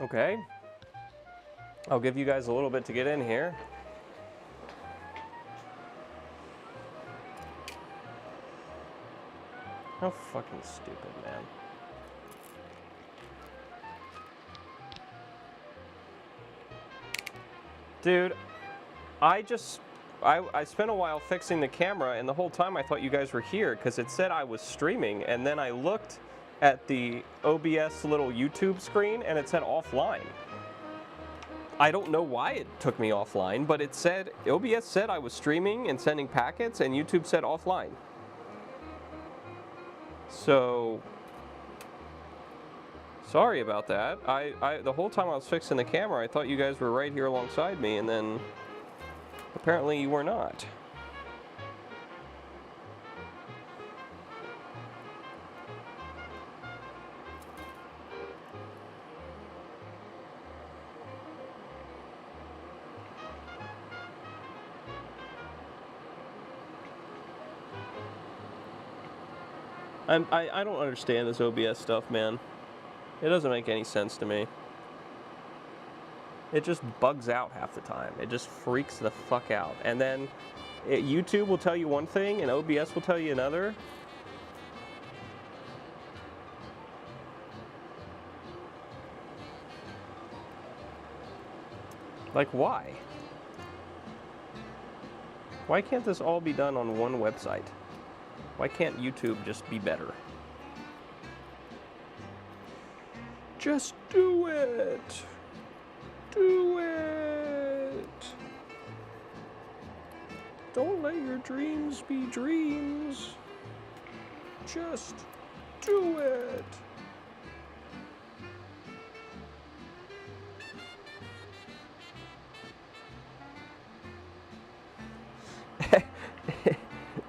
Okay. I'll give you guys a little bit to get in here. How fucking stupid, man. Dude, I spent a while fixing the camera, and the whole time I thought you guys were here because it said I was streaming, and then I looked at the OBS little YouTube screen and it said offline. I don't know why it took me offline, but it said, OBS said I was streaming and sending packets, and YouTube said offline. So, sorry about that. The whole time I was fixing the camera, I thought you guys were right here alongside me, and then apparently you were not. I don't understand this OBS stuff, man. It doesn't make any sense to me. It just bugs out half the time. It just freaks the fuck out. And then YouTube will tell you one thing and OBS will tell you another. Like, why? Why can't this all be done on one website? Why can't YouTube just be better? Just do it! Do it! Don't let your dreams be dreams. Just do it!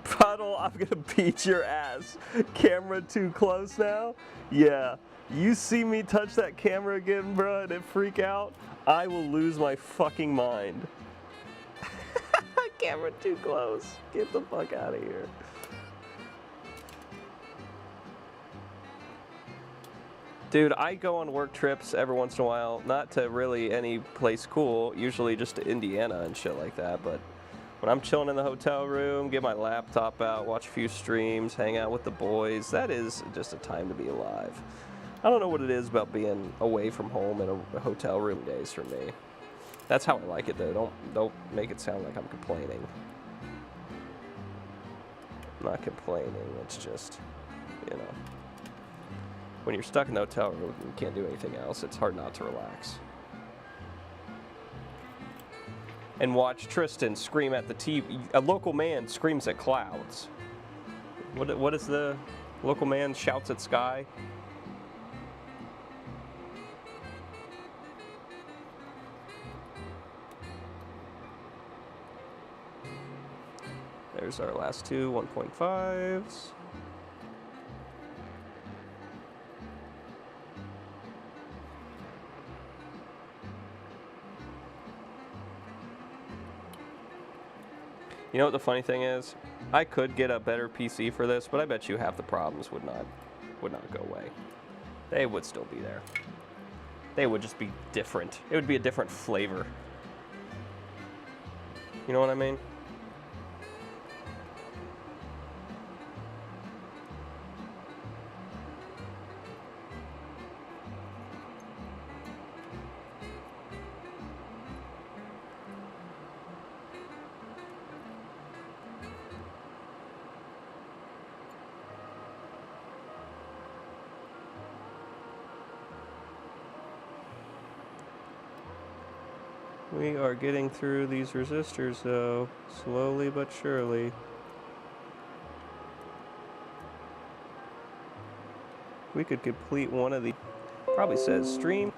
Puddle, I'm gonna beat your ass. Camera too close now? Yeah. You see me touch that camera again, bro, and it freak out? I will lose my fucking mind. Camera too close. Get the fuck out of here. Dude, I go on work trips every once in a while, not to really any place cool, usually just to Indiana and shit like that, but when I'm chilling in the hotel room, get my laptop out, watch a few streams, hang out with the boys, that is just a time to be alive. I don't know what it is about being away from home in a hotel room days for me. That's how I like it, though. Don't make it sound like I'm complaining. I'm not complaining. It's just, you know, when you're stuck in the hotel room and you can't do anything else, it's hard not to relax. And watch Tristan scream at the TV. A local man screams at clouds. What is the local man shouts at sky? There's our last two 1.5s. You know what the funny thing is? I could get a better PC for this, but I bet you half the problems would not go away. They would still be there. They would just be different. It would be a different flavor. You know what I mean? We are getting through these resistors, though, slowly but surely. We could complete one of the... Probably says stream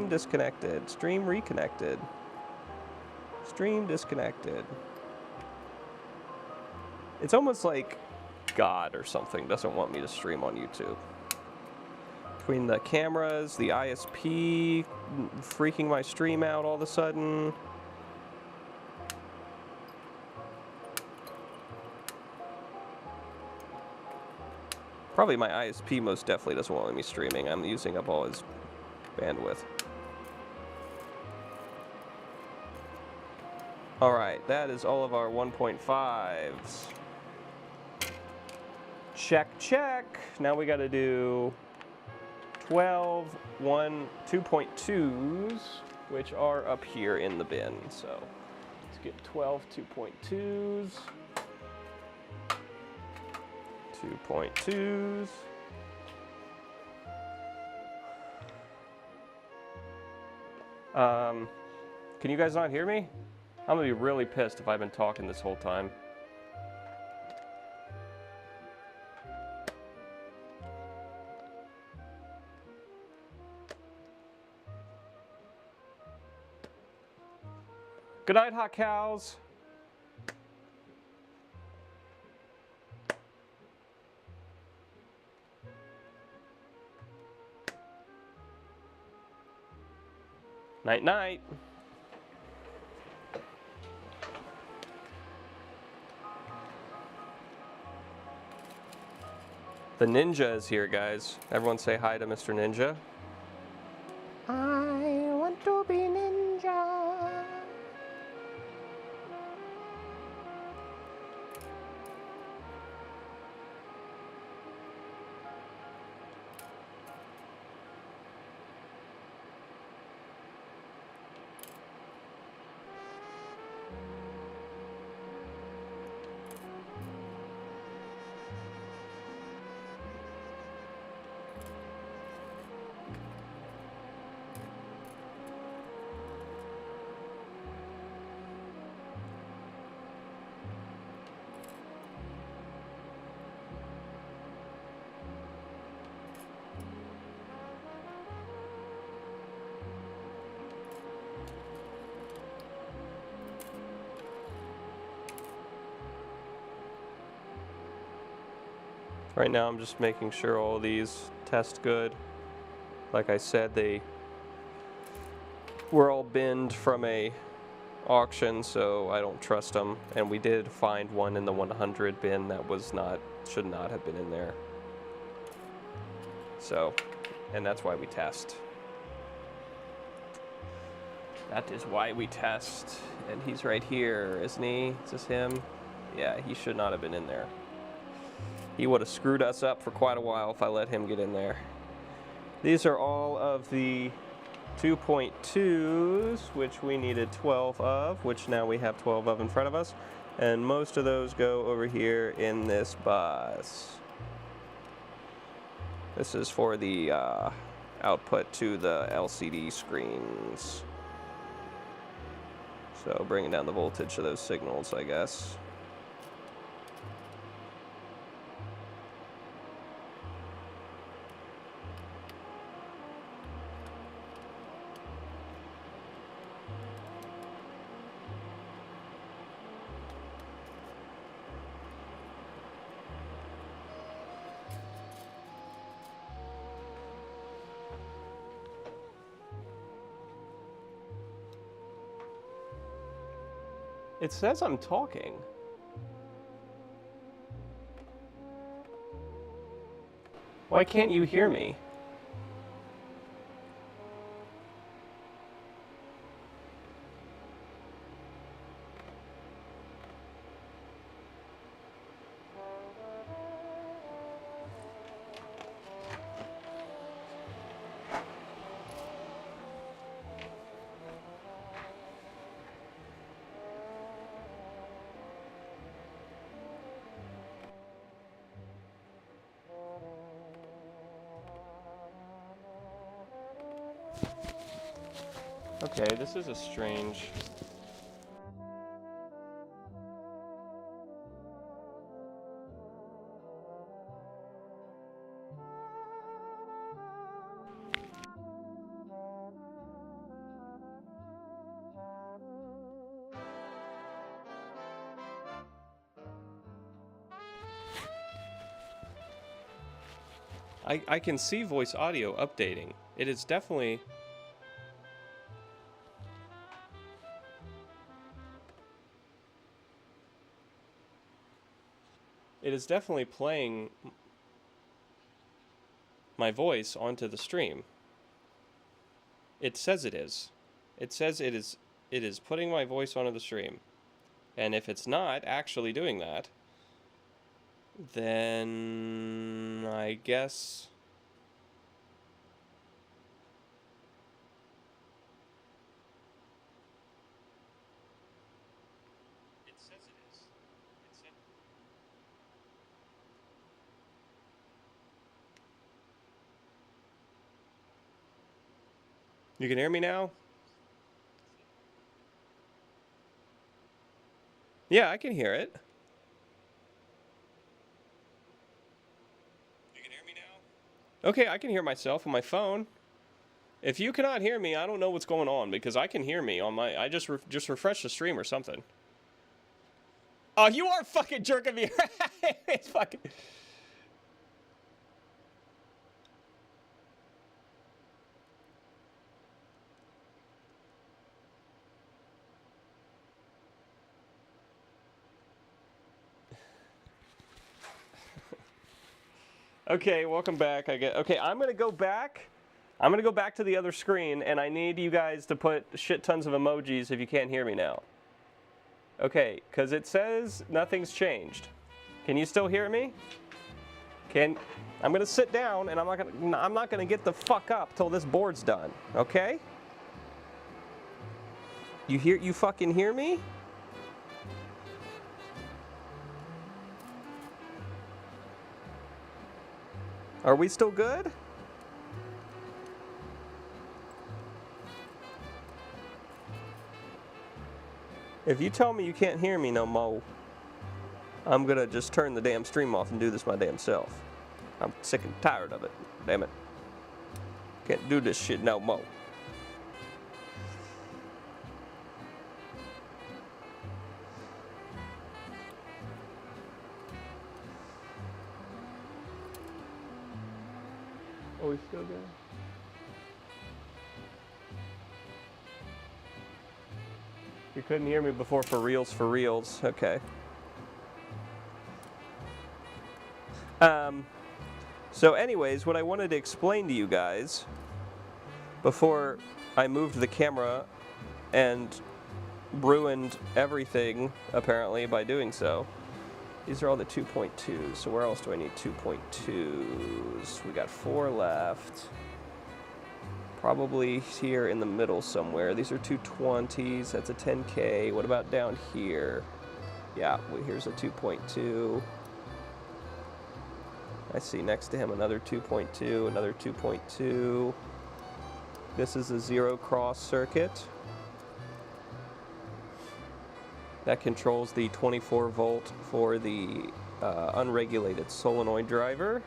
disconnected, stream reconnected, stream disconnected. It's almost like God or something doesn't want me to stream on YouTube. Between the cameras, the ISP freaking my stream out all of a sudden. Probably my ISP most definitely doesn't want me streaming. I'm using up all his bandwidth. All right, that is all of our 1.5s. Check, check. Now we got to do 12 2.2s, which are up here in the bin. So let's get 12 2.2s. 2.2s. Can you guys not hear me? I'm gonna be really pissed if I've been talking this whole time. Good night, hot cows. Night, night. The ninja is here, guys. Everyone say hi to Mr. Ninja. I want to be ninja. Right now I'm just making sure all these test good. Like I said, they were all binned from a auction, so I don't trust them. And we did find one in the 100 bin that should not have been in there. So, and that's why we test. That is why we test. And he's right here, isn't he? Is this him? Yeah, he should not have been in there. He would have screwed us up for quite a while if I let him get in there. These are all of the 2.2s, which we needed 12 of, which now we have 12 of in front of us. And most of those go over here in this bus. This is for the output to the LCD screens. So bringing down the voltage of those signals, I guess. It says I'm talking. Why can't you hear me? Okay, this is a strange... I can see voice audio updating. It is definitely... It is definitely playing my voice onto the stream. It says it is. It says it is putting my voice onto the stream. And if it's not actually doing that, then I guess it says it is. It said You can hear me now? Yeah, I can hear it. You can hear me now? Okay, I can hear myself on my phone. If you cannot hear me, I don't know what's going on because I can hear me on my. I just refreshed the stream or something. Oh, you are fucking jerking me. It's fucking. Okay, welcome back. Okay, I'm gonna go back. I'm gonna go back to the other screen, and I need you guys to put shit tons of emojis if you can't hear me now. Okay, because it says nothing's changed. Can you still hear me? I'm gonna sit down, and I'm not gonna get the fuck up till this board's done. Okay? You fucking hear me? Are we still good? If you tell me you can't hear me no more, I'm gonna just turn the damn stream off and do this my damn self. I'm sick and tired of it. Damn it. Can't do this shit no more. Oh, we still good? You couldn't hear me before for reals, for reals. Okay. So anyways, what I wanted to explain to you guys before I moved the camera and ruined everything, apparently, by doing so. These are all the 2.2s, so where else do I need 2.2s? We got 4 left. Probably here in the middle somewhere. These are 220s, that's a 10K. What about down here? Yeah, well, here's a 2.2. I see next to him another 2.2, another 2.2. This is a zero cross circuit that controls the 24 volt for the unregulated solenoid driver.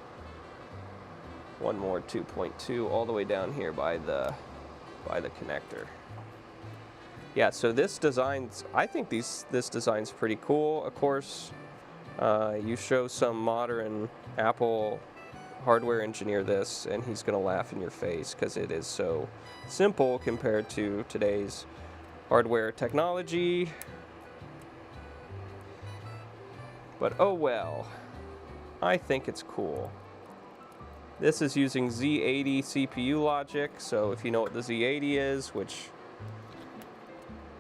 One more 2.2 all the way down here by the connector. Yeah, so this design's, I think this design's pretty cool. Of course, you show some modern Apple hardware engineer this, and he's gonna laugh in your face because it is so simple compared to today's hardware technology. But oh well, I think it's cool. This is using Z80 CPU logic, so if you know what the Z80 is, which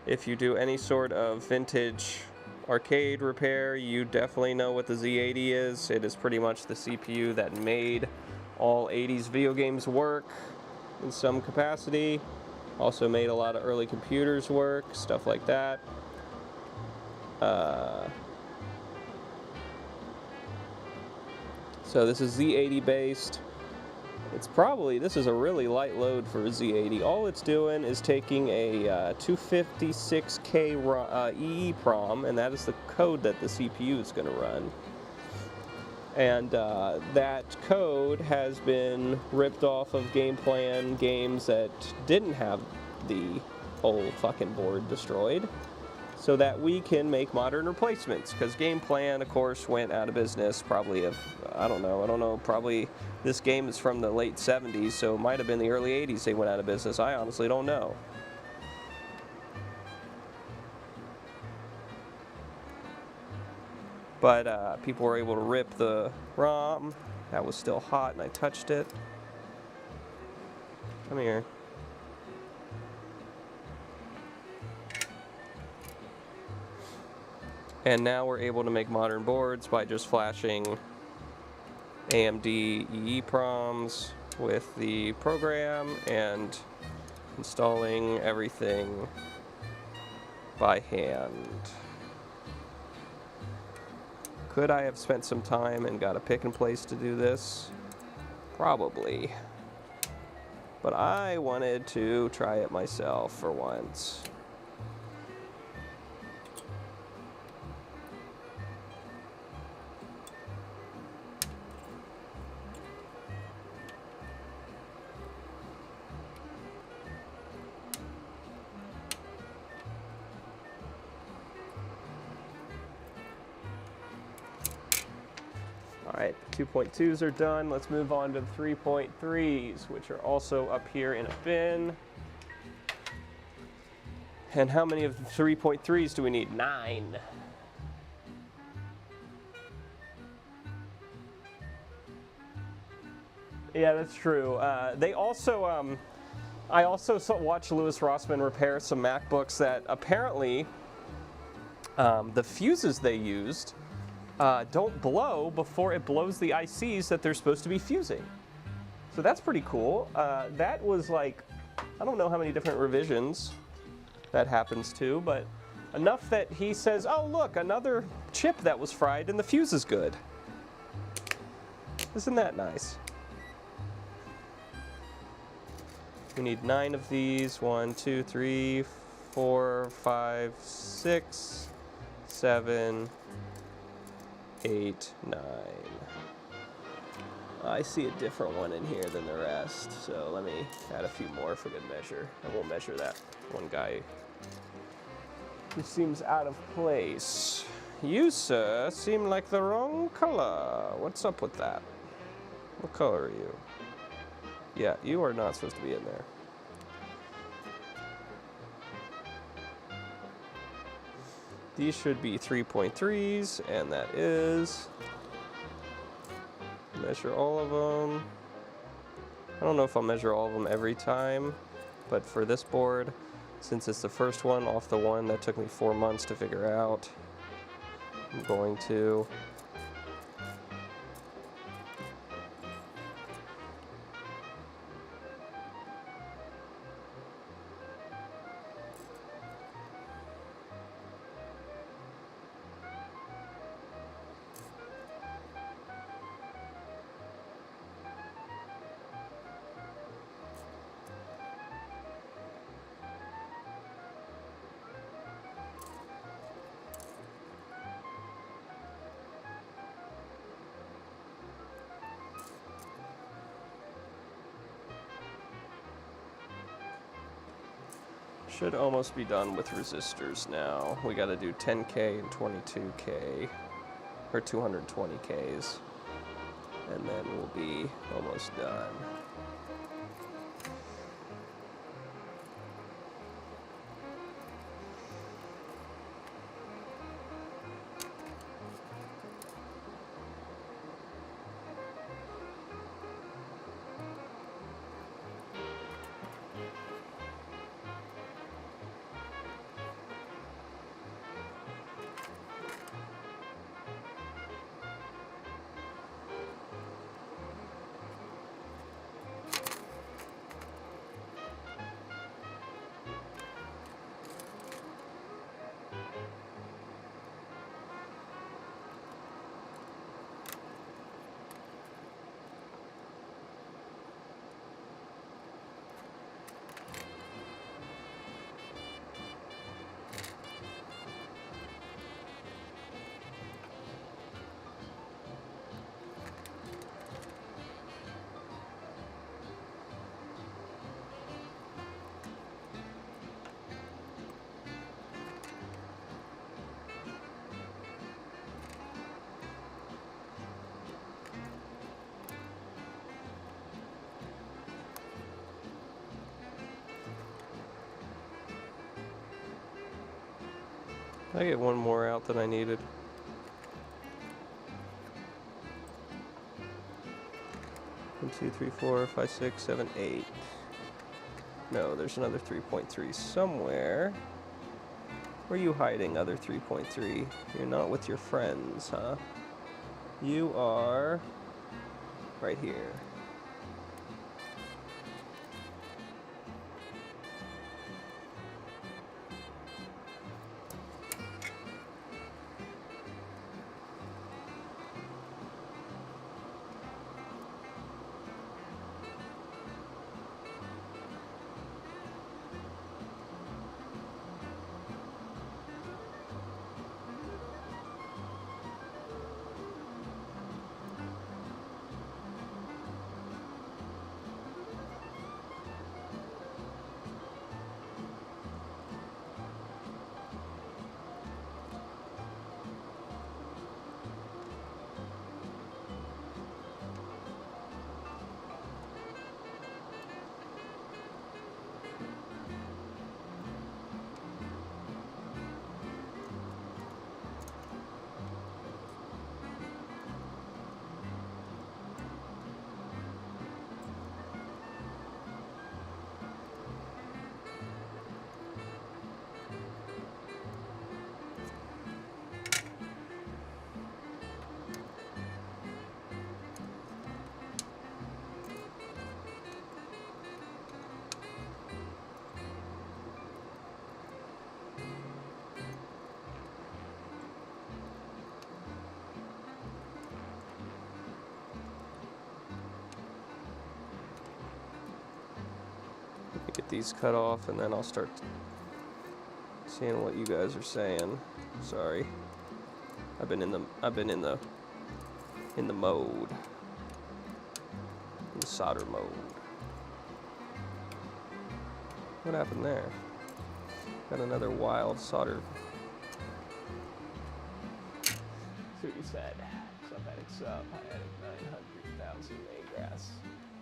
if you do any sort of vintage arcade repair, you definitely know what the Z80 is. It is pretty much the CPU that made all 80s video games work in some capacity. Also made a lot of early computers work, stuff like that. So this is Z80 based. This is a really light load for a Z80. All it's doing is taking a 256K EEPROM, and that is the code that the CPU is going to run. And that code has been ripped off of Gameplan games that didn't have the whole fucking board destroyed, so that we can make modern replacements. Because Gameplan, of course, went out of business probably I don't know, probably this game is from the late 70s, so it might have been the early 80s they went out of business. I honestly don't know. But people were able to rip the ROM. That was still hot, and I touched it. Come here. And now we're able to make modern boards by just flashing AMD EEPROMs with the program and installing everything by hand. Could I have spent some time and got a pick and place to do this? Probably. But I wanted to try it myself for once. All right, 2.2s are done. Let's move on to the 3.3s, which are also up here in a bin. And how many of the 3.3s do we need? 9. Yeah, that's true. They also, I also watched Louis Rossmann repair some MacBooks that apparently the fuses they used don't blow before it blows the ICs that they're supposed to be fusing. So that's pretty cool. That was like, I don't know how many different revisions that happens to, but enough that he says, oh look, another chip that was fried and the fuse is good. Isn't that nice? We need 9 of these. 1, 2, 3, 4, 5, 6, 7, 8, 9. I see a different one in here than the rest, so let me add a few more for good measure. And we'll measure that one guy who seems out of place. You, sir, seem like the wrong color. What's up with that? What color are you? Yeah, you are not supposed to be in there. These should be 3.3s, and that is. Measure all of them. I don't know if I'll measure all of them every time, but for this board, since it's the first one off the one that took me 4 months to figure out, I'm going to. Should almost be done with resistors now. We got to do 10K and 22K, or 220Ks, and then we'll be almost done. I get one more out than I needed. One, 2, 3, 4, 5, 6, 7, 8. No, there's another 3.3 somewhere. Where are you hiding, other 3.3? You're not with your friends, huh? You are right here. Get these cut off, and then I'll start seeing what you guys are saying. Sorry, I've been in the mode, in the solder mode. What happened there? Got another wild solder. See what you said. Sub added sub. I added 900,000 main grass.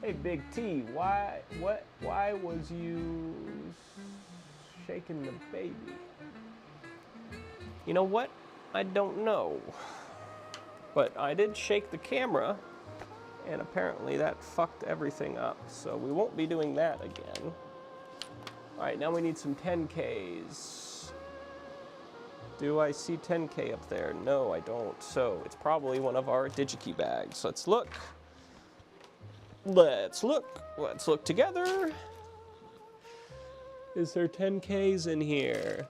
Hey, Big T, why was you shaking the baby? You know what? I don't know. But I did shake the camera, and apparently that fucked everything up. So we won't be doing that again. All right, now we need some 10Ks. Do I see 10K up there? No, I don't. So it's probably one of our DigiKey bags. Let's look. Let's look together. Is there 10Ks in here?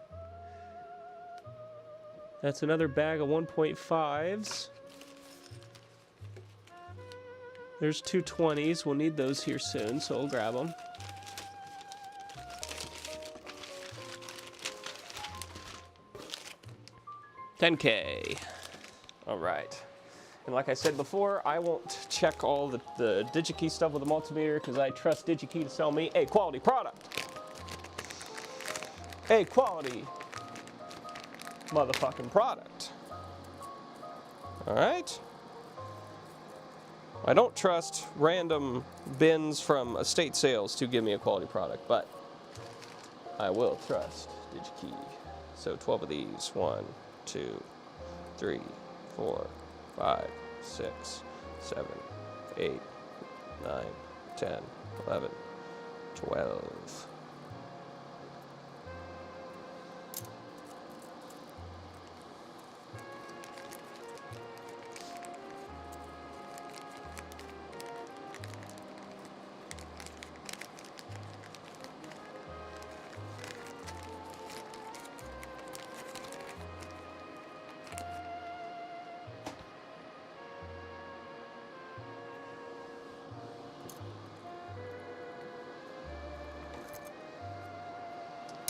That's another bag of 1.5s. There's two 20s. We'll need those here soon, so we'll grab them. $10K. All right. And like I said before, I won't check all the DigiKey stuff with the multimeter because I trust DigiKey to sell me a quality product. A quality motherfucking product. All right? I don't trust random bins from estate sales to give me a quality product, but I will trust DigiKey. So 12 of these. 1, 2, 3, 4, 5, 6, 7, 8, 9, 10, 11, 12.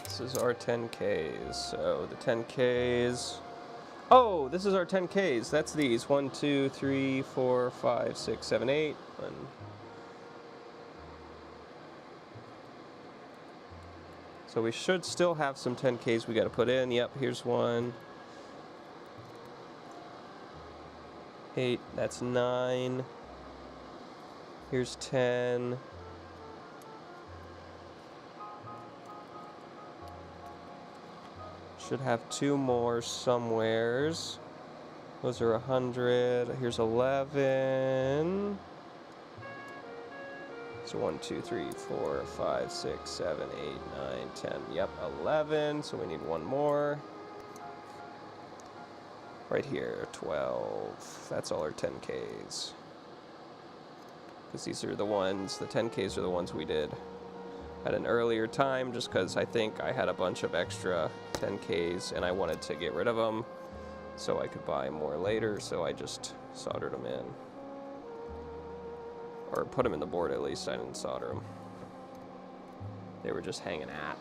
This is our 10Ks. So the 10Ks. Oh, this is our 10Ks. That's these. 1, 2, 3, 4, 5, 6, 7, 8. So we should still have some 10Ks we got to put in. Yep, here's 1. 8, that's 9. Here's 10. Should have 2 more somewheres. Those are 100. Here's 11. So 1, 2, 3, 4, 5, 6, 7, 8, 9, 10. Yep, 11. So we need one more. Right here, 12. That's all our 10Ks. Because these are the ones, the 10Ks are the ones we did at an earlier time, just because I think I had a bunch of extra 10Ks and I wanted to get rid of them so I could buy more later, so I just soldered them in. Or put them in the board at least, I didn't solder them. They were just hanging at.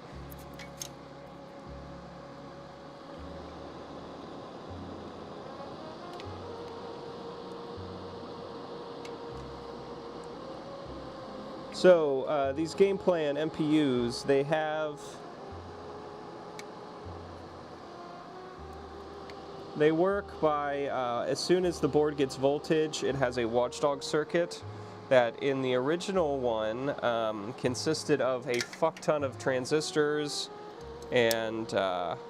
So these Gameplan MPUs, they work by, as soon as the board gets voltage, it has a watchdog circuit that in the original one consisted of a fuck ton of transistors and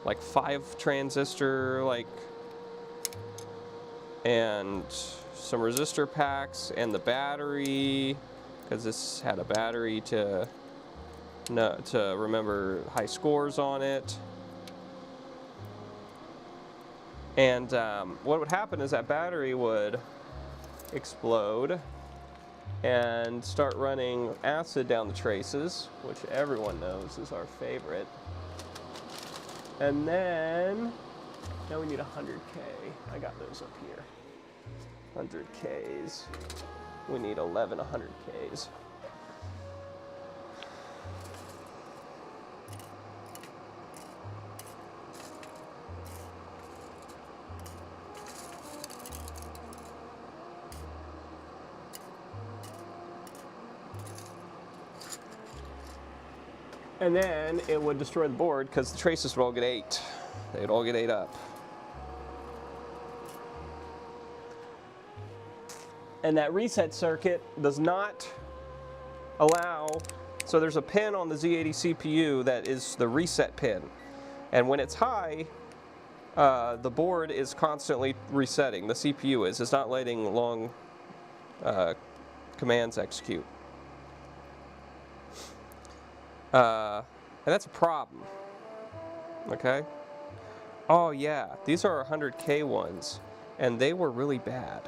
like 5 transistor, and some resistor packs and the battery, because this had a battery to remember high scores on it. And what would happen is that battery would explode and start running acid down the traces, which everyone knows is our favorite. And then, now we need 100K. I got those up here. 100Ks. We need 11 100Ks. And then it would destroy the board because the traces would all get ate. They'd all get ate up. And that reset circuit does not allow, so there's a pin on the Z80 CPU that is the reset pin. And when it's high, the board is constantly resetting. The CPU is. It's not letting long commands execute. And that's a problem. Okay? Oh yeah, these are 100K ones, and they were really bad.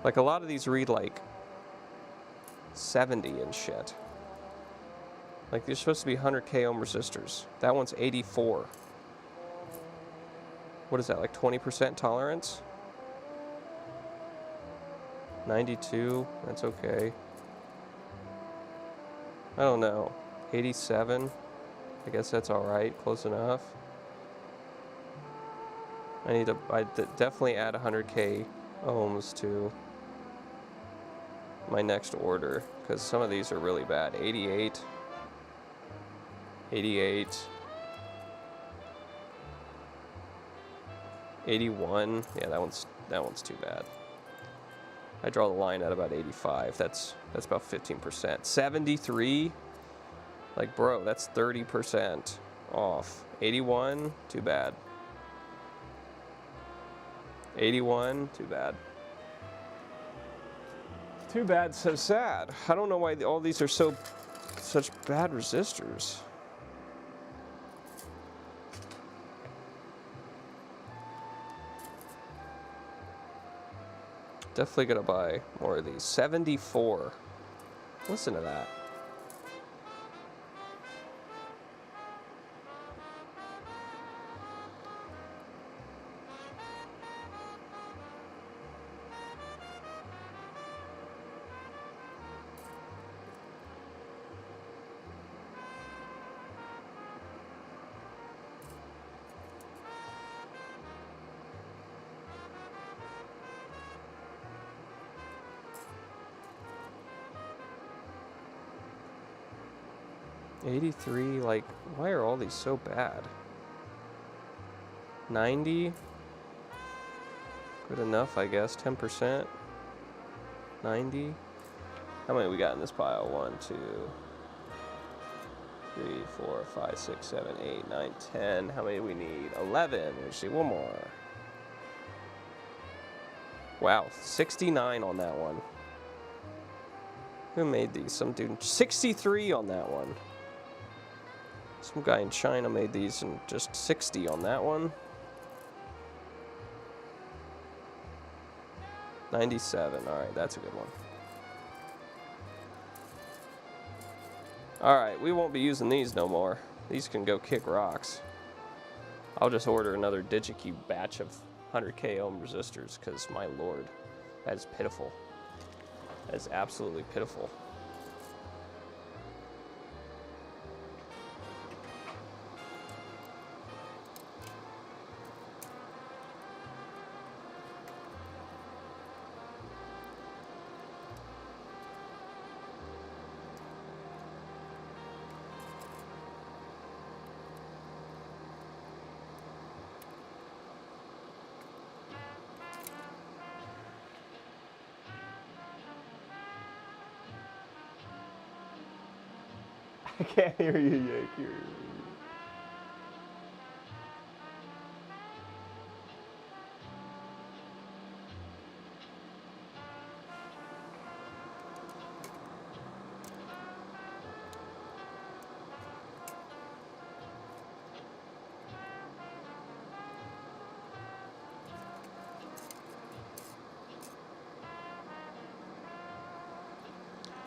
Like a lot of these read like 70 and shit. Like they're supposed to be 100K ohm resistors. That one's 84. What is that, like 20% tolerance? 92, that's okay. I don't know. 87, I guess that's alright, close enough. I definitely add 100K ohms to my next order, because some of these are really bad. 88, 88, 81. Yeah, that one's too bad. I draw the line at about 85. That's about 15%. 73. Like, bro, that's 30% off. 81, too bad. 81, too bad. Too bad, so sad. I don't know why all these are such bad resistors. Definitely gonna buy more of these. 74. Listen to that. $83, like, why are all these so bad? 90, good enough, I guess. 10%, 90. How many we got in this pile? 1, 2, 3, 4, 5, 6, 7, 8, 9, 10. How many do we need? 11. Let's see, one more. Wow, 69 on that one. Who made these? Some dude. 63 on that one. Some guy in China made these and just 60 on that one. 97. Alright, that's a good one. Alright, we won't be using these no more. These can go kick rocks. I'll just order another DigiKey batch of 100k ohm resistors, because my lord, that is pitiful. That is absolutely pitiful. I can't hear you, Yank.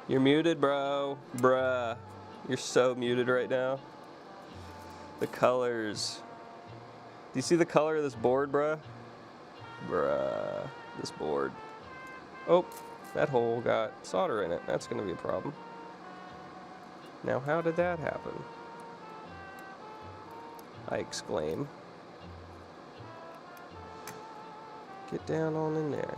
You're muted, bro. Bruh. You're so muted right now. The colors. Do you see the color of this board, bruh? Bruh. This board. Oh, that hole got solder in it. That's going to be a problem. Now, how did that happen? I exclaim. Get down on in there.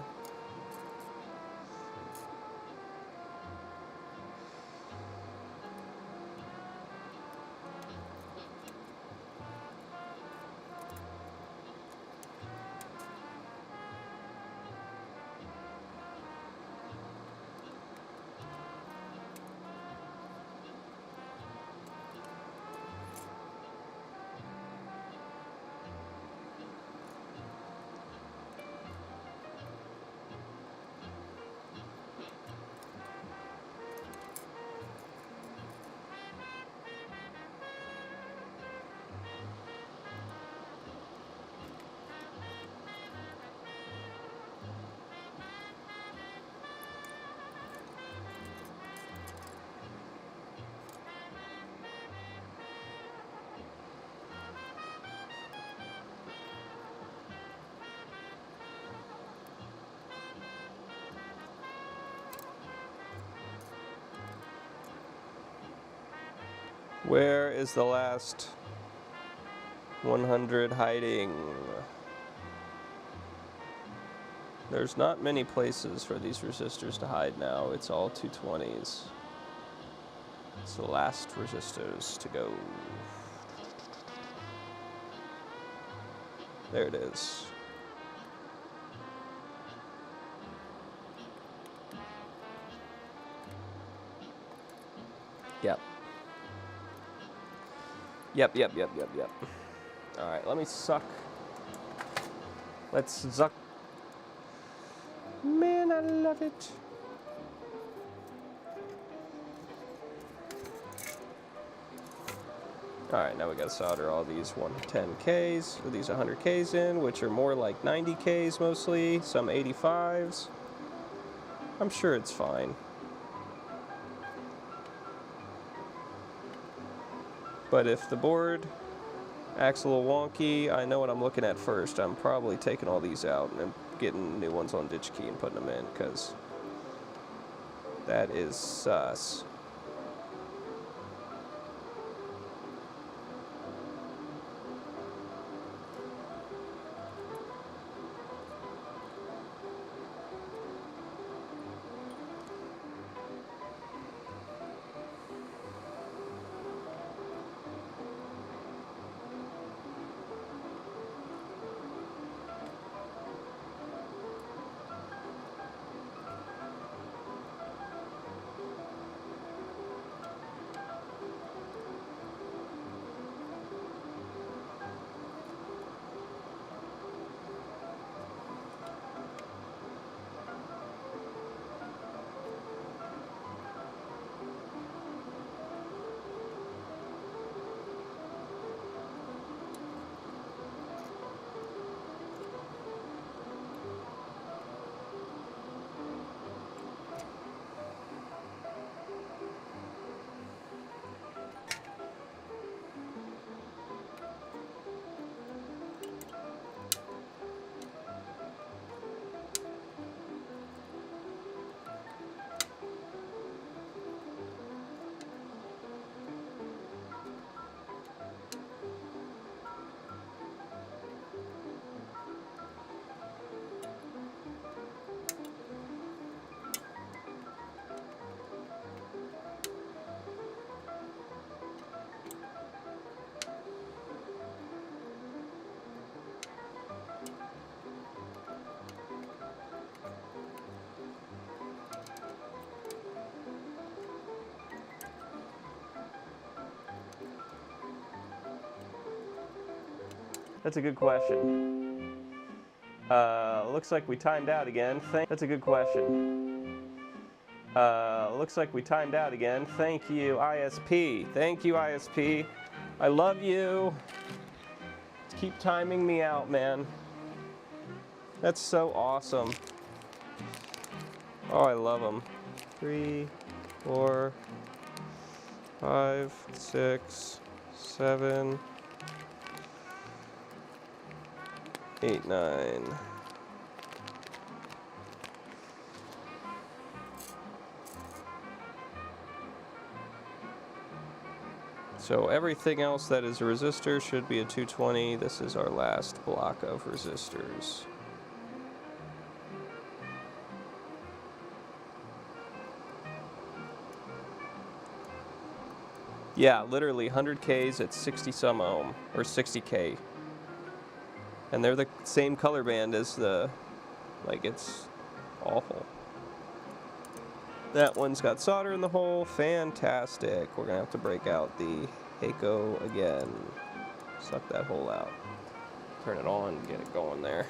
Where is the last 100 hiding? There's not many places for these resistors to hide now. It's all 220s. It's the last resistors to go. There it is. Yep. Yep. Alright, let me suck. Let's zuck. Man, I love it. Alright, now we gotta solder all these 110Ks, or these 100Ks in, which are more like 90Ks mostly, some 85s. I'm sure it's fine. But if the board acts a little wonky, I know what I'm looking at first. I'm probably taking all these out and getting new ones on DigiKey and putting them in, because that is sus. That's a good question. Looks like we timed out again. That's a good question. Looks like we timed out again. Thank you, ISP. Thank you, ISP. I love you. Keep timing me out, man. That's so awesome. Oh, I love them. 3, 4, 5, 6, 7, 8, 9. So everything else that is a resistor should be a 220. This is our last block of resistors. Yeah, literally 100 Ks at 60 some ohm, or 60 K. And they're the same color band as the, like, it's awful. That one's got solder in the hole. Fantastic. We're gonna have to break out the Heiko again. Suck that hole out. Turn it on, get it going there.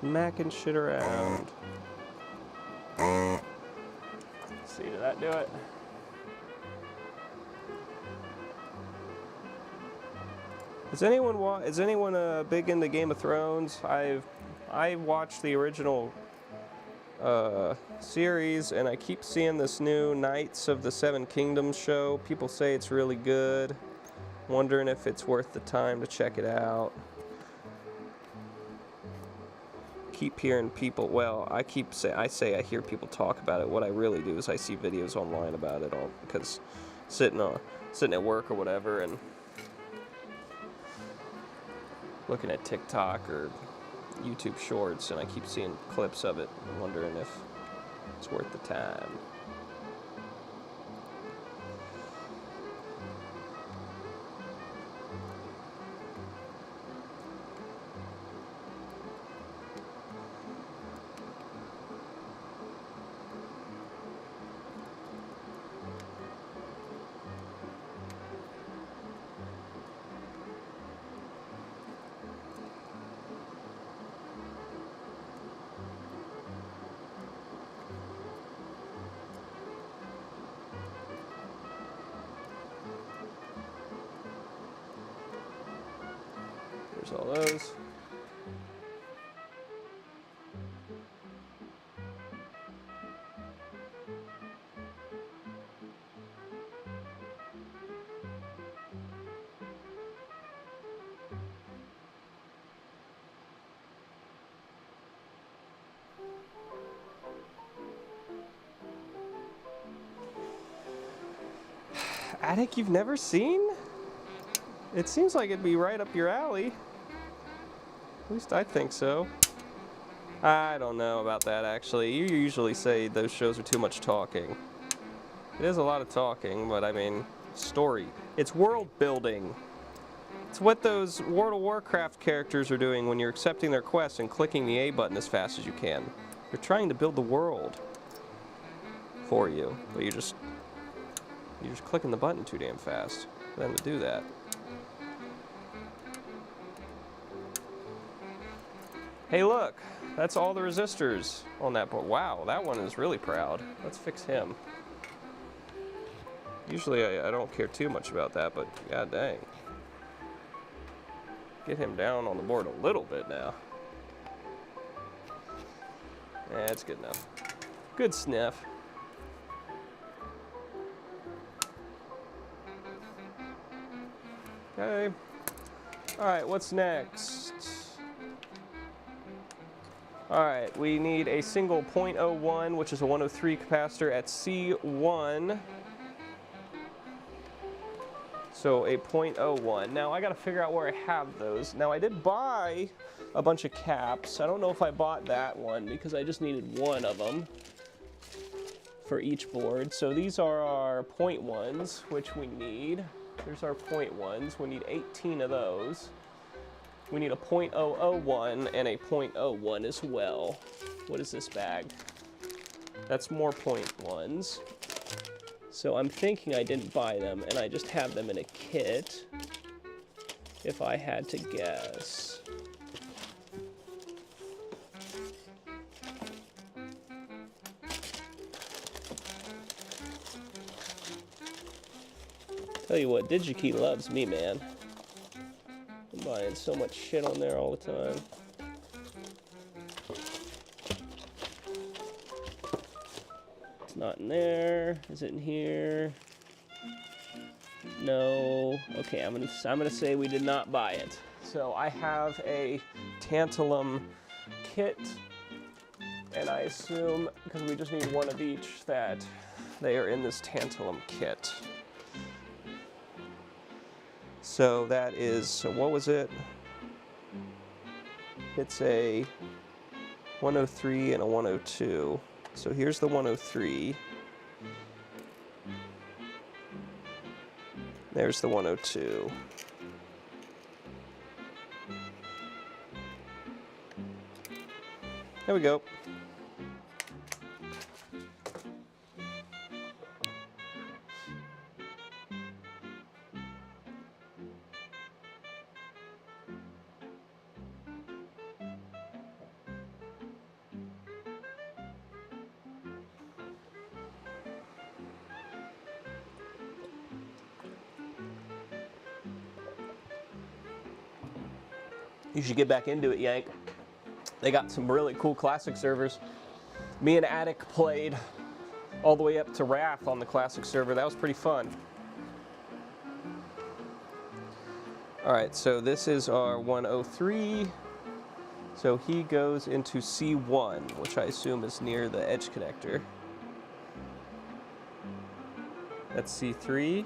Smacking shit around. Let's see, did that do it? Is anyone big into Game of Thrones? I watched the original series, and I keep seeing this new Knights of the Seven Kingdoms show. People say it's really good. Wondering if it's worth the time to check it out. Keep hearing people, well, I say I hear people talk about it. What I really do is I see videos online about it all, because sitting at work or whatever and looking at TikTok or YouTube shorts, and I keep seeing clips of it and wondering if it's worth the time. There's all those. Attic you've never seen? It seems like it'd be right up your alley. At least I think so. I don't know about that, actually. You usually say those shows are too much talking. It is a lot of talking, but I mean, story. It's world building. It's what those World of Warcraft characters are doing when you're accepting their quests and clicking the A button as fast as you can. They're trying to build the world for you, but you're just clicking the button too damn fast for them to do that. Hey look, that's all the resistors on that board. Wow, that one is really proud. Let's fix him. Usually I don't care too much about that, but god dang. Get him down on the board a little bit now. That's good enough. Good sniff. Okay. All right, what's next? All right, we need a single 0.01, which is a 103 capacitor at C1. So a 0.01. Now I gotta figure out where I have those. Now I did buy a bunch of caps. I don't know if I bought that one because I just needed one of them for each board. So these are our 0.1s, which we need. There's our 0.1s. We need 18 of those. We need a 0.001 and a 0.01 as well. What is this bag? That's more 0.1s. So I'm thinking I didn't buy them and I just have them in a kit, if I had to guess. Tell you what, DigiKey loves me, man. I'm buying so much shit on there all the time. It's not in there. Is it in here? No. Okay, I'm gonna say we did not buy it. So I have a tantalum kit, and I assume, because we just need one of each, that they are in this tantalum kit. So that is, so what was it? It's a 103 and a 102. So here's the 103. There's the 102. There we go. You should get back into it, Yank. They got some really cool classic servers. Me and Attic played all the way up to Wrath on the classic server. That was pretty fun. All right, so this is our 103. So he goes into C1, which I assume is near the edge connector. That's C3.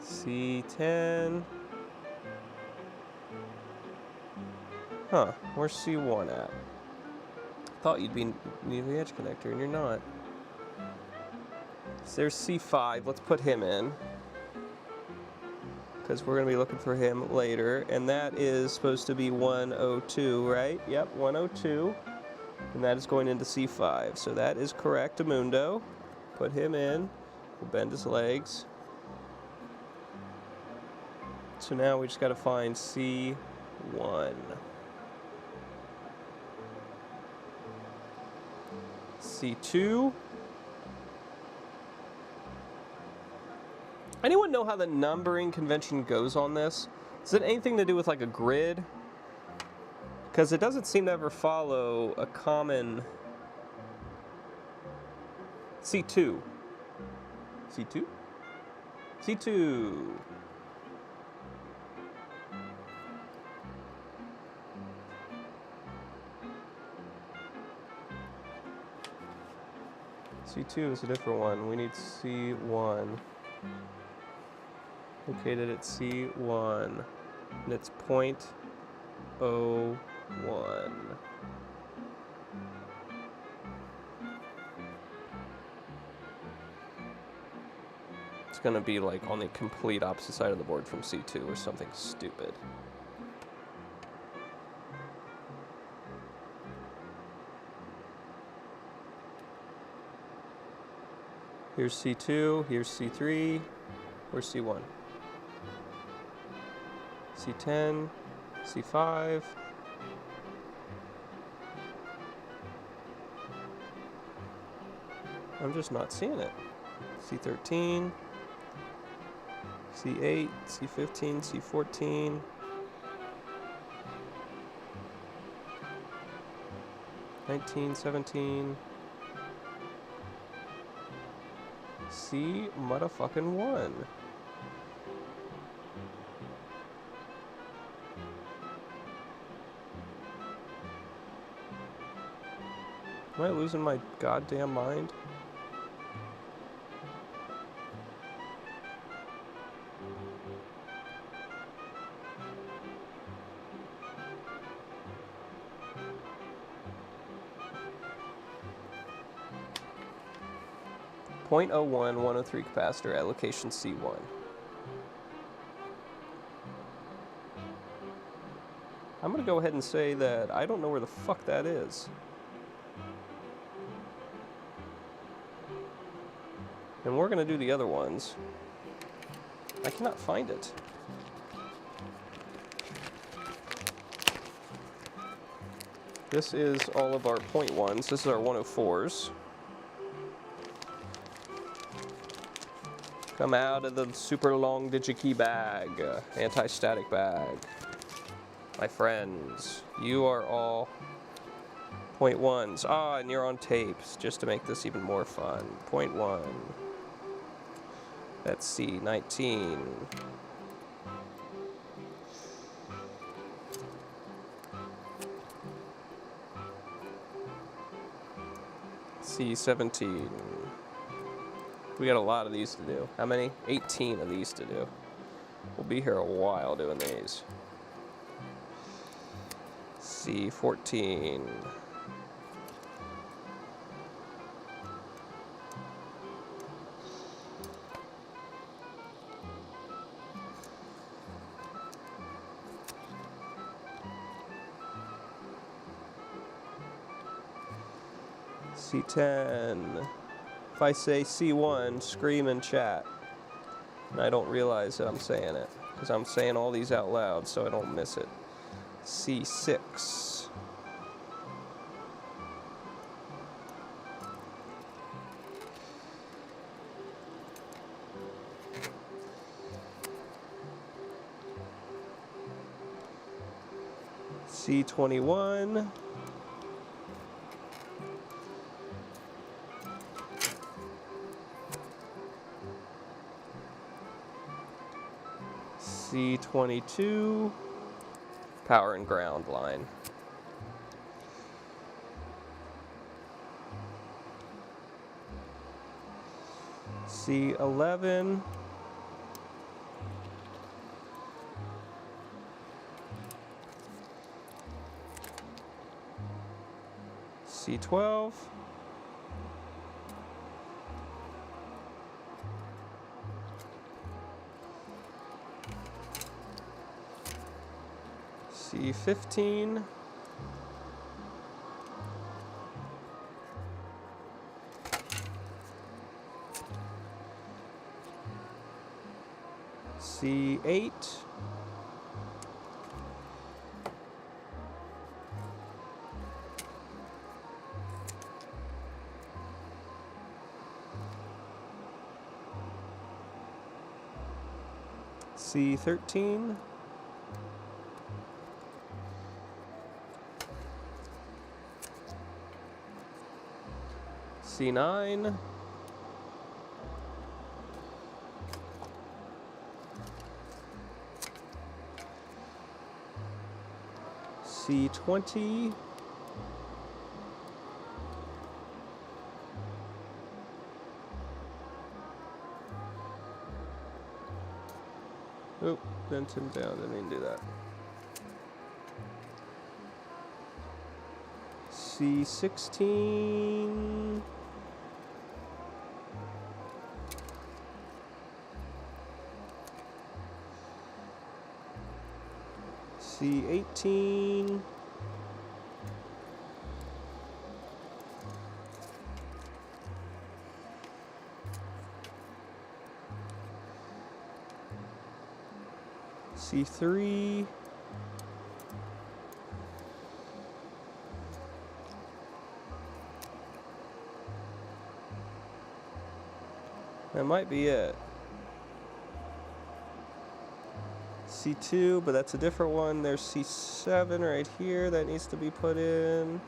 C10. Huh, where's C1 at? I thought you'd be near the edge connector, and you're not. So there's C5, let's put him in, because we're going to be looking for him later, and that is supposed to be 102, right? Yep, 102, and that is going into C5, so that is correct, Amundo. Put him in, we'll bend his legs. So now we just got to find C1. C2. Anyone know how the numbering convention goes on this? Is it anything to do with like a grid? Because it doesn't seem to ever follow a common... C2. C2? C2. C2 is a different one. We need C1. Located at C1. And it's 0.01. It's gonna be like on the complete opposite side of the board from C2 or something stupid. Here's C2, here's C3, where's C1? C10, C5. I'm just not seeing it. C13, C8, C15, C14. C19, 17. C motherfucking 1. Am I losing my goddamn mind? .01 103 capacitor at location C1. I'm gonna go ahead and say that I don't know where the fuck that is. And we're gonna do the other ones. I cannot find it. This is all of our .1s. This is our 104s. Come out of the super long DigiKey bag, anti-static bag. My friends, you are all .1s. Ah, and you're on tapes, just to make this even more fun. .1. Let's see, 19. C17. We got a lot of these to do. How many? 18 of these to do. We'll be here a while doing these. C14. C10. If I say C1, scream in chat. And I don't realize that I'm saying it, because I'm saying all these out loud so I don't miss it. C6. C21. C22. Power and ground line. C11. C12. C15. C8. C13. C9. C20. Oh, bent him down, didn't mean to do that. C16. C18. C3. That might be it. C2, but that's a different one. There's C7 right here that needs to be put in.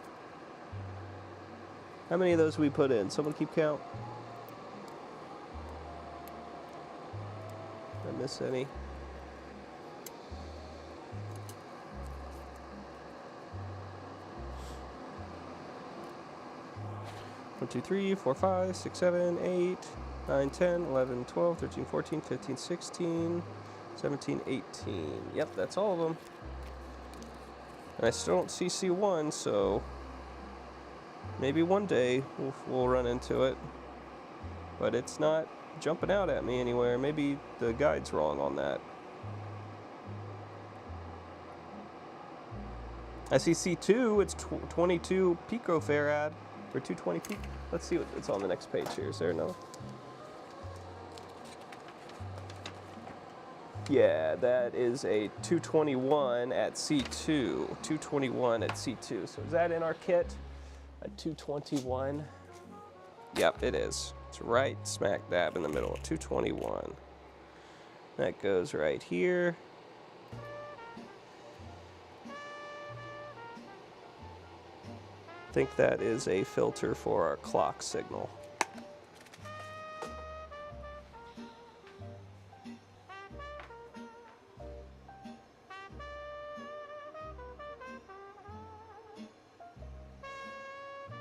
How many of those we put in? Someone keep count. Did I miss any? 1, 2, 3, 4, 5, 6, 7, 8, 9, 10, 11, 12, 13, 14, 15, 16, 17, 18. Yep, that's all of them. And I still don't see C1, so maybe one day we'll run into it. But it's not jumping out at me anywhere. Maybe the guide's wrong on that. I see C2, it's 22 picofarad for 220 pico. Let's see what it's on the next page here. Is there another? Yeah, that is a 221 at C2. 221 at C2. So is that in our kit? A 221? Yep, it is. It's right smack dab in the middle. 221. That goes right here. I think that is a filter for our clock signal.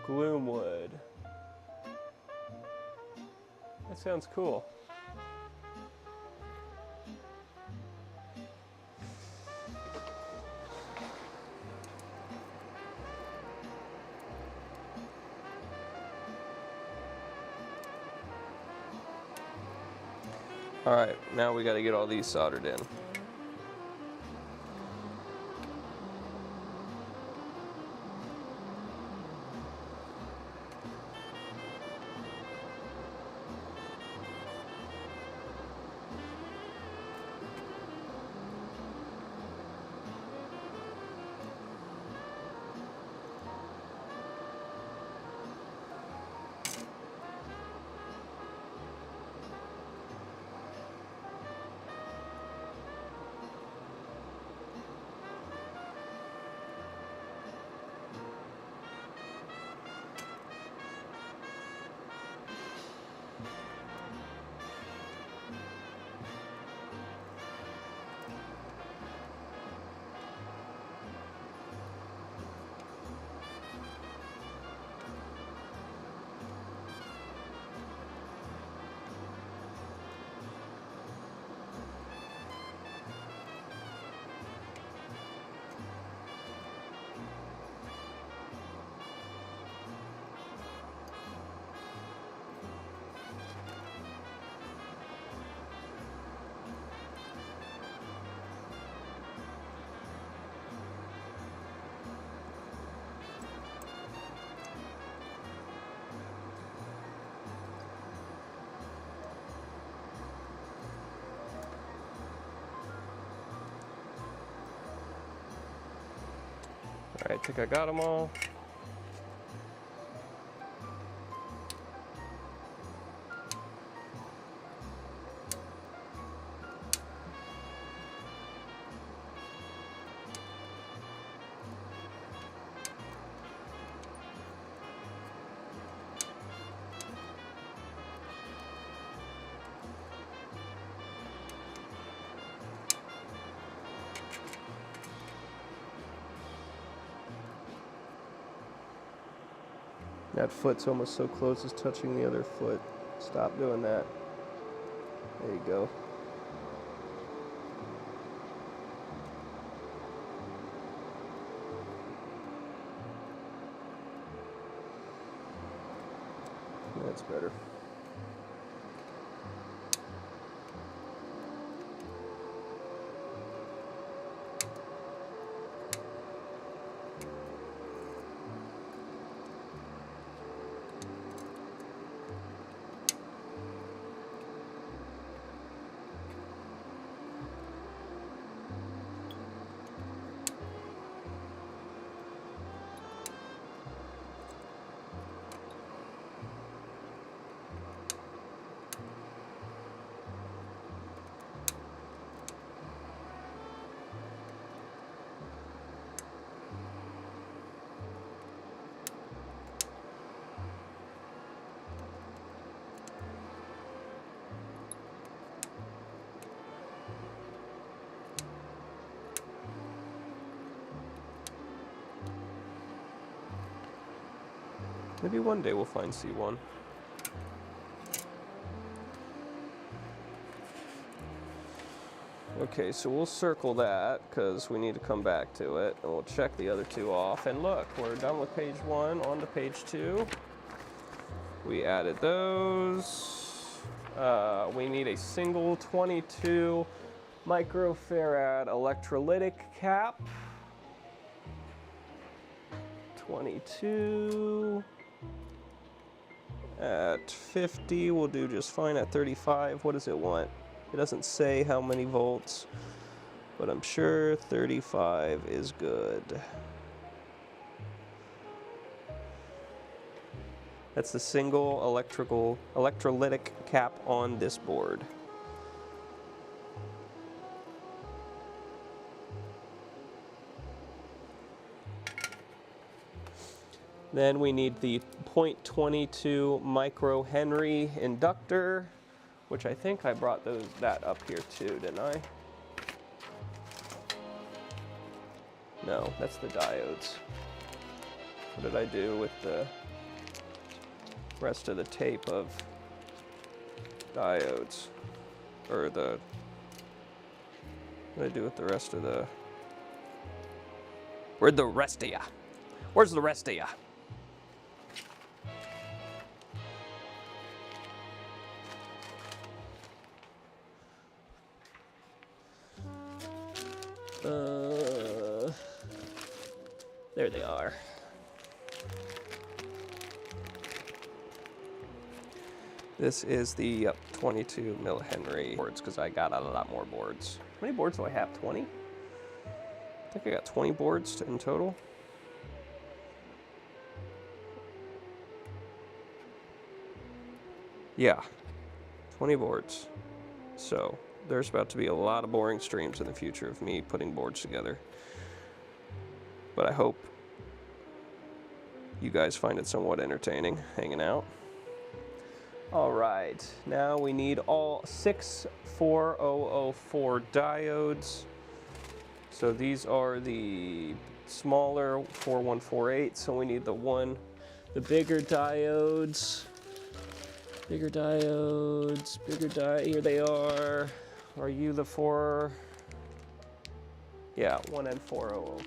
Gloomwood. That sounds cool. All right, now we got to get all these soldered in. All right, I think I got them all. That foot's almost so close as touching the other foot. Stop doing that. There you go. That's better. Maybe one day we'll find C1. Okay, so we'll circle that because we need to come back to it, and we'll check the other two off. And look, we're done with page 1, on to page 2. We added those. We need a single 22 microfarad electrolytic cap. 22 at 50, we'll do just fine. At 35, what does it want? It doesn't say how many volts, but I'm sure 35 is good. That's the single electrolytic cap on this board. Then we need the 0.22 microhenry inductor, which I think I brought that up here too, didn't I? No, that's the diodes. What did I do with the rest of the tape of diodes? Or what did I do with the rest of the... Where'd the rest of ya? Where's the rest of ya? There they are. This is the 22 millihenry boards because I got a lot more boards. How many boards do I have? 20? I think I got 20 boards in total. Yeah, 20 boards. So there's about to be a lot of boring streams in the future of me putting boards together. But I hope you guys find it somewhat entertaining hanging out. All right, now we need all 6 4004 diodes. So these are the smaller 4148, so we need the bigger diodes. Bigger diodes, here they are. Are you the 4? Yeah, 1N4004.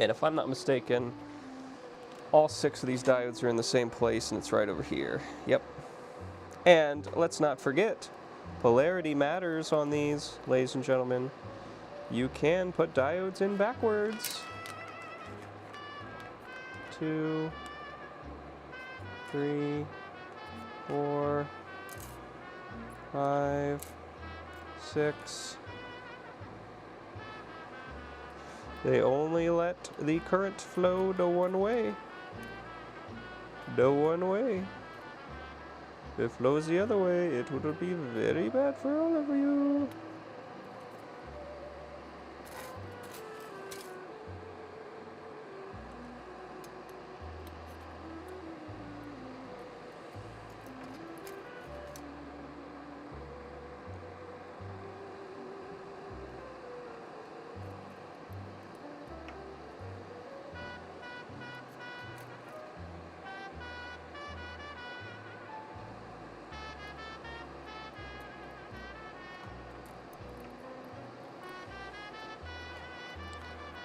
And if I'm not mistaken, all 6 of these diodes are in the same place, and it's right over here. Yep. And let's not forget, polarity matters on these, ladies and gentlemen. You can put diodes in backwards. 2, 3, 4, 5, 6. They only let the current flow the one way. The one way. If it flows the other way, it would be very bad for all of you.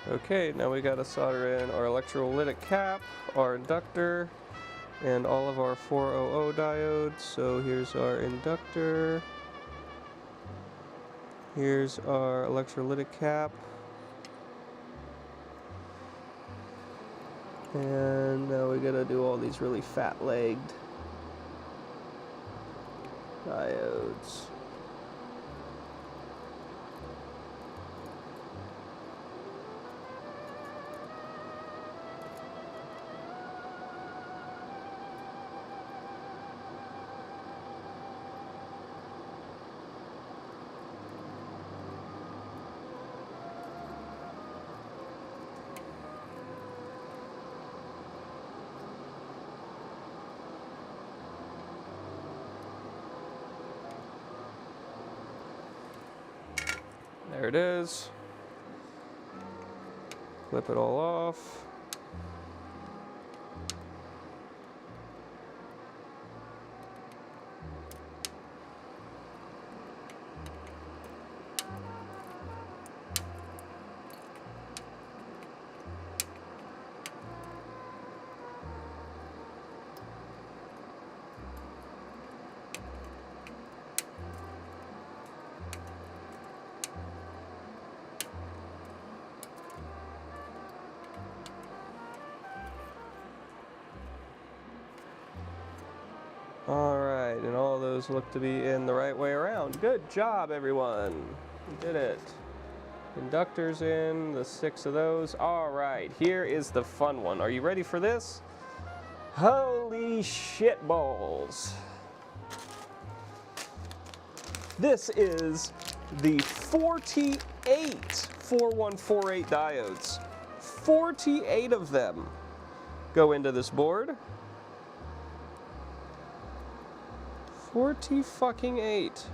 Okay, now we gotta solder in our electrolytic cap, our inductor, and all of our 400 diodes. So here's our inductor. Here's our electrolytic cap. And now we gotta do all these really fat-legged diodes. There it is. Clip it all off. Alright, and all those look to be in the right way around. Good job, everyone. You did it. Inductors in, the 6 of those. Alright, here is the fun one. Are you ready for this? Holy shit balls. This is the 48 4148 diodes. 48 of them go into this board. 40-fucking-8.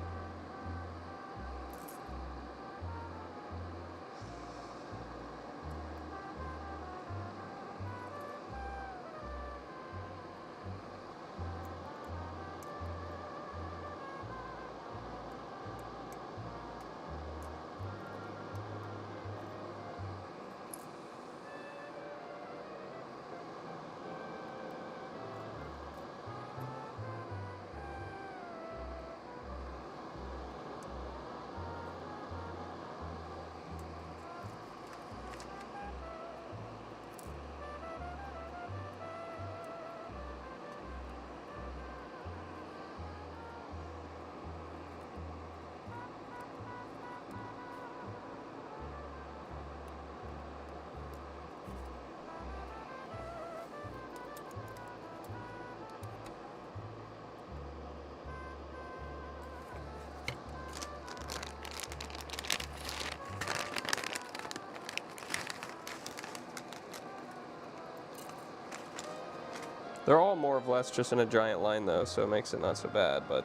They're all more or less just in a giant line though, so it makes it not so bad, but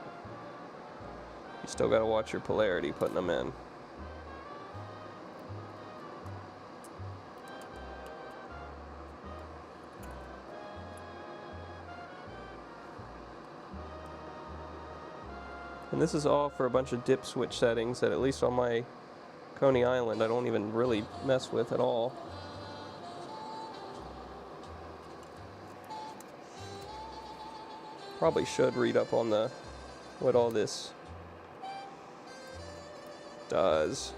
you still gotta watch your polarity putting them in. And this is all for a bunch of dip switch settings that at least on my Coney Island I don't even really mess with at all. Probably should read up on what all this does.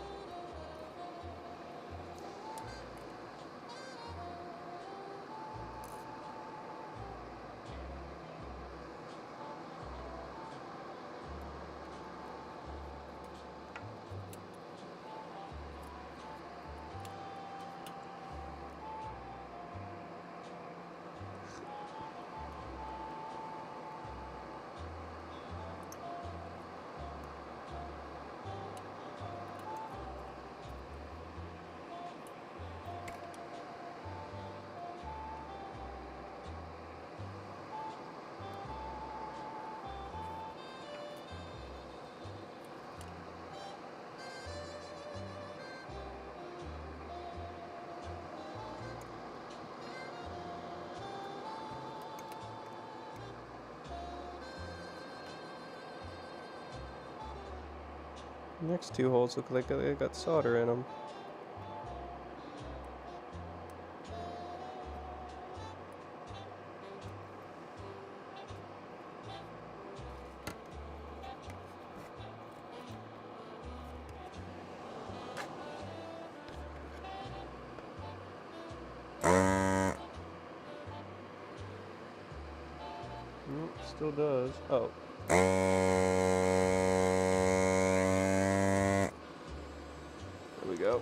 The next two holes look like they got solder in them. Still does. Oh. There we go.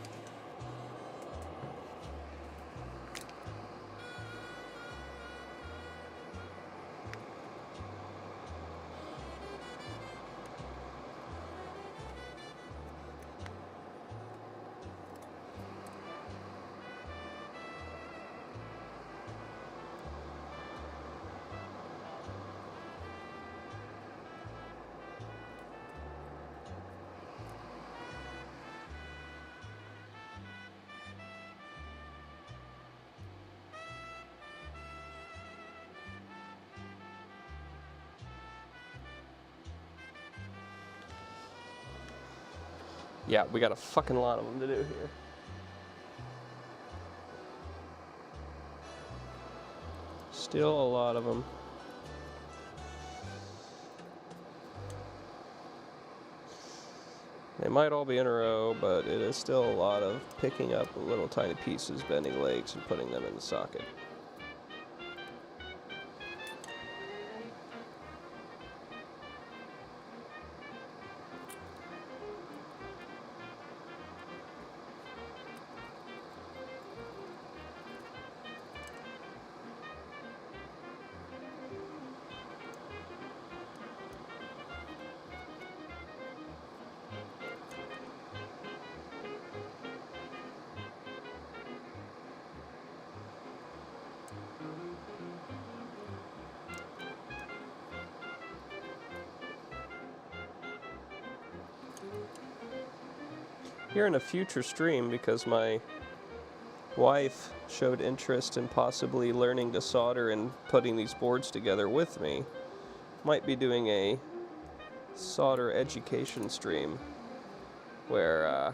Yeah, we got a fucking lot of them to do here. Still a lot of them. They might all be in a row, but it is still a lot of picking up little tiny pieces, bending legs, and putting them in the socket. Here in a future stream, because my wife showed interest in possibly learning to solder and putting these boards together with me, might be doing a solder education stream where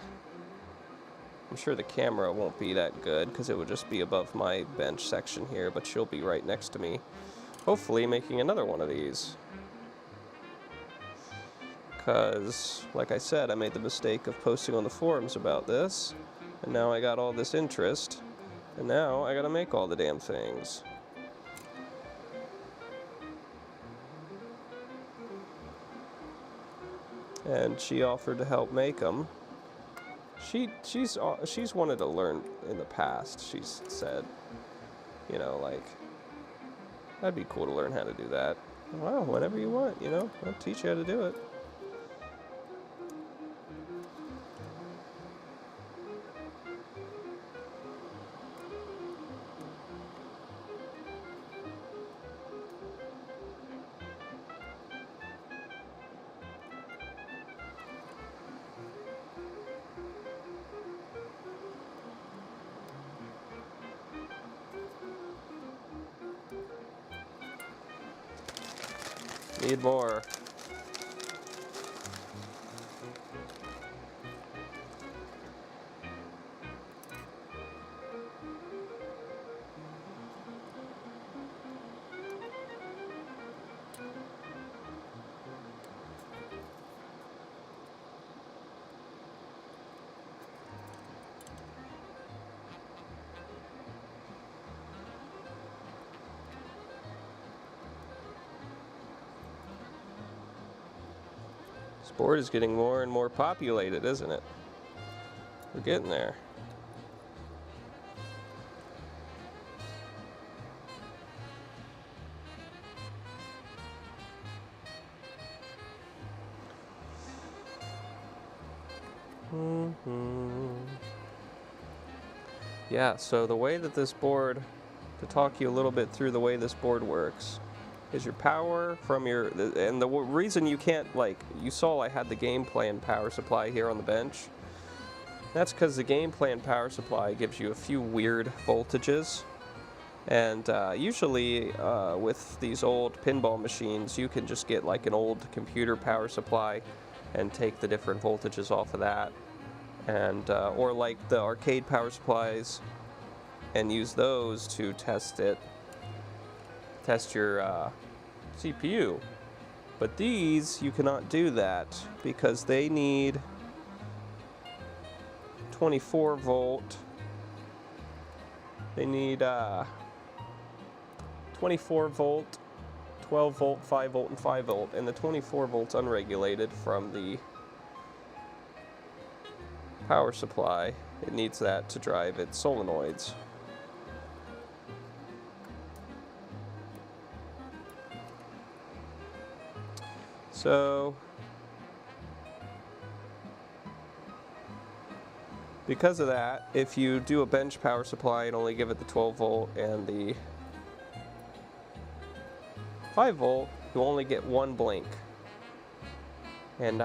I'm sure the camera won't be that good because it would just be above my bench section here, but she'll be right next to me, hopefully making another one of these. Because, like I said, I made the mistake of posting on the forums about this, and now I got all this interest, and now I gotta make all the damn things. And she offered to help make them. She's wanted to learn in the past, she's said. You know, like, that'd be cool to learn how to do that. Wow, whenever you want, you know, I'll teach you how to do it. Need more. This board is getting more and more populated, isn't it? We're getting there. Yeah, so the way that this board, to talk you a little bit through the way this board works, is your power from your, and the reason you can't, like, you saw I had the Gameplan power supply here on the bench. That's because the Gameplan power supply gives you a few weird voltages. And usually with these old pinball machines, you can just get like an old computer power supply and take the different voltages off of that. And or like the arcade power supplies and use those to test your CPU. But these, you cannot do that because they need 24 volt. They need 24 volt, 12 volt, 5 volt, and 5 volt, and the 24 volt's unregulated from the power supply. It needs that to drive its solenoids. So, because of that, if you do a bench power supply and only give it the 12 volt and the 5 volt, you only get one blink. And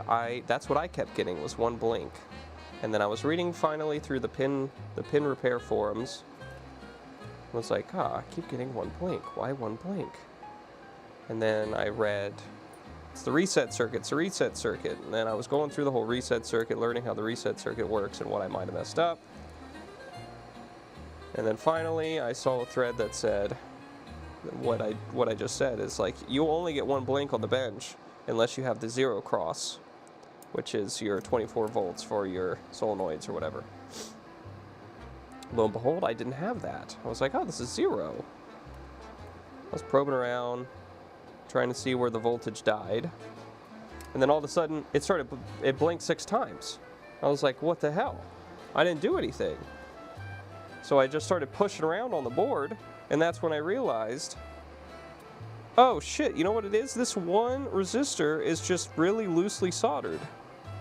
that's what I kept getting, was one blink. And then I was reading finally through the pin repair forums. I was like, I keep getting one blink. Why one blink? And then I read it's the reset circuit, it's the reset circuit. And then I was going through the whole reset circuit, learning how the reset circuit works and what I might have messed up. And then finally, I saw a thread that said, what I just said is like, you only get one blink on the bench unless you have the 0 cross, which is your 24 volts for your solenoids or whatever. Lo and behold, I didn't have that. I was like, oh, this is 0. I was probing around, trying to see where the voltage died. And then all of a sudden, it blinked 6 times. I was like, what the hell? I didn't do anything. So I just started pushing around on the board, and that's when I realized, oh shit, you know what it is? This one resistor is just really loosely soldered.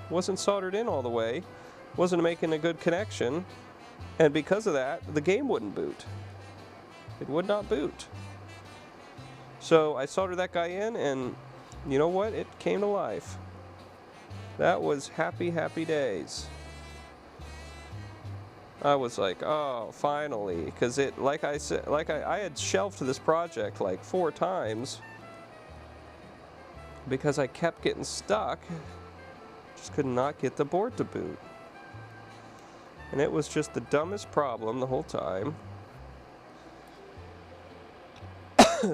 Wasn't soldered in all the way, wasn't making a good connection, and because of that, the game wouldn't boot. It would not boot. So I soldered that guy in, and you know what? It came to life. That was happy, happy days. I was like, oh, finally, because it, like I said, I had shelved this project like 4 times because I kept getting stuck. Just could not get the board to boot. And it was just the dumbest problem the whole time.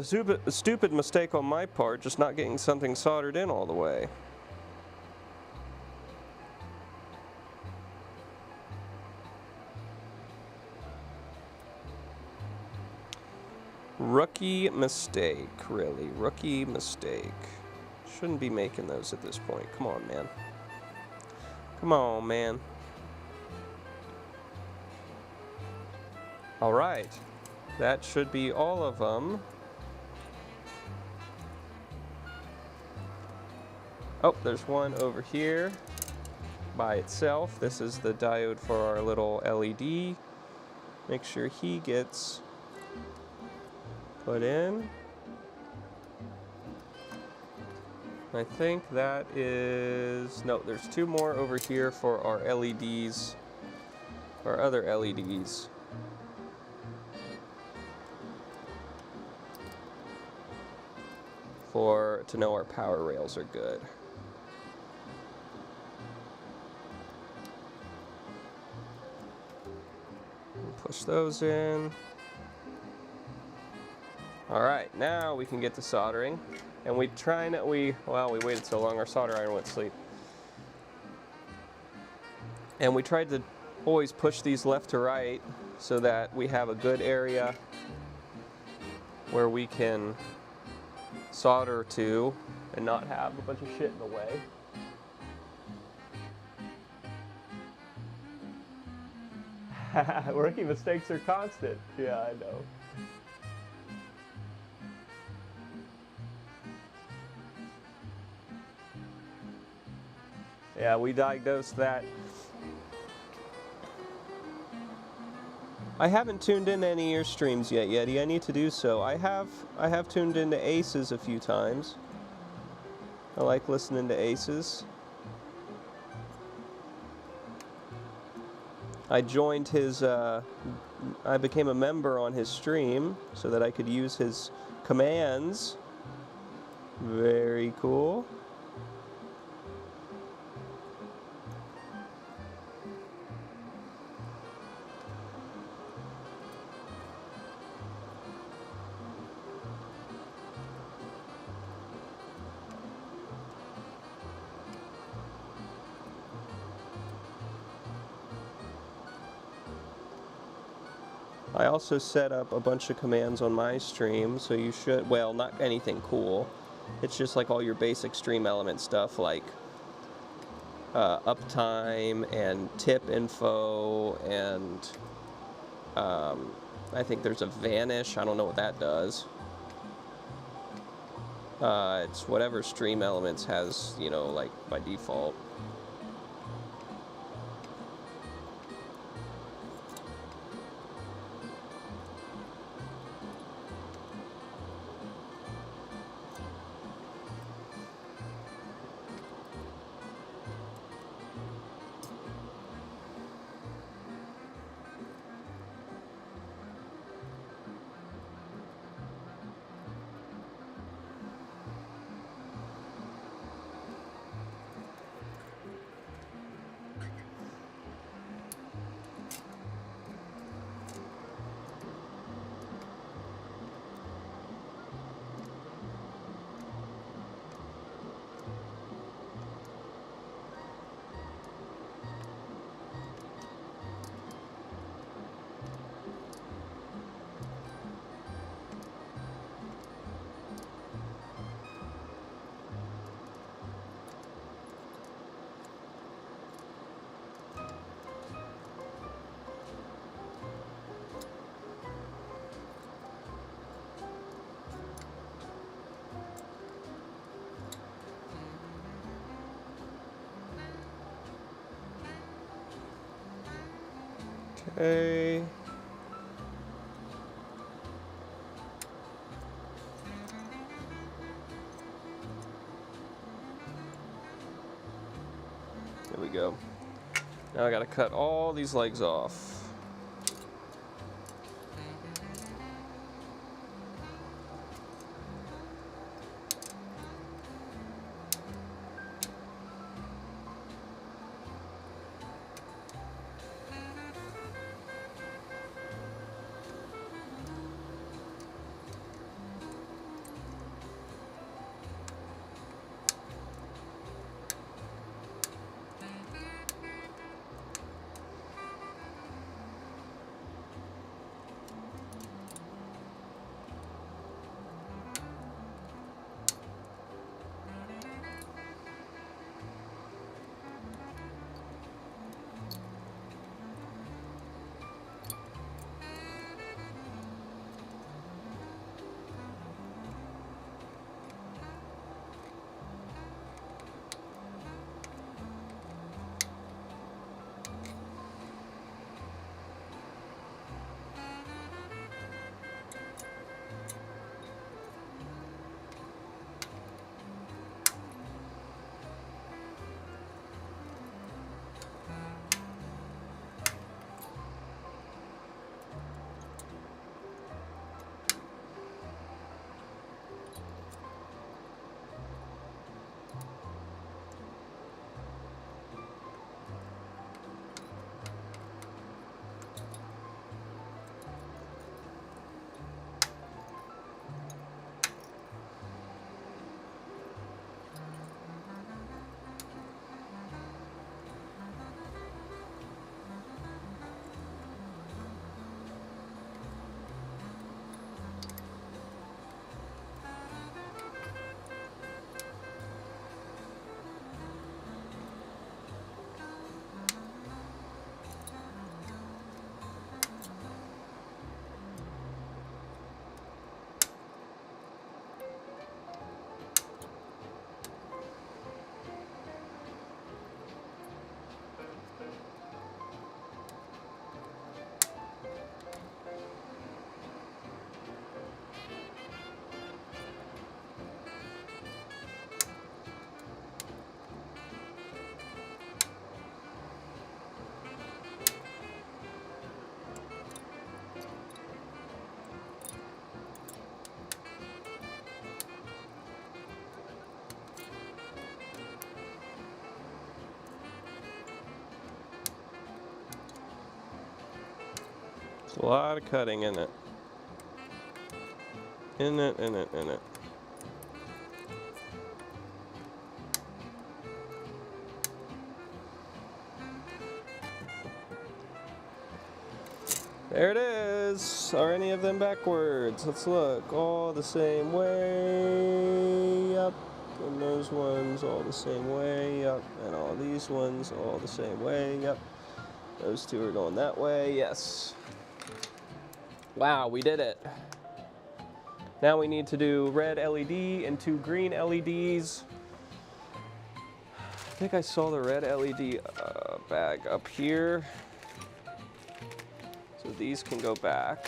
Stupid mistake on my part, just not getting something soldered in all the way. Rookie mistake, really. Rookie mistake. Shouldn't be making those at this point. Come on, man. Come on, man. All right. That should be all of them. Oh, there's one over here by itself. This is the diode for our little LED. Make sure he gets put in. I think that is, no, there's 2 more over here for our LEDs, our other LEDs. To know our power rails are good. Push those in. All right, now we can get to soldering. And we waited so long, our solder iron went to sleep. And we tried to always push these left to right so that we have a good area where we can solder to and not have a bunch of shit in the way. Rookie mistakes are constant. Yeah, I know. Yeah, we diagnosed that. I haven't tuned in any of your streams yet, Yeti. I need to do so. I have tuned into Aces a few times. I like listening to Aces. I joined his, I became a member on his stream so that I could use his commands. Very cool. I also set up a bunch of commands on my stream, so you should, well, not anything cool. It's just like all your basic stream element stuff like uptime and tip info and I think there's a vanish. I don't know what that does. It's whatever stream elements has, you know, like by default. Okay. There we go. Now I gotta cut all these legs off. There's a lot of cutting in it. In it. There it is. Are any of them backwards? Let's look. All the same way. Up. And those ones all the same way. Up. And all these ones all the same way. Up. Those two are going that way. Yes. Wow, we did it. Now we need to do red LED and 2 green LEDs. I think I saw the red LED bag up here. So these can go back.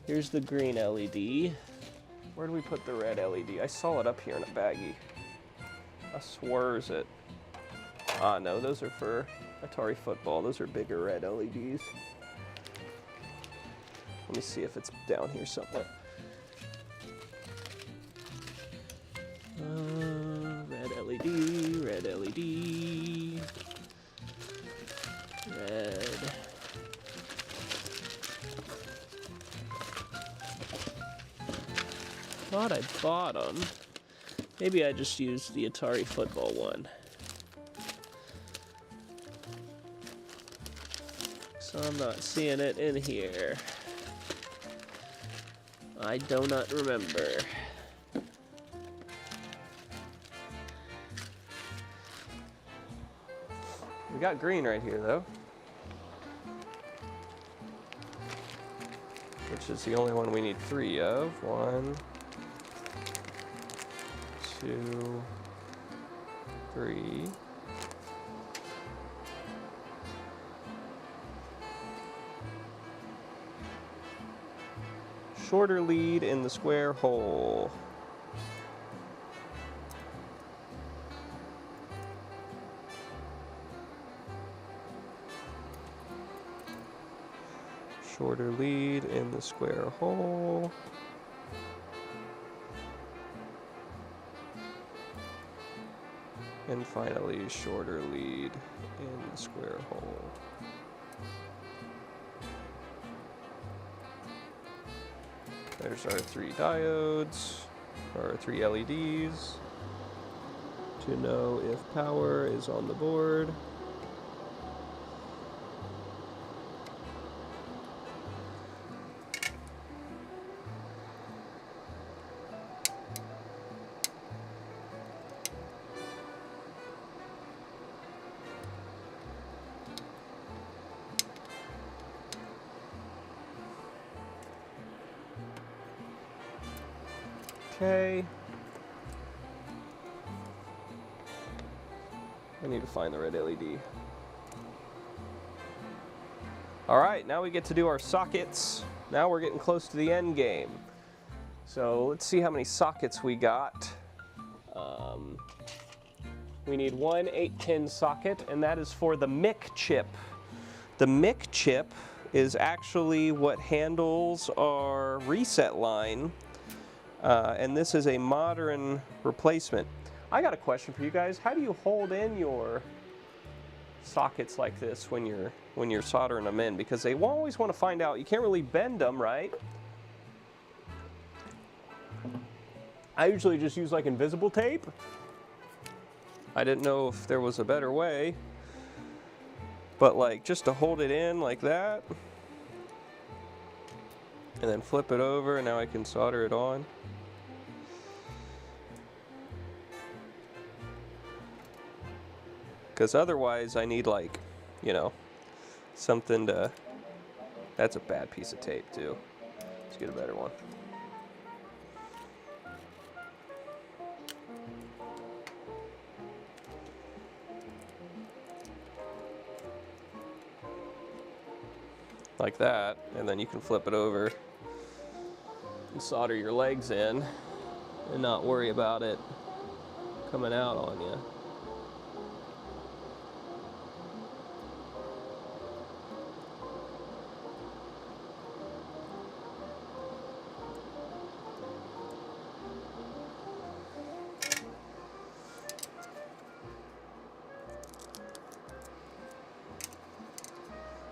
Here's the green LED. Where do we put the red LED? I saw it up here in a baggie. I swears it. Ah, no, those are for Atari football. Those are bigger red LEDs. Let me see if it's down here somewhere. Red LED, red LED, red. Thought I bought them. Maybe I just used the Atari football one. So I'm not seeing it in here. I do not remember. We got green right here, though. Which is the only one we need 3 of. 1, 2, 3. shorter lead in the square hole. Shorter lead in the square hole. And finally, shorter lead in the square hole. There's our 3 diodes, or 3 LEDs, to know if power is on the board. Okay. I need to find the red LED. All right, now we get to do our sockets. Now we're getting close to the end game. So let's see how many sockets we got. We need one 8-pin socket, and that is for the MIC chip. The MIC chip is actually what handles our reset line. And this is a modern replacement. I got a question for you guys. How do you hold in your sockets like this when you're soldering them in? Because they always want to find out. You can't really bend them, right? I usually just use like invisible tape. I didn't know if there was a better way. But like just to hold it in like that. And then flip it over, and now I can solder it on. Because otherwise I need, like, you know, something to... That's a bad piece of tape too. Let's get a better one. Like that, and then you can flip it over and solder your legs in and not worry about it coming out on you.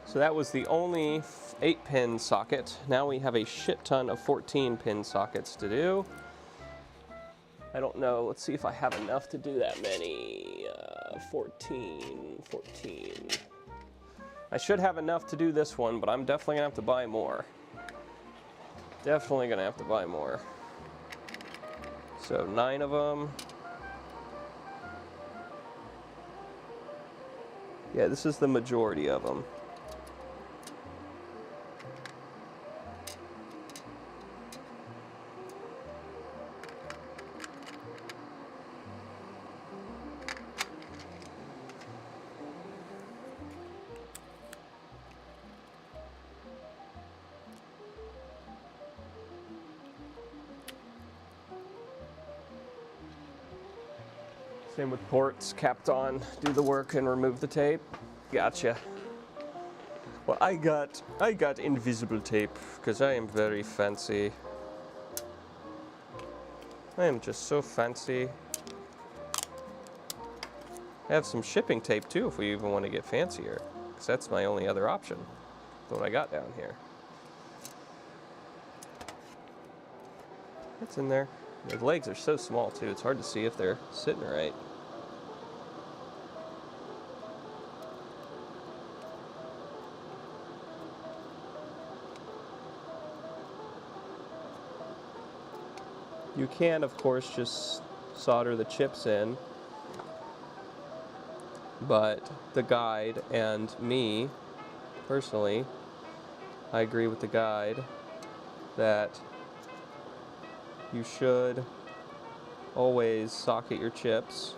So that was the only 8-pin socket. Now we have a shit ton of 14-pin sockets to do. I don't know, let's see if I have enough to do that many. 14. I should have enough to do this one, but I'm definitely gonna have to buy more. Definitely gonna have to buy more. So 9 of them. Yeah, this is the majority of them. Same with ports, capped on, do the work and remove the tape. Gotcha. Well, I got invisible tape because I am very fancy. I am just so fancy. I have some shipping tape too if we even want to get fancier, because that's my only other option. What I got down here. What's in there? The legs are so small too, it's hard to see if they're sitting right. You can, of course, just solder the chips in, but the guide and me, personally, I agree with the guide that you should always socket your chips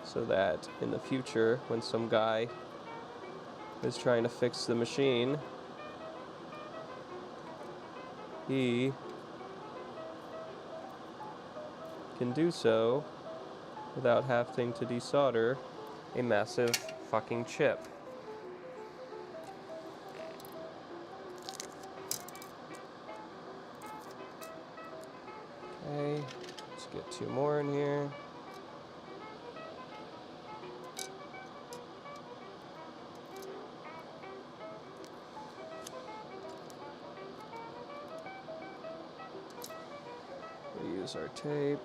so that in the future, when some guy is trying to fix the machine, he can do so without having to desolder a massive fucking chip. Okay, let's get 2 more in here. We use our tape.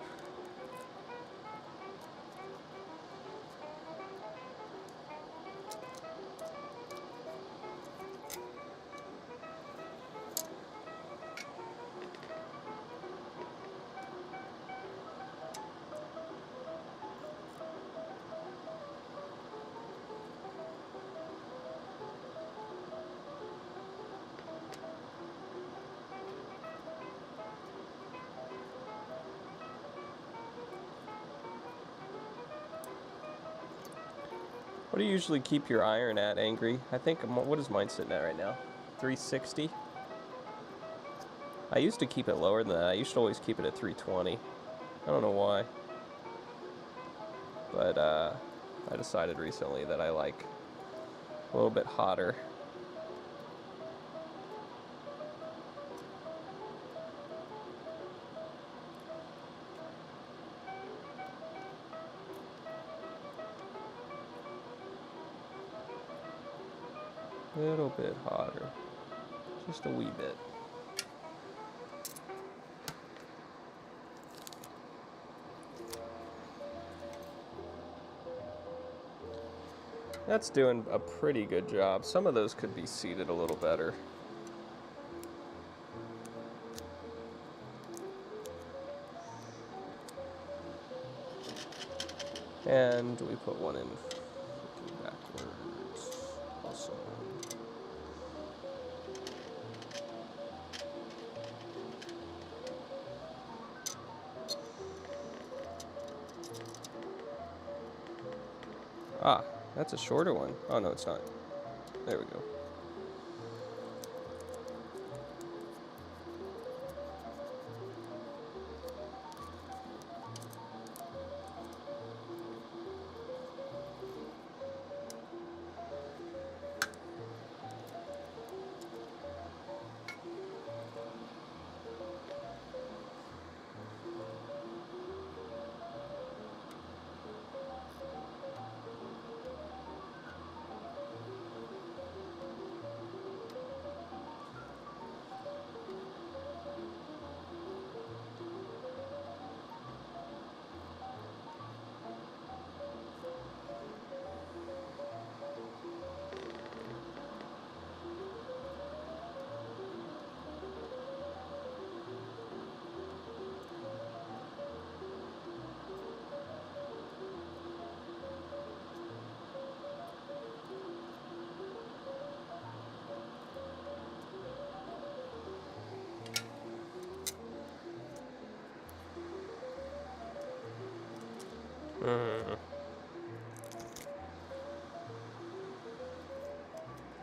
What do you usually keep your iron at, Angry? I think, what is mine sitting at right now? 360? I used to keep it lower than that. I used to always keep it at 320. I don't know why. But I decided recently that I like a little bit hotter. Little bit hotter. Just a wee bit. That's doing a pretty good job. Some of those could be seated a little better. And we put one in backwards. Awesome. Ah, that's a shorter one. Oh, no, it's not. There we go.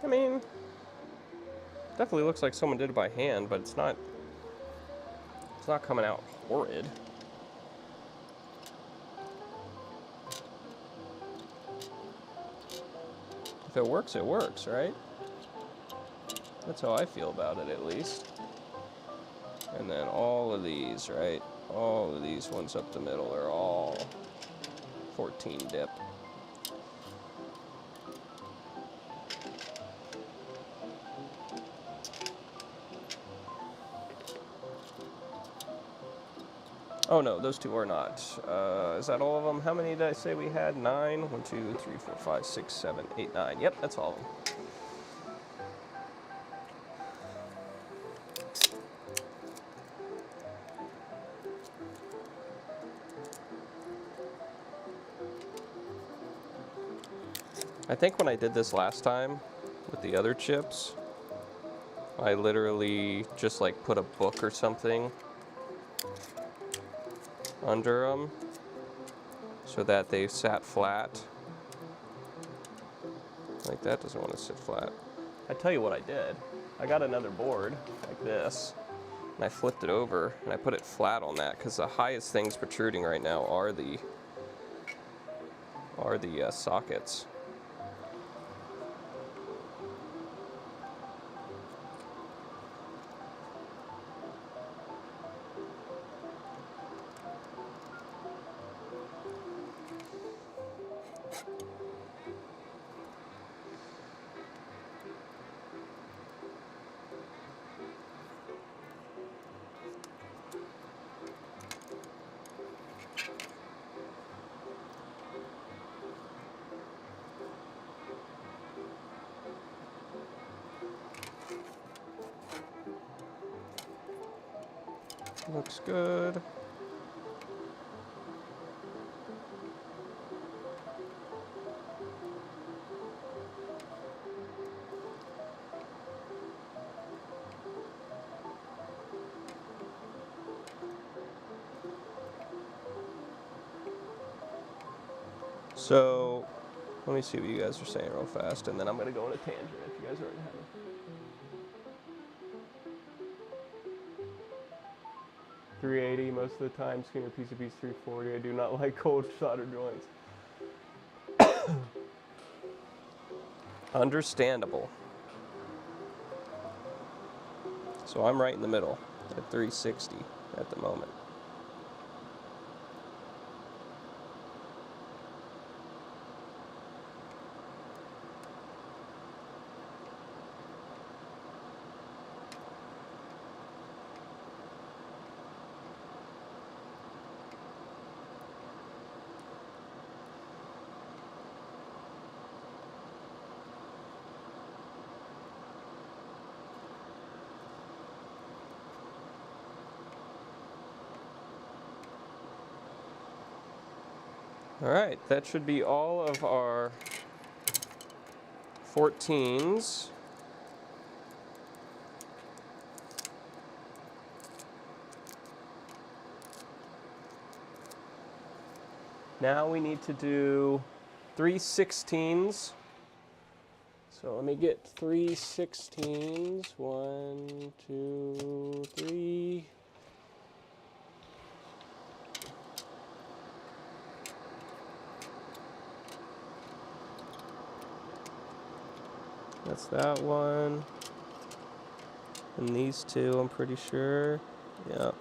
I mean, definitely looks like someone did it by hand, but it's not coming out horrid. If it works, right? That's how I feel about it, at least. And then all of these, right? All of these ones up the middle are all 14 dip. Oh no, those two are not. Is that all of them? How many did I say we had? 9? 1, 2, 3, 4, 5, 6, 7, 8, 9. Yep, that's all of them. I think when I did this last time with the other chips, I literally just like put a book or something under them so that they sat flat. Like that doesn't want to sit flat. I tell you what I did. I got another board like this, and I flipped it over and I put it flat on that because the highest things protruding right now are the sockets. Looks good. So, let me see what you guys are saying real fast, and then I'm going to go on a tangent if you guys aren't having. 380 most of the time, skinnier PCBs 340. I do not like cold solder joints. Understandable. So I'm right in the middle at 360 at the moment. All right, that should be all of our 14s. Now we need to do 3 16s. So let me get 3 16s. 1, 2, 3. That's that one. And these two, I'm pretty sure. Yeah.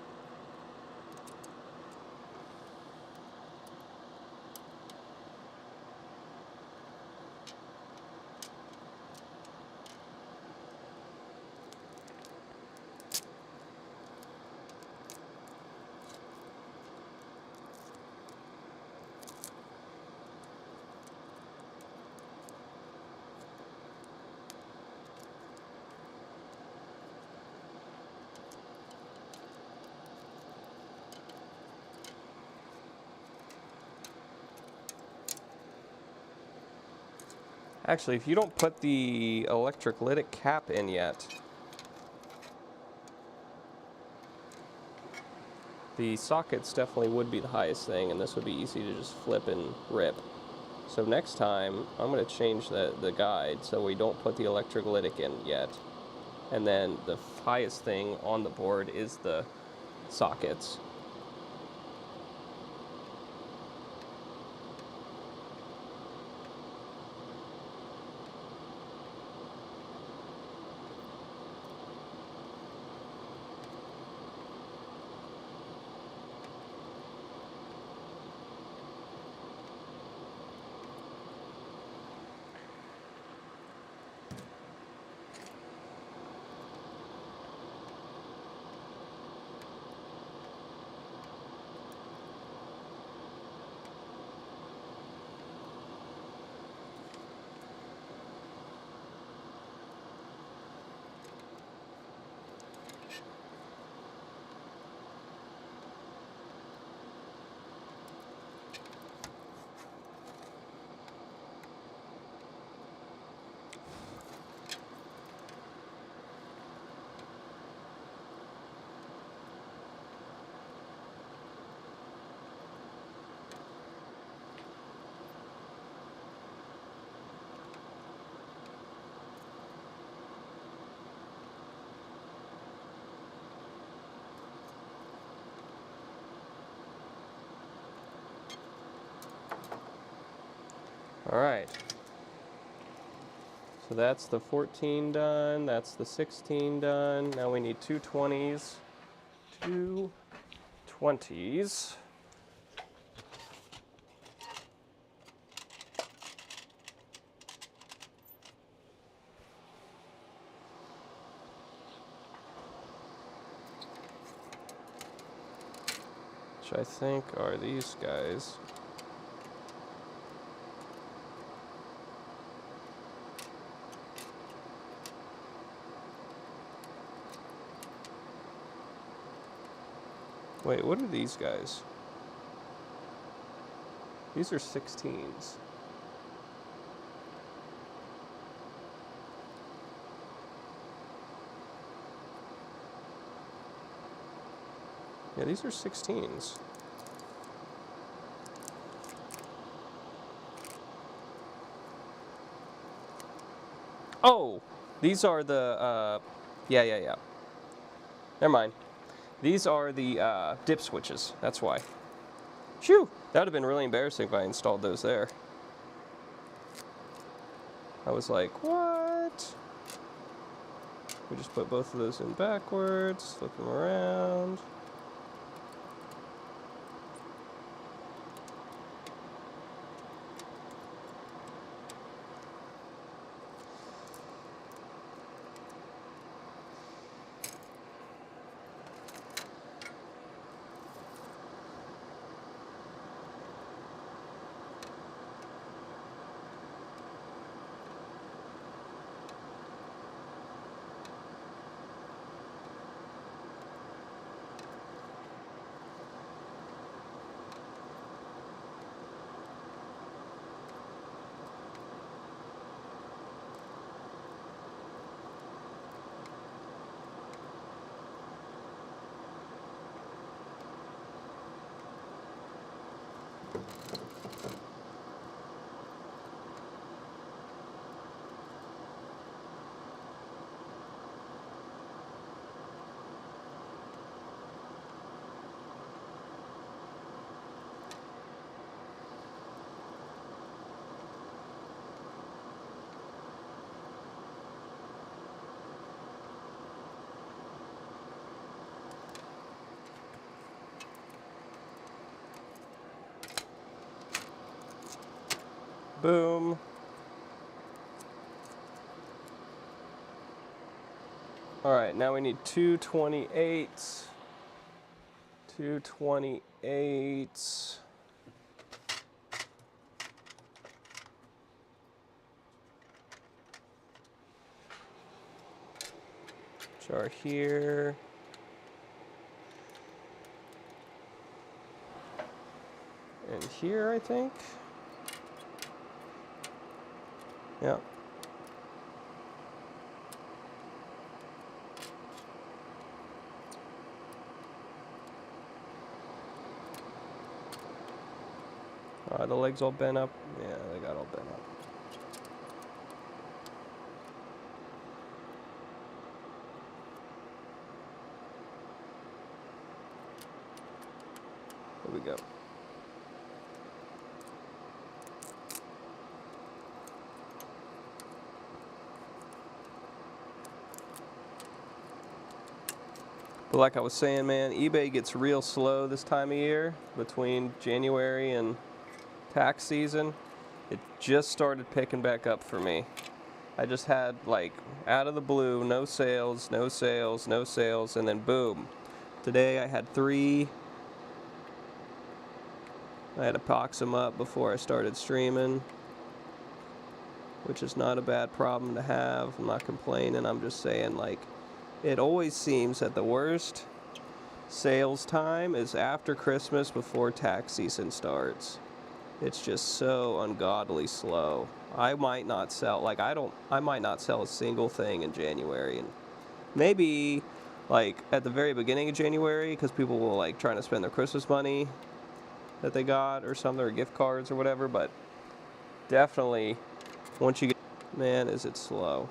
Actually, if you don't put the electrolytic cap in yet, the sockets definitely would be the highest thing, and this would be easy to just flip and rip. So next time, I'm going to change the guide so we don't put the electrolytic in yet. And then the highest thing on the board is the sockets. All right. So that's the 14 done. That's the 16 done. Now we need two 20s. Two 20s. Which I think are these guys. Wait, what are these guys? These are 16s. Yeah, these are 16s. Oh, these are the, yeah. Never mind. These are the dip switches, that's why. Phew, that would have been really embarrassing if I installed those there. I was like, what? We just put both of those in backwards, flip them around. Boom. All right, now we need two 28s. Two 28s. Which are here. And here, I think. Yep. The legs all bent up. Yeah, they got all bent up. Here we go. But like I was saying, man, eBay gets real slow this time of year between January and tax season. It just started picking back up for me. I just had, like, out of the blue, no sales, and then boom. Today I had 3. I had to box them up before I started streaming, which is not a bad problem to have. I'm not complaining. I'm just saying, like, it always seems that the worst sales time is after Christmas before tax season starts. It's just so ungodly slow. I might not sell, like, I might not sell a single thing in January, and maybe like at the very beginning of January, because people will like trying to spend their Christmas money that they got or something, or gift cards or whatever. But definitely once you get, man, is it slow.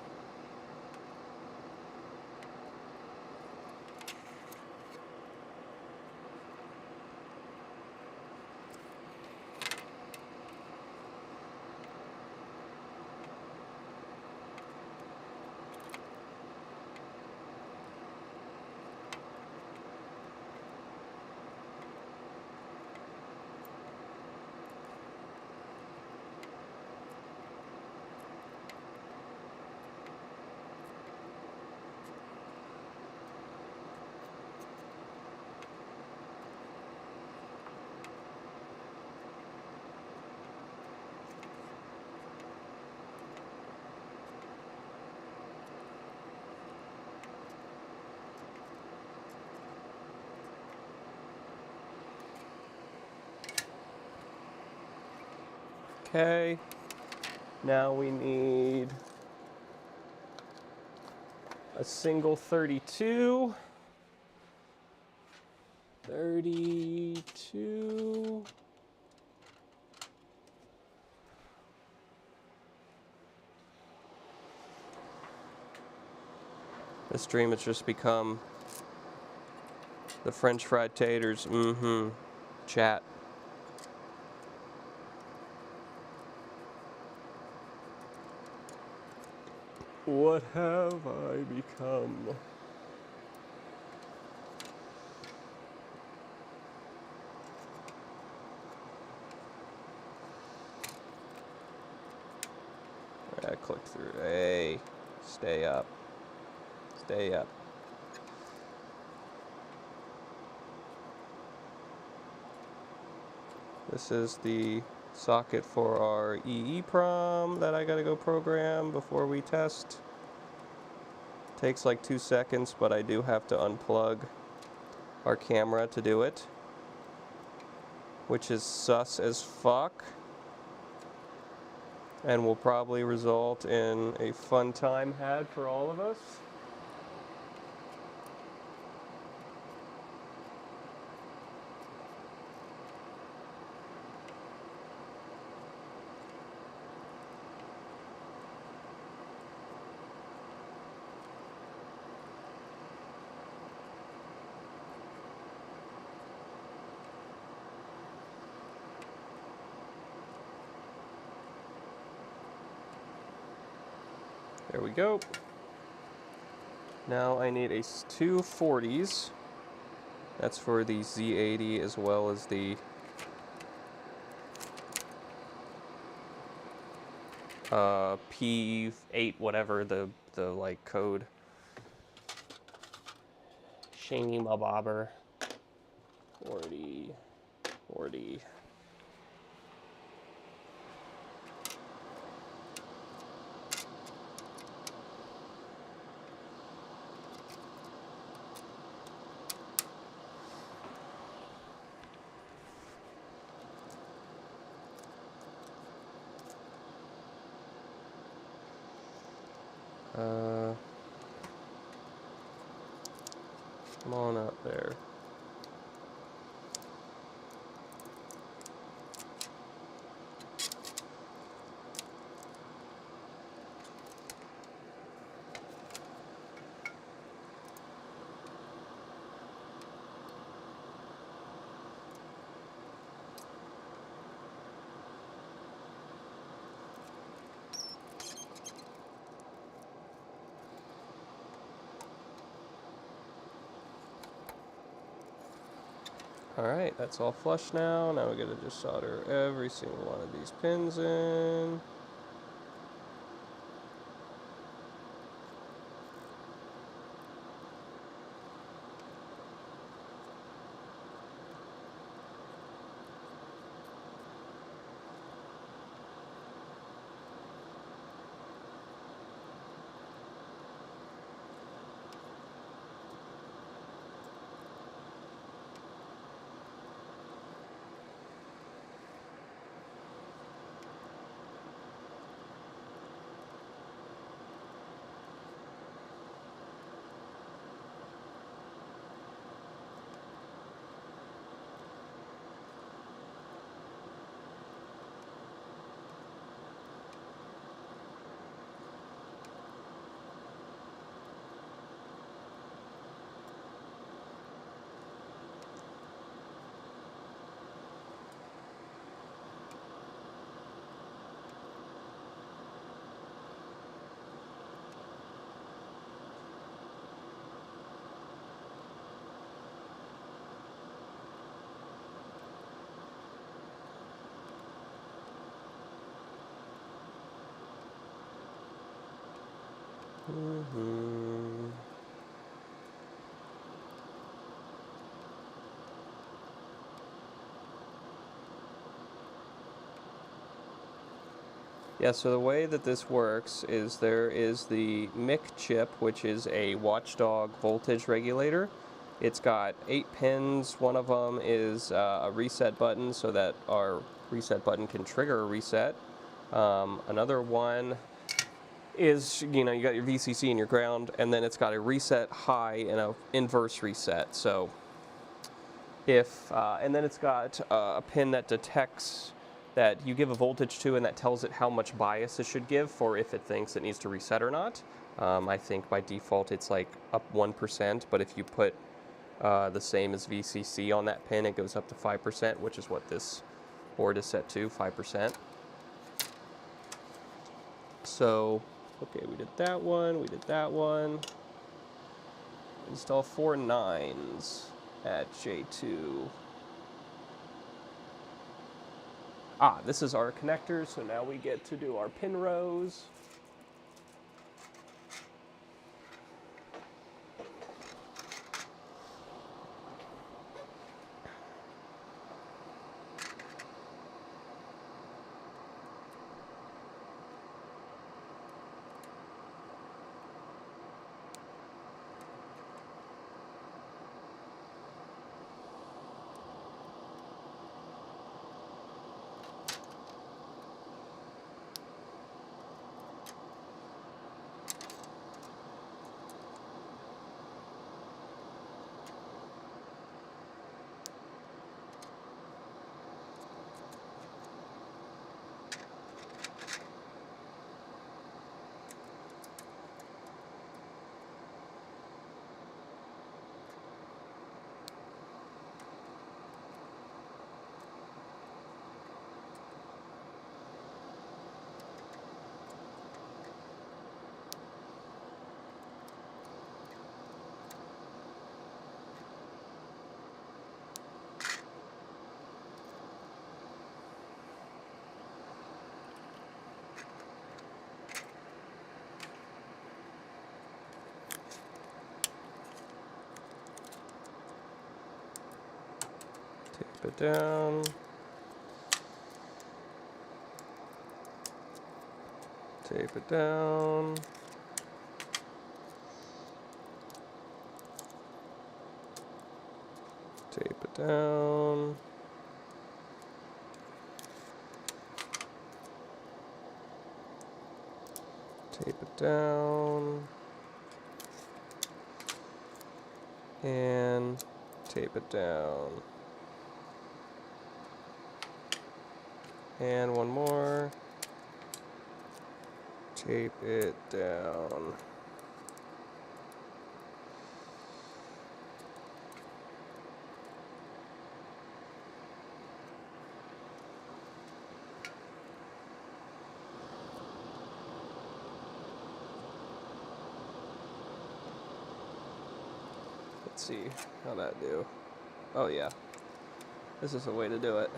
Okay. Now we need a single 32. 32. This stream has just become the French fried taters. Chat. What have I become? I clicked through. Hey, stay up. Stay up. This is the socket for our EEPROM that I gotta go program before we test. Takes like 2 seconds, but I do have to unplug our camera to do it, which is sus as fuck, and will probably result in a fun time had for all of us. There we go. Now I need two 40s. That's for the Z80 as well as the P8, whatever the like code. Shingy mabobber. 40. Come on up there. Alright, that's all flush now. Now we gotta just solder every single one of these pins in. Yeah, so the way that this works is there is the MIC chip, which is a watchdog voltage regulator. It's got 8 pins. One of them is a reset button so that our reset button can trigger a reset. Another one is, you know, you got your VCC and your ground, and then it's got a reset high and a inverse reset. So if, and then it's got a pin that detects that you give a voltage to, and that tells it how much bias it should give for if it thinks it needs to reset or not. I think by default it's like up 1%, but if you put the same as VCC on that pin, it goes up to 5%, which is what this board is set to, 5%. So, okay, we did that one, we did that one. Install 4 9s at J2. Ah, this is our connector, so now we get to do our pin rows. Tape it down. Tape it down. Tape it down. Tape it down. And tape it down. And one more. Tape it down. Let's see how that do. Oh yeah, this is the way to do it.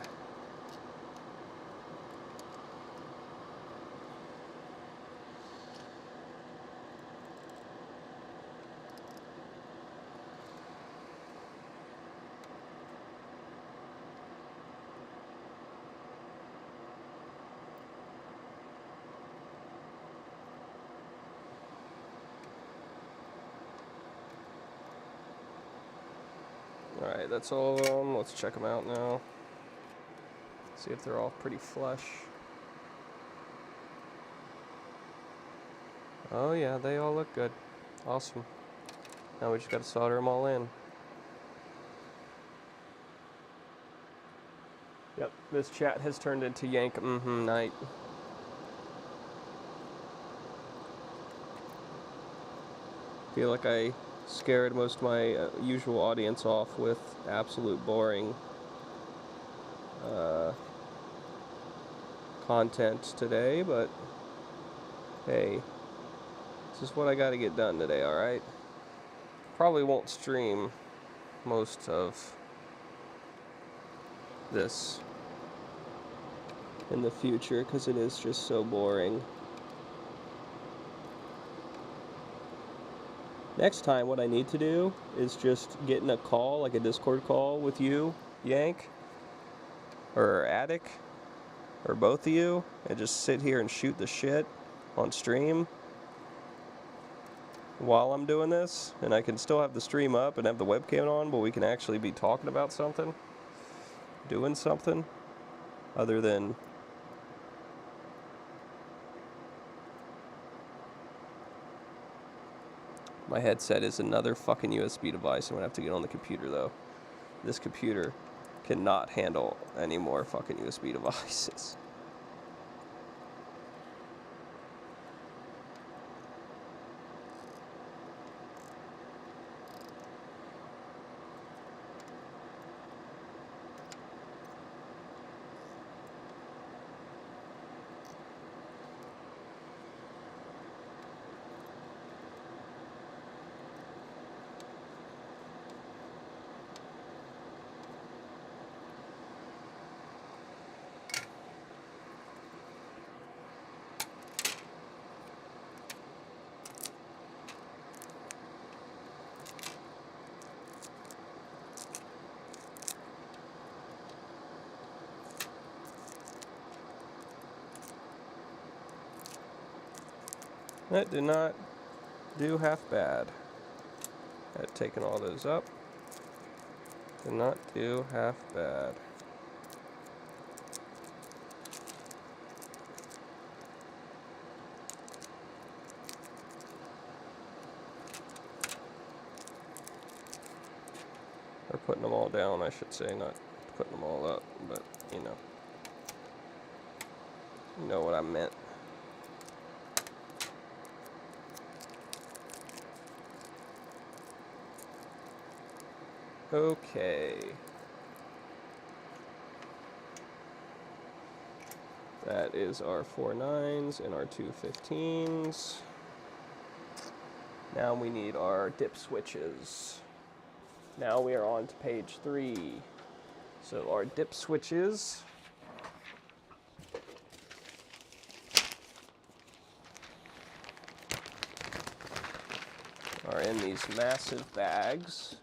Alright, that's all of them. Let's check them out now. See if they're all pretty flush. Oh yeah, they all look good. Awesome. Now we just gotta solder them all in. Yep, this chat has turned into Yank night. Feel like I scared most of my usual audience off with absolute boring content today, but hey, this is what I got to get done today, alright? Probably won't stream most of this in the future because it is just so boring. Next time, what I need to do is just get in a call, like a Discord call with you, Yank, or Attic, or both of you, and just sit here and shoot the shit on stream while I'm doing this. And I can still have the stream up and have the webcam on, but we can actually be talking about something, doing something. other than my headset is another fucking USB device. I'm gonna have to get on the computer though. This computer cannot handle any more fucking USB devices. That did not do half bad. Had taken all those up. Did not do half bad. Or putting them all down, I should say, not putting them all up, but you know what I meant. Okay. That is our 4 9s and our 2 15s. Now we need our dip switches. Now we are on to page 3. So our dip switches are in these massive bags.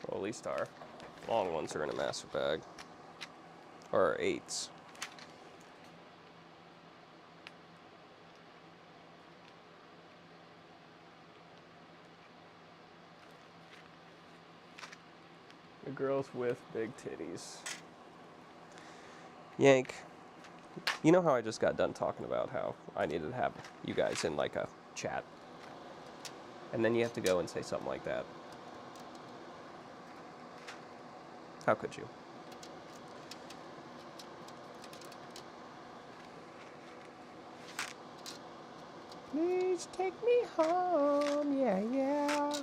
Well, at least our long ones are in a massive bag. Or our 8s. The girls with big titties. Yank. You know how I just got done talking about how I needed to have you guys in like a chat? And then you have to go and say something like that. How could you? Please take me home, yeah, yeah.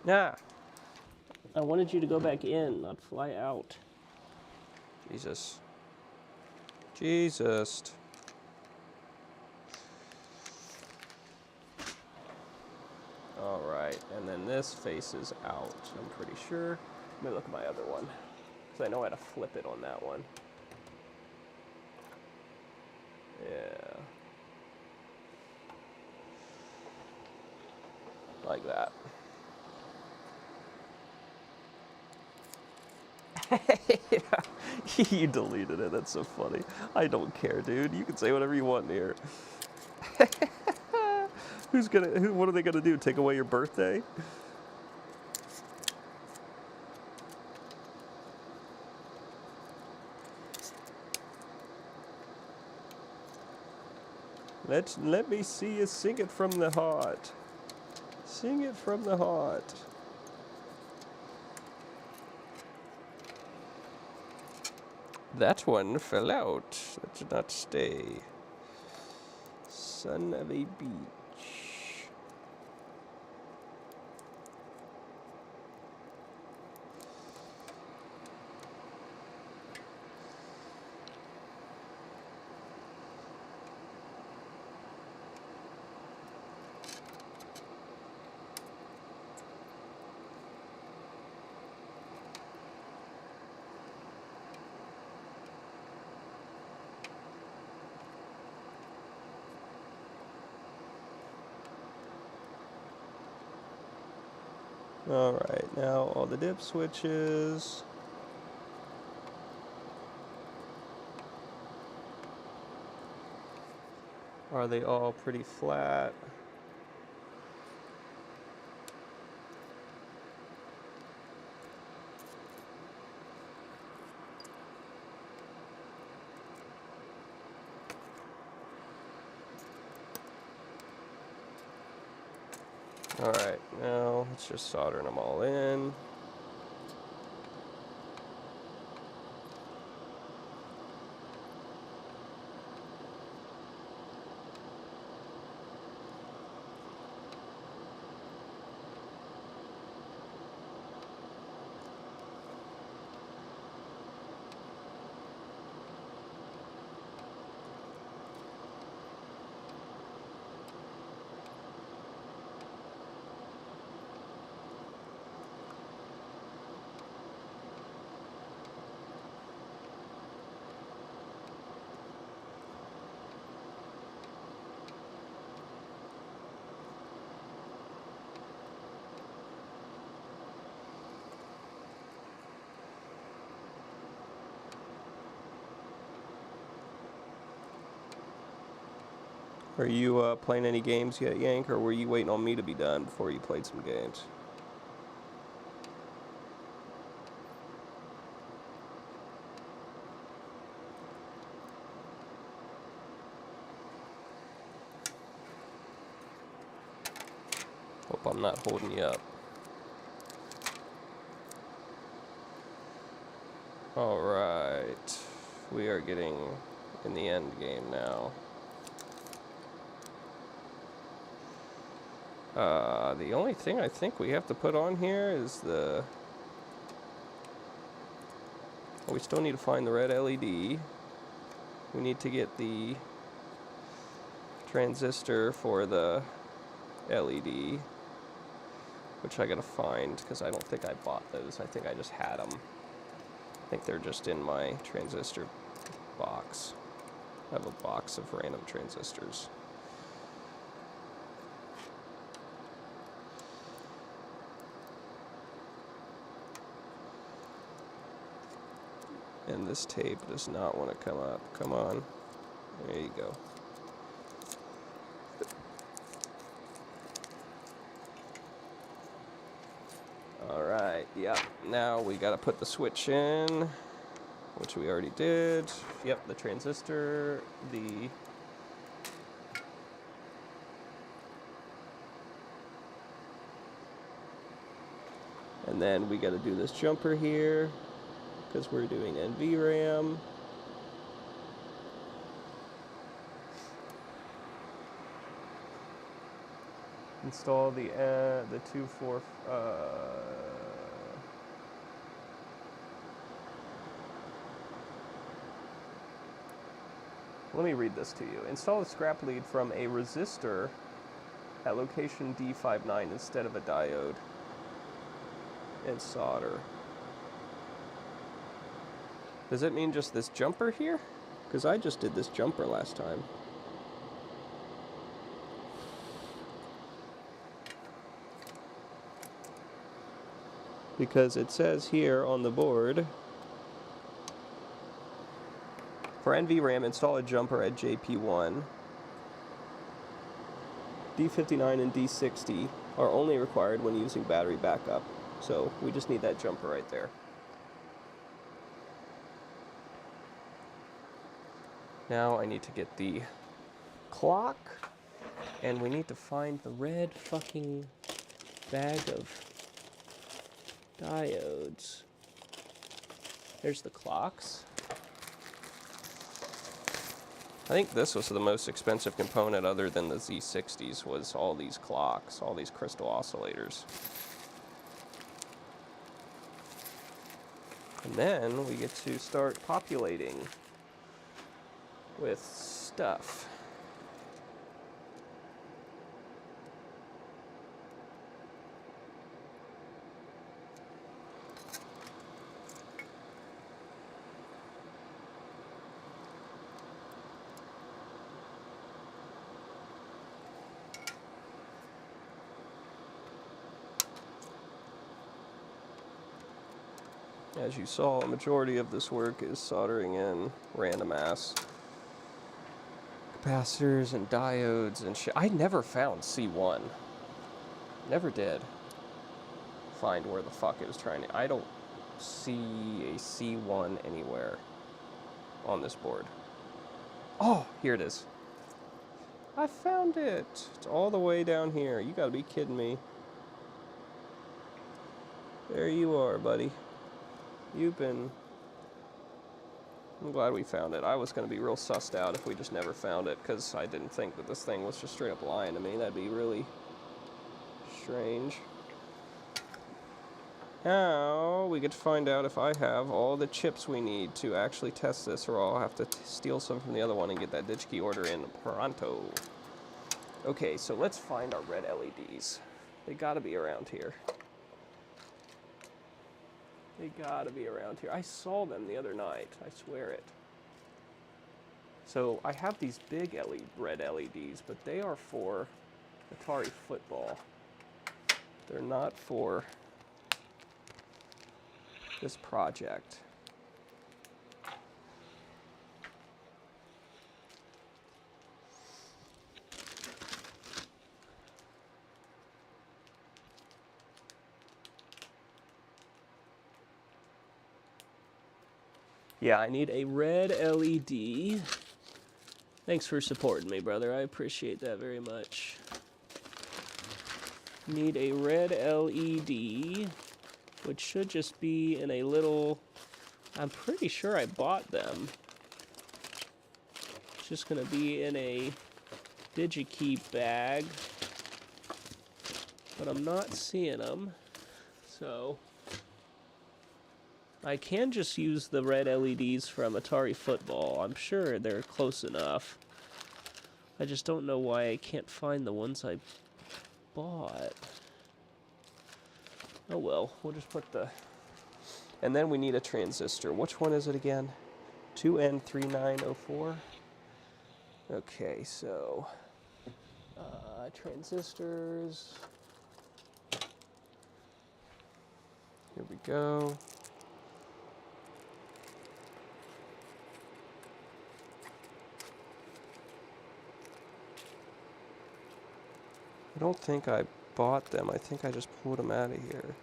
Yeah. I wanted you to go back in, not fly out. Jesus. Jesus. All right, and then this faces out, I'm pretty sure. Let me look at my other one, because I know how to flip it on that one. Yeah. Like that. You deleted it. That's so funny. I don't care, dude. You can say whatever you want here. What are they gonna do? Take away your birthday? Let me see you sing it from the heart. Sing it from the heart. That one fell out. That did not stay. Son of a beach. Alright, now all the dip switches. Are they all pretty flat? Alright, now let's just solder them all in. Are you playing any games yet, Yank, or were you waiting on me to be done before you played some games? Hope I'm not holding you up. Alright, we are getting in the end game now. The only thing I think we have to put on here is the... We still need to find the red LED. We need to get the transistor for the LED, which I gotta find because I don't think I bought those. I think I just had them. I think they're just in my transistor box. I have a box of random transistors. And this tape does not want to come up. Come on. There you go. Alright, yeah. Now we gotta put the switch in, which we already did. Yep, the transistor, the... And then we gotta do this jumper here, because we're doing NVRAM. Install the 2.4. Let me read this to you. Install the scrap lead from a resistor at location D59 instead of a diode. And solder. Does it mean just this jumper here? Because I just did this jumper last time. Because it says here on the board, for NVRAM, install a jumper at JP1. D59 and D60 are only required when using battery backup. So we just need that jumper right there. Now I need to get the clock, and we need to find the red fucking bag of diodes. There's the clocks. I think this was the most expensive component other than the Z60s, was all these clocks, all these crystal oscillators. And then we get to start populating with stuff. As you saw, a majority of this work is soldering in random ass capacitors and diodes and shit. I never found C1. Never did find where the fuck it was trying to. I don't see a C1 anywhere on this board. Oh, here it is. I found it. It's all the way down here. You gotta be kidding me. There you are, buddy. You've been... I'm glad we found it. I was going to be real sussed out if we just never found it, because I didn't think that this thing was just straight up lying to me. That'd be really strange. Now, we get to find out if I have all the chips we need to actually test this, or I'll have to steal some from the other one and get that DigiKey order in pronto. Okay, so let's find our red LEDs. They gotta be around here. They gotta be around here. I saw them the other night, I swear it. So I have these big red LEDs, but they are for Atari football. They're not for this project. Yeah, I need a red LED. Thanks for supporting me, brother. I appreciate that very much. Need a red LED, which should just be in a little... I'm pretty sure I bought them. It's just going to be in a DigiKey bag, but I'm not seeing them, so... I can just use the red LEDs from Atari Football. I'm sure they're close enough. I just don't know why I can't find the ones I bought. Oh well, we'll just put the... And then we need a transistor. Which one is it again? 2N3904? Okay, so... transistors... Here we go. I don't think I bought them. I think I just pulled them out of here.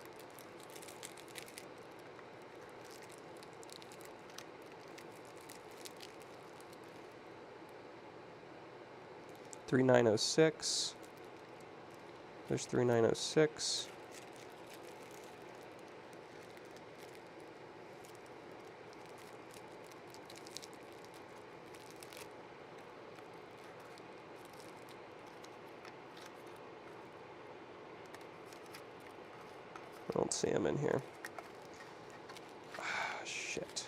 $3906. There's 3906. I don't see him in here. Ah, shit.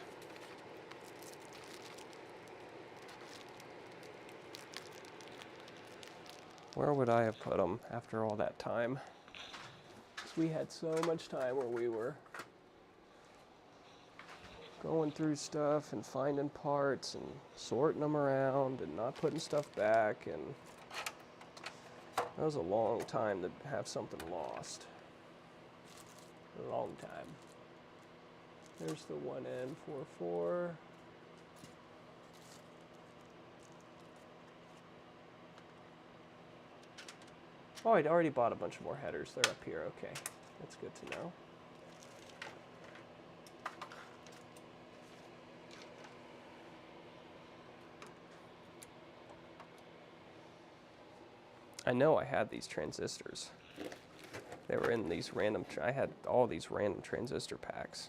Where would I have put them after all that time? 'Cause we had so much time where we were going through stuff and finding parts and sorting them around and not putting stuff back, and that was a long time to have something lost. A long time. There's the 1N44. Oh, I'd already bought a bunch more headers. They're up here. Okay, that's good to know. I know I had these transistors. They were in these random... I had all these random transistor packs.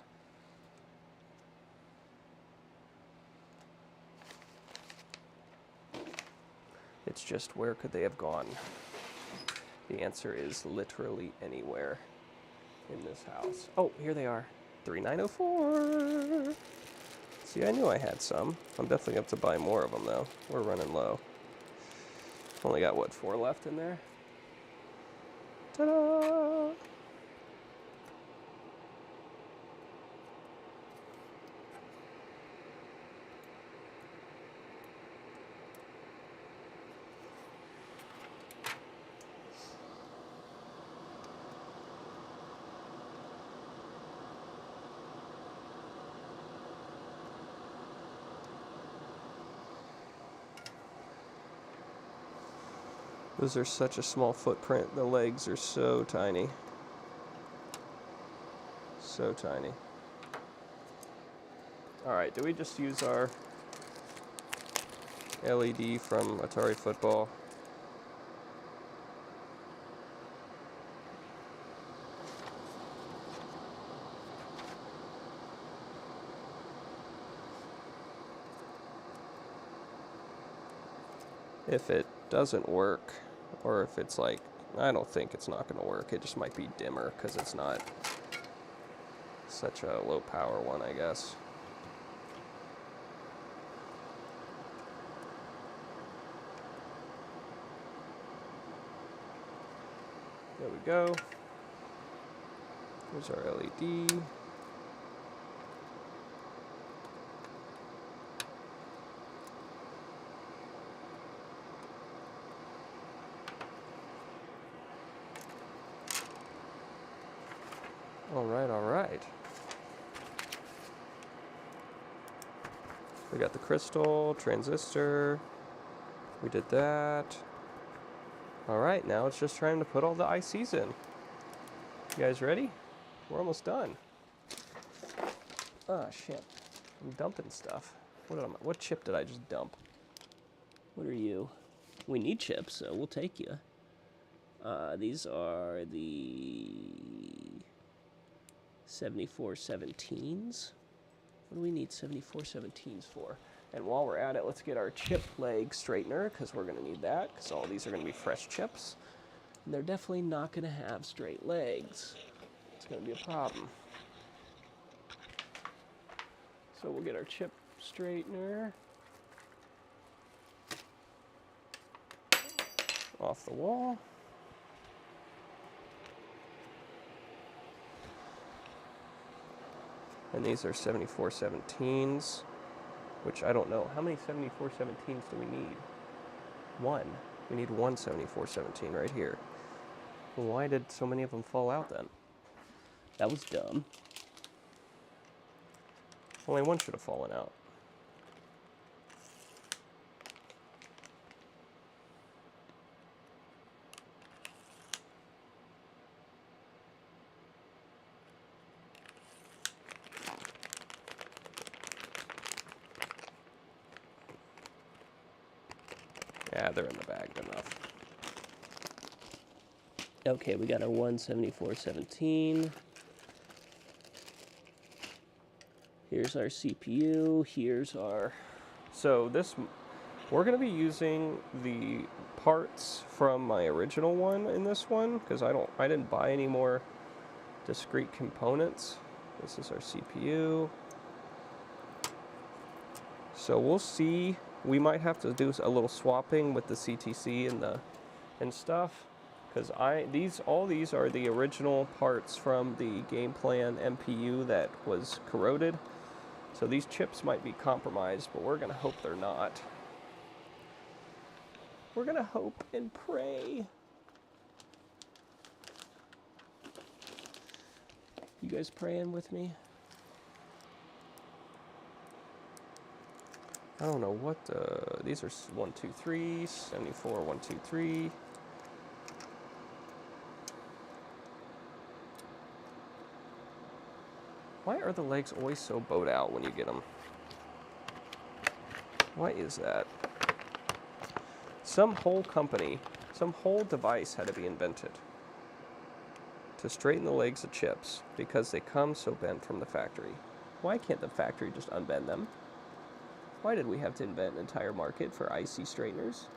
It's just, where could they have gone? The answer is literally anywhere in this house. Oh, here they are. 3904. See, I knew I had some. I'm definitely up to buy more of them, though. We're running low. Only got, what, 4 left in there? Ta-da! Those are such a small footprint. The legs are so tiny. So tiny. Alright, do we just use our LED from Atari Football? If it doesn't work, or if it's like, I don't think it's not going to work. It just might be dimmer because it's not such a low power one, I guess. There we go. Here's our LED. All right. We got the crystal, transistor. We did that. All right, now it's just trying to put all the ICs in. You guys ready? We're almost done. Ah, shit. I'm dumping stuff. What chip did I just dump? What are you? We need chips, so we'll take you. These are the 7417s. What do we need 7417s for? And while we're at it, let's get our chip leg straightener, because we're going to need that, because all these are going to be fresh chips. And they're definitely not going to have straight legs. It's going to be a problem. So we'll get our chip straightener off the wall. And these are 7417s, which I don't know. How many 7417s do we need? One. We need one 7417 right here. Well, why did so many of them fall out then? That was dumb. Only one should have fallen out. Yeah, they're in the bag enough. Okay, we got our 17417. Here's our CPU. Here's our... So this, we're going to be using the parts from my original one in this one, because I didn't buy any more discrete components. This is our CPU. So we'll see. We might have to do a little swapping with the CTC and stuff, because all these are the original parts from the Gameplan MPU that was corroded. So these chips might be compromised, but we're gonna hope they're not. We're gonna hope and pray. You guys praying with me? I don't know what these are 1, 2, 3, 74, 1, 2, 3. Why are the legs always so bowed out when you get them? Why is that? Some whole company, some whole device had to be invented to straighten the legs of chips because they come so bent from the factory. Why can't the factory just unbend them? Why did we have to invent an entire market for IC straighteners?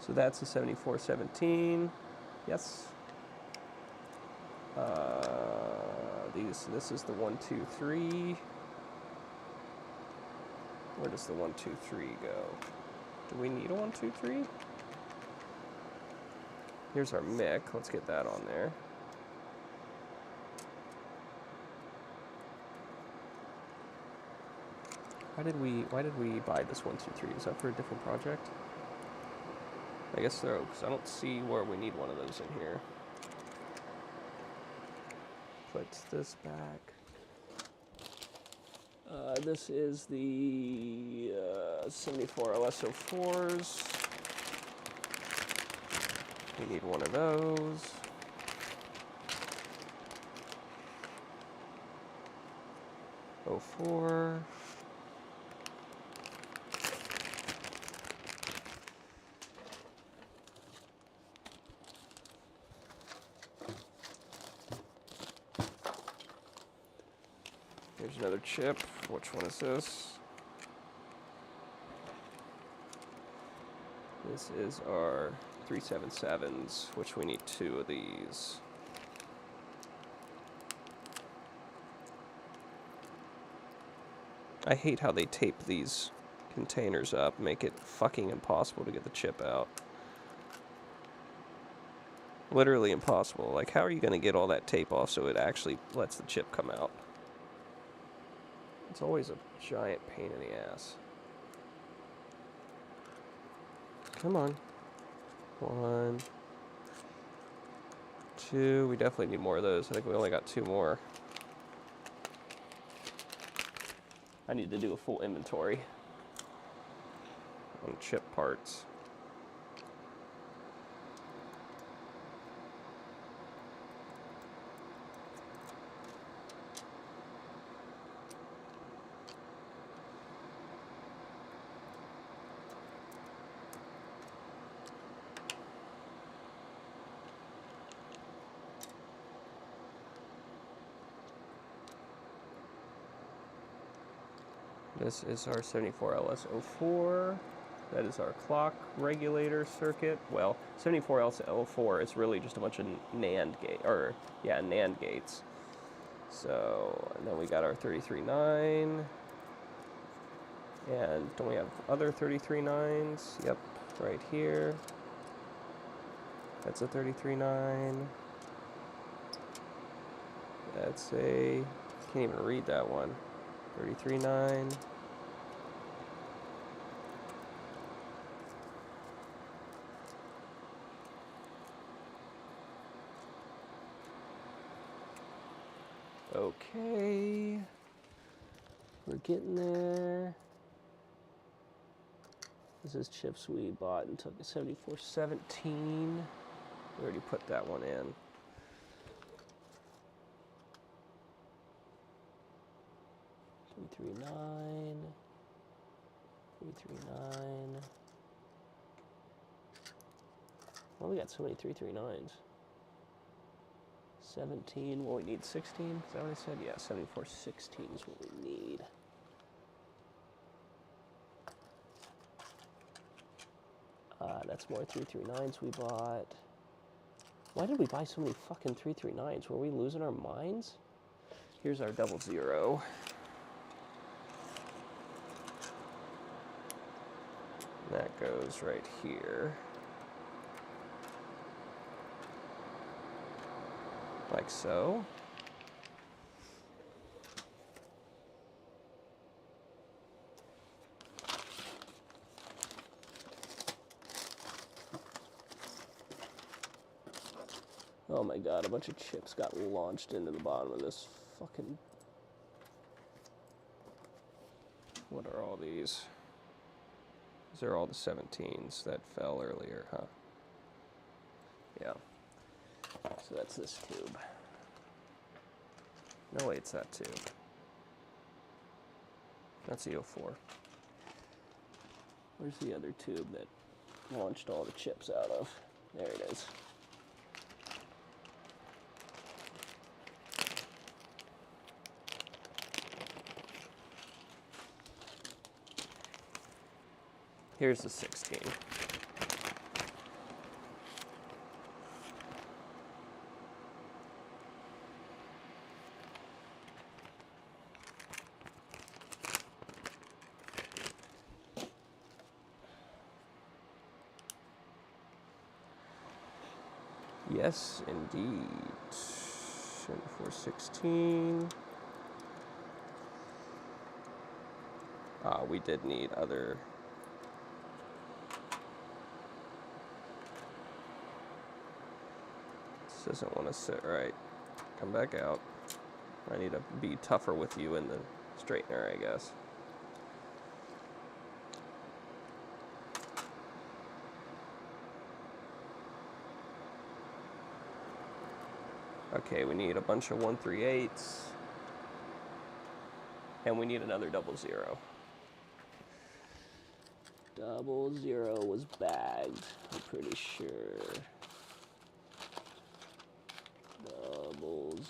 So that's a 7417. Yes. This is the 1, 2, 3. Where does the 1, 2, 3 go? Do we need a 1, 2, 3? Here's our mic. Let's get that on there. Why did we buy this 1, 2, 3? Is that for a different project? I guess so, because I don't see where we need one of those in here. put this back. This is the 74 LS04s. We need one of those. Oh, 04. Here's another chip. Which one is this? This is our 377s, which we need 2 of these. I hate how they tape these containers up, make it fucking impossible to get the chip out. Literally impossible. Like, how are you going to get all that tape off so it actually lets the chip come out? It's always a giant pain in the ass. Come on. 1, 2. We definitely need more of those. I think we only got 2 more. I need to do a full inventory on chip parts. This is our 74LS04. That is our clock regulator circuit. Well, 74LS04 is really just a bunch of NAND NAND gates. So, and then we got our 33.9. And don't we have other 33.9s? Yep, right here. That's a 33.9. That's a, can't even read that one. 33.9. Okay. We're getting there. This is chips we bought and took a 7417. We already put that one in. Three nine. Well, we got so many 339s. 17. Well, we need 16. Is that what I said? Yeah, 7416 is what we need. That's more 339s we bought. Why did we buy so many fucking 339s? Were we losing our minds? Here's our 00. That goes right here. Like so. Oh my god, a bunch of chips got launched into the bottom of this fucking... What are all these? These are all the 17s that fell earlier, huh? Yeah. So that's this tube. No, wait, it's that tube. That's the 04. Where's the other tube that launched all the chips out of? There it is. Here's the 16. Yes, indeed. 7416. We did need other... This doesn't want to sit right. Come back out. I need to be tougher with you in the straightener, I guess. Okay, we need a bunch of 1/3/8, and we need another 00. 00 was bagged, I'm pretty sure.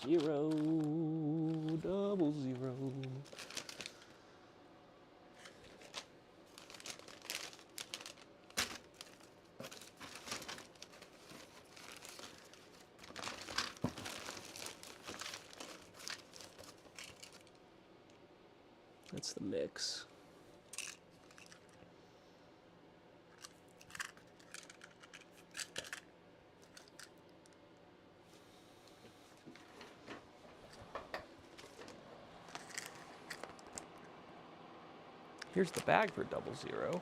00, 00. That's the mix. Here's the bag for 00.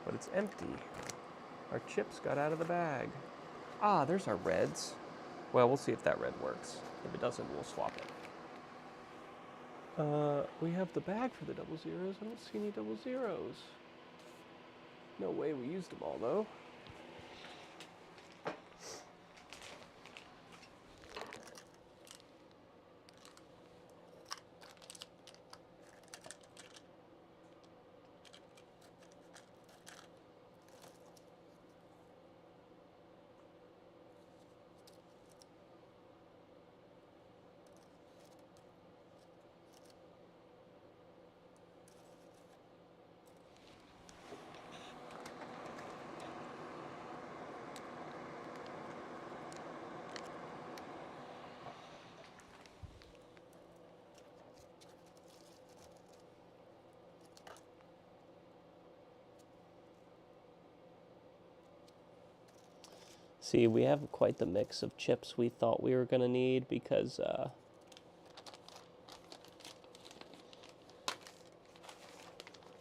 But it's empty. Our chips got out of the bag. Ah, there's our reds. Well, we'll see if that red works. If it doesn't, we'll swap it. We have the bag for the 00s. I don't see any 00s. No way we used them all, though. See, we have quite the mix of chips we thought we were going to need because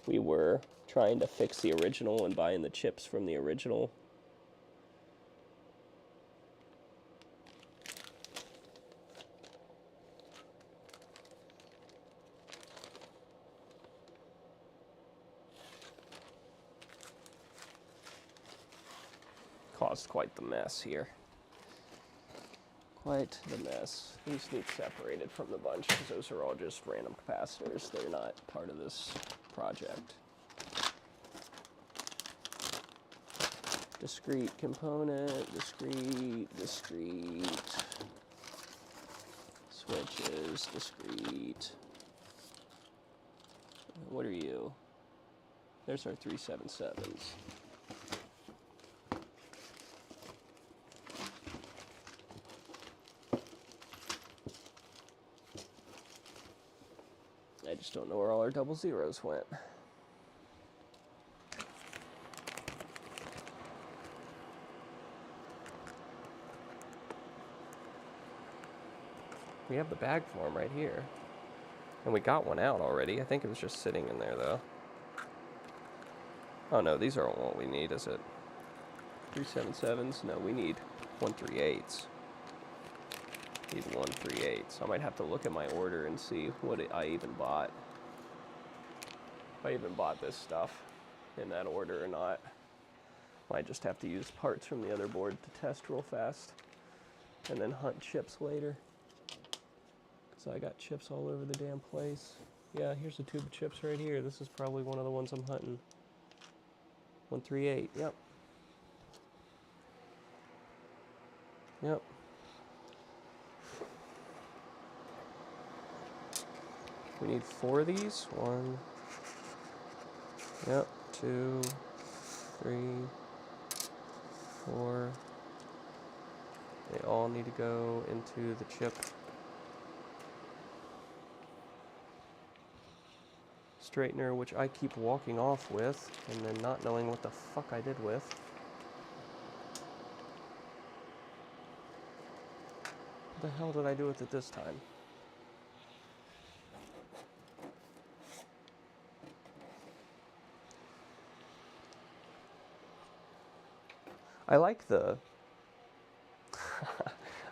we were trying to fix the original and buying the chips from the original. Caused quite the mess here. Quite the mess. These need separated from the bunch because those are all just random capacitors. They're not part of this project. Discrete component, discrete, switches, discrete. What are you? There's our 377s. I just don't know where all our 00s went. We have the bag for them right here. And we got one out already. I think it was just sitting in there, though. Oh, no, these aren't what we need, is it? 377s? No, we need 1/3/8s. Need 1/3/8s. I might have to look at my order and see what I even bought. If I even bought this stuff in that order or not. Might just have to use parts from the other board to test real fast. And then hunt chips later. So I got chips all over the damn place. Yeah, here's a tube of chips right here. This is probably one of the ones I'm hunting. 1/3/8, yep. Yep. We need 4 of these. 1, yep, 2, 3, 4. They all need to go into the chip straightener, which I keep walking off with and then not knowing what the fuck I did with. What the hell did I do with it this time? I like the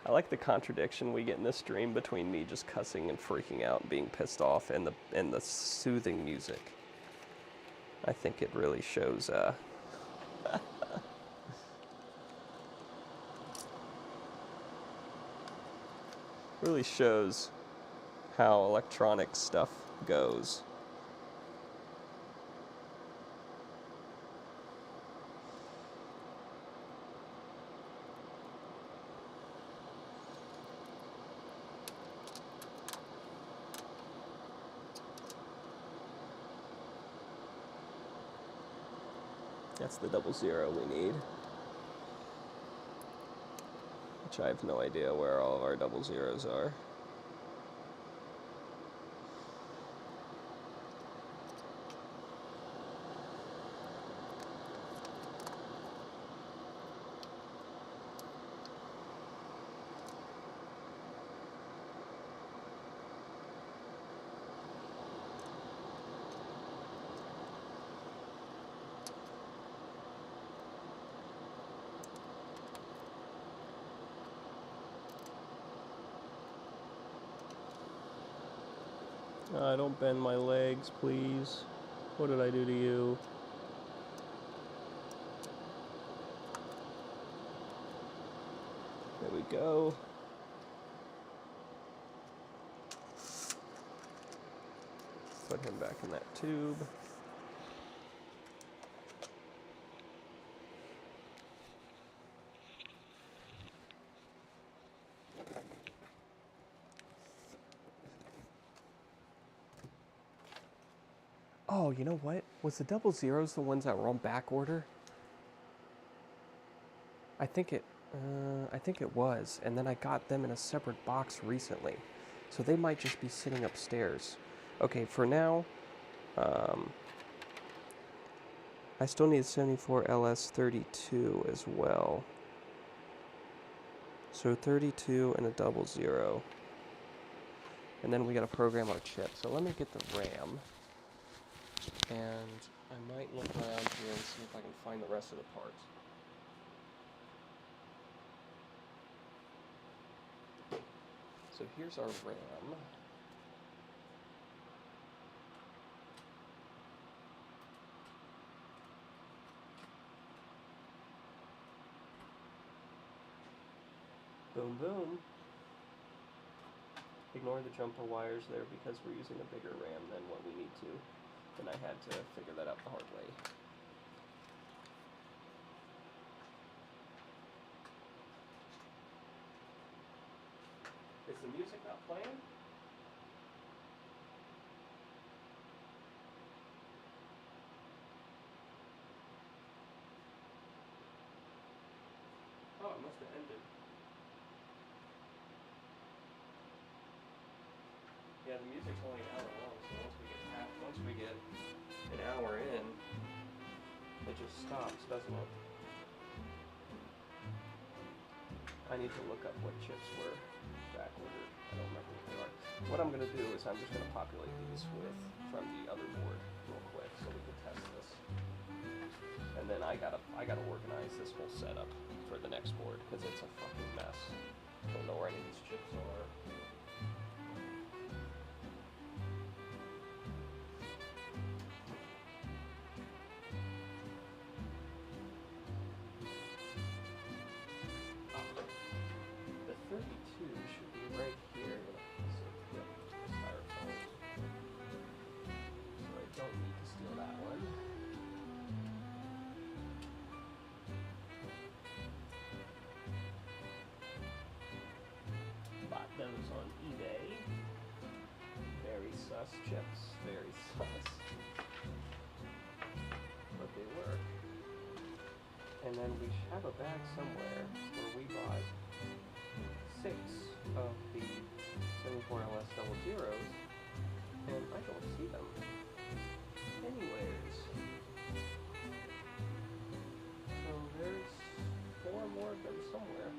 I like the contradiction we get in this stream between me just cussing and freaking out and being pissed off and the soothing music. I think it really shows really shows how electronic stuff goes. That's the 00 we need. Which I have no idea where all of our 00s are. Don't bend my legs, please. What did I do to you? There we go. Put him back in that tube. Oh, you know what? Was the 00s the ones that were on back order? I think it was, and then I got them in a separate box recently. So they might just be sitting upstairs. Okay, for now, I still need 74 LS32 as well. So 32 and a 00. And then we gotta program our chip. So let me get the RAM. And I might look around here and see if I can find the rest of the parts. So here's our RAM. Boom, boom. Ignore the jumper wires there because we're using a bigger RAM than what we need to. And I had to figure that out the hard way. Is the music not playing? Oh, it must have ended. Yeah, the music's only an hour long, so once we get an hour in, it just stops, doesn't it? I need to look up what chips were back ordered. I don't remember what they are. What I'm going to do is I'm just going to populate these from the other board real quick so we can test this. And then I gotta organize this whole setup for the next board because it's a fucking mess. Don't know where any of these chips are. The 32 should be right here with a piece of styrofoam. So I don't need to steal that one. Bought those on eBay. Very sus chips, very sus. But they work. And then we have a bag somewhere where we bought 6 of the 74 LS 00s, and I don't see them anywheres. So there's 4 more of them somewhere.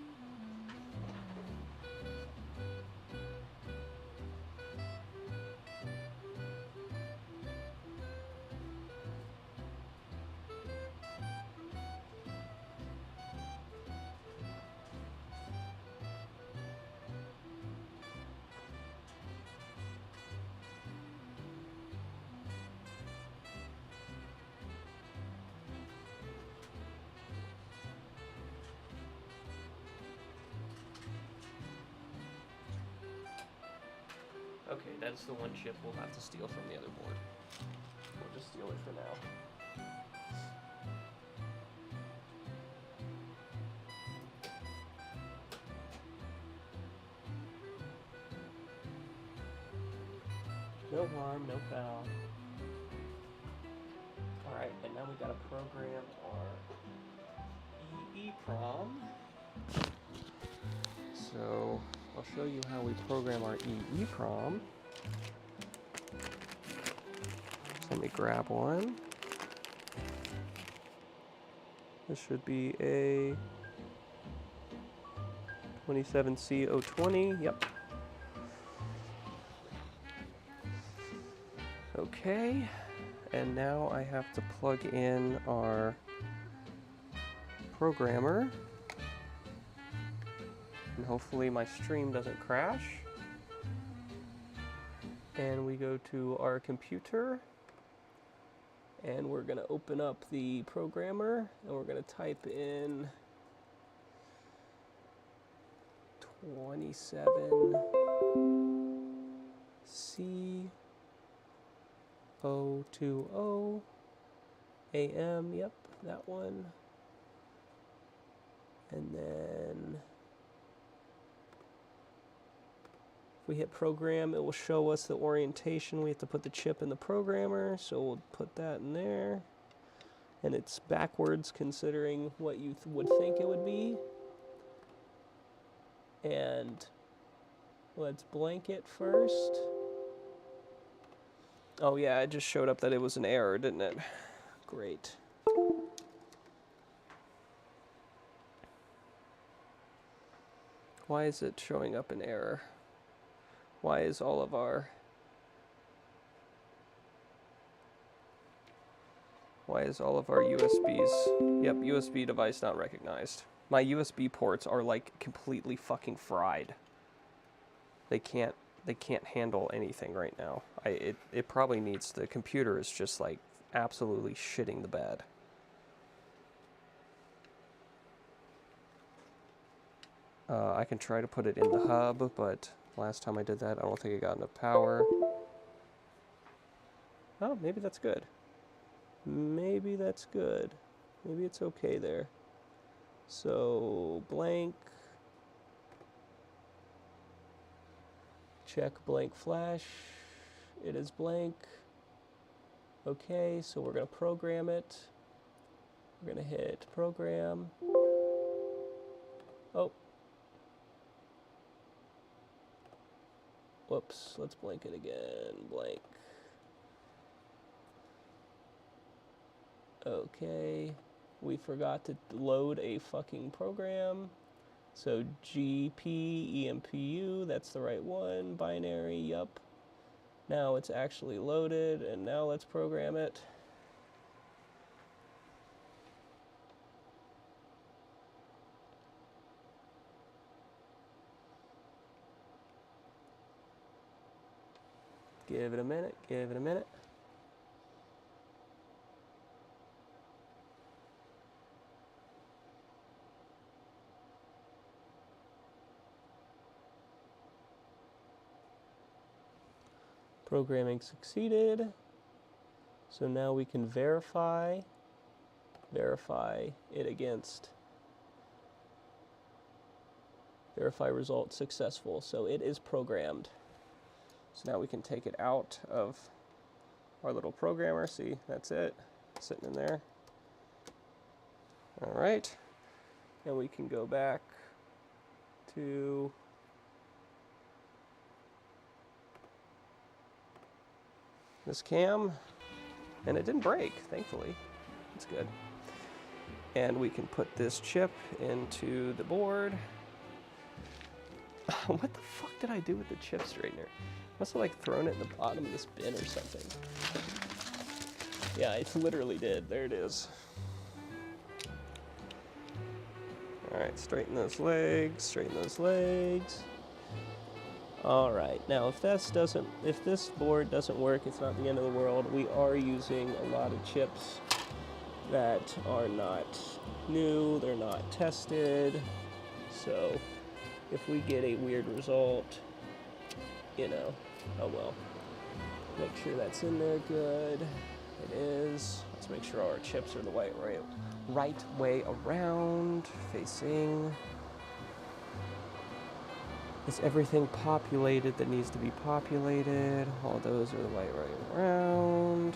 Okay, that's the one chip we'll have to steal from the other board. We'll just steal it for now. No harm, no foul. Alright, and now we gotta program our EEPROM. So, I'll show you how we program our EEPROM. So let me grab one. This should be a 27C020, yep. Okay, and now I have to plug in our programmer. And hopefully my stream doesn't crash. And we go to our computer. And we're going to open up the programmer. And we're going to type in 27C020 AM. Yep, that one. And then if we hit program, it will show us the orientation. We have to put the chip in the programmer, so we'll put that in there. And it's backwards considering what you would think it would be. And let's blank it first. Oh yeah, it just showed up that it was an error, didn't it? Great. Why is it showing up an error? Why is all of our USBs? Yep, USB device not recognized. My USB ports are like completely fucking fried. They can't handle anything right now. It probably needs, the computer is just like absolutely shitting the bed. I can try to put it in the hub, but last time I did that, I don't think I got enough power. Oh, maybe that's good. Maybe that's good. Maybe it's okay there. So, blank. Check blank flash. It is blank. Okay, so we're going to program it. We're going to hit program. Oh. Whoops, let's blank it again. Blank. Okay, we forgot to load a fucking program. So GP EMPU, that's the right one. Binary, yup. Now it's actually loaded, and now let's program it. Give it a minute, give it a minute. Programming succeeded. So now we can verify it against verify result successful. So it is programmed. So now we can take it out of our little programmer. See, that's it, sitting in there. All right, and we can go back to this cam, and it didn't break, thankfully. That's good. And we can put this chip into the board. What the fuck did I do with the chip straightener? Must have like thrown it in the bottom of this bin or something. Yeah, it literally did. There it is. All right, straighten those legs, straighten those legs. All right, now if this board doesn't work, it's not the end of the world. We are using a lot of chips that are not new, they're not tested. So if we get a weird result, you know, Oh well. Make sure that's in there good. It is. Let's make sure all our chips are the right way around, facing. Is everything populated that needs to be populated? All those are the right way around.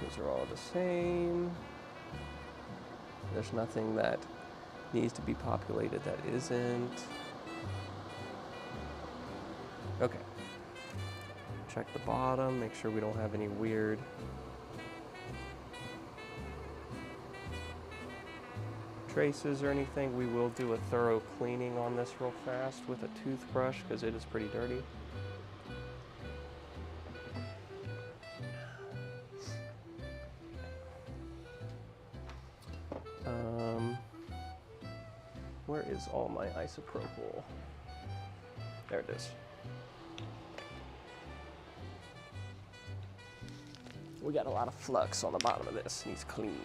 Those are all the same. There's nothing that needs to be populated that isn't. Okay. Check the bottom, make sure we don't have any weird traces or anything. We will do a thorough cleaning on this real fast with a toothbrush because it is pretty dirty. Where is all my isopropyl? There it is. We got a lot of flux on the bottom of this. Needs cleaned.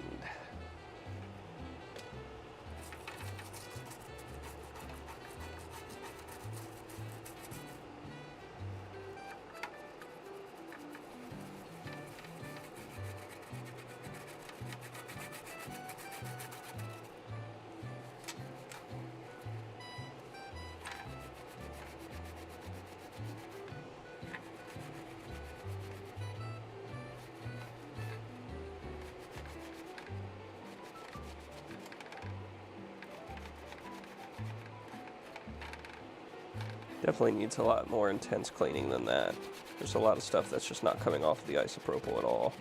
Definitely needs a lot more intense cleaning than that. There's a lot of stuff that's just not coming off of the isopropyl at all.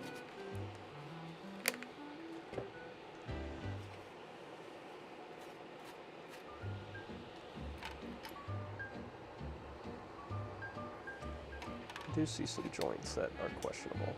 I do see some joints that are questionable.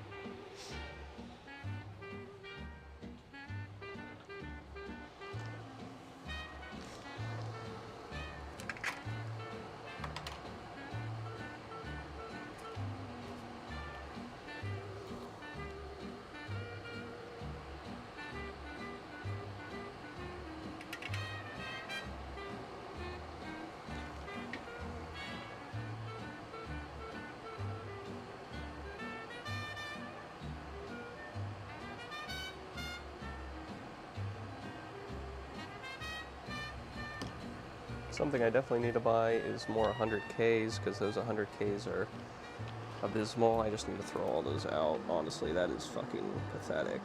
Something I definitely need to buy is more 100Ks because those 100Ks are abysmal. I just need to throw all those out. Honestly, that is fucking pathetic.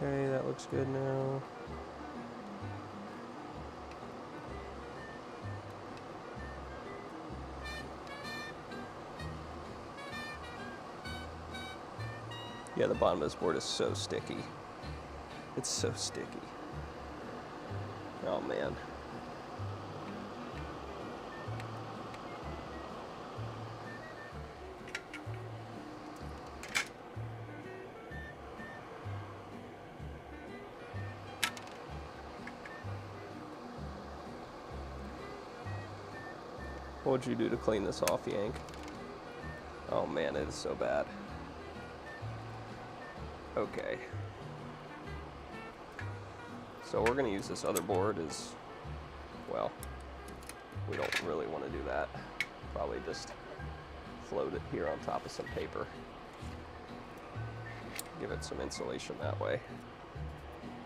Okay, that looks good now. Yeah, the bottom of this board is so sticky. It's so sticky. Oh man. What would you do to clean this off, Yank? Oh man, it is so bad. Okay. So we're gonna use this other board as, well, we don't really want to do that. Probably just float it here on top of some paper. Give it some insulation that way.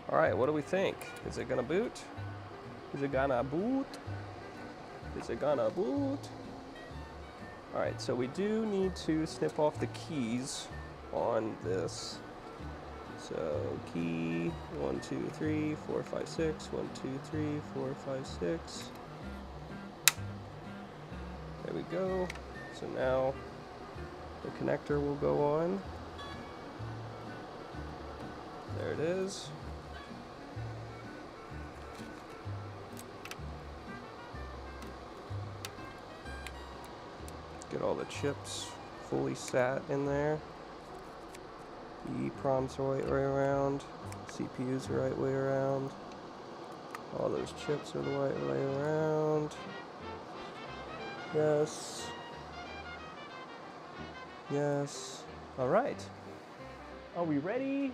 All right, what do we think? Is it gonna boot? Is it gonna boot? Is it gonna boot? All right, so we do need to snip off the keys on this. So key 1, 2, 3, 4, 5, 6. 1, 2, 3, 4, 5, 6. There we go. So now the connector will go on. There it is. Get all the chips fully sat in there. The EEPROMs are right way around. CPU's the right way around. All those chips are the right way around. Yes. Yes. All right. Are we ready?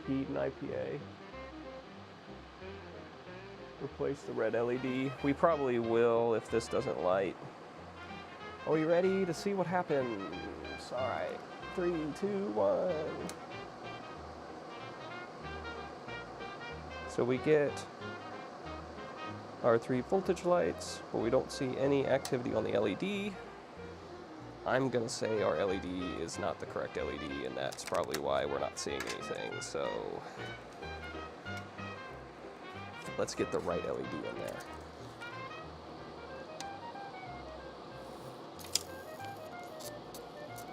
heat and IPA. Replace the red LED. We probably will if this doesn't light. Are we ready to see what happens? All right, 3, 2, 1. So we get our 3 voltage lights, but we don't see any activity on the LED. I'm gonna say our LED is not the correct LED, and that's probably why we're not seeing anything. So let's get the right LED in there.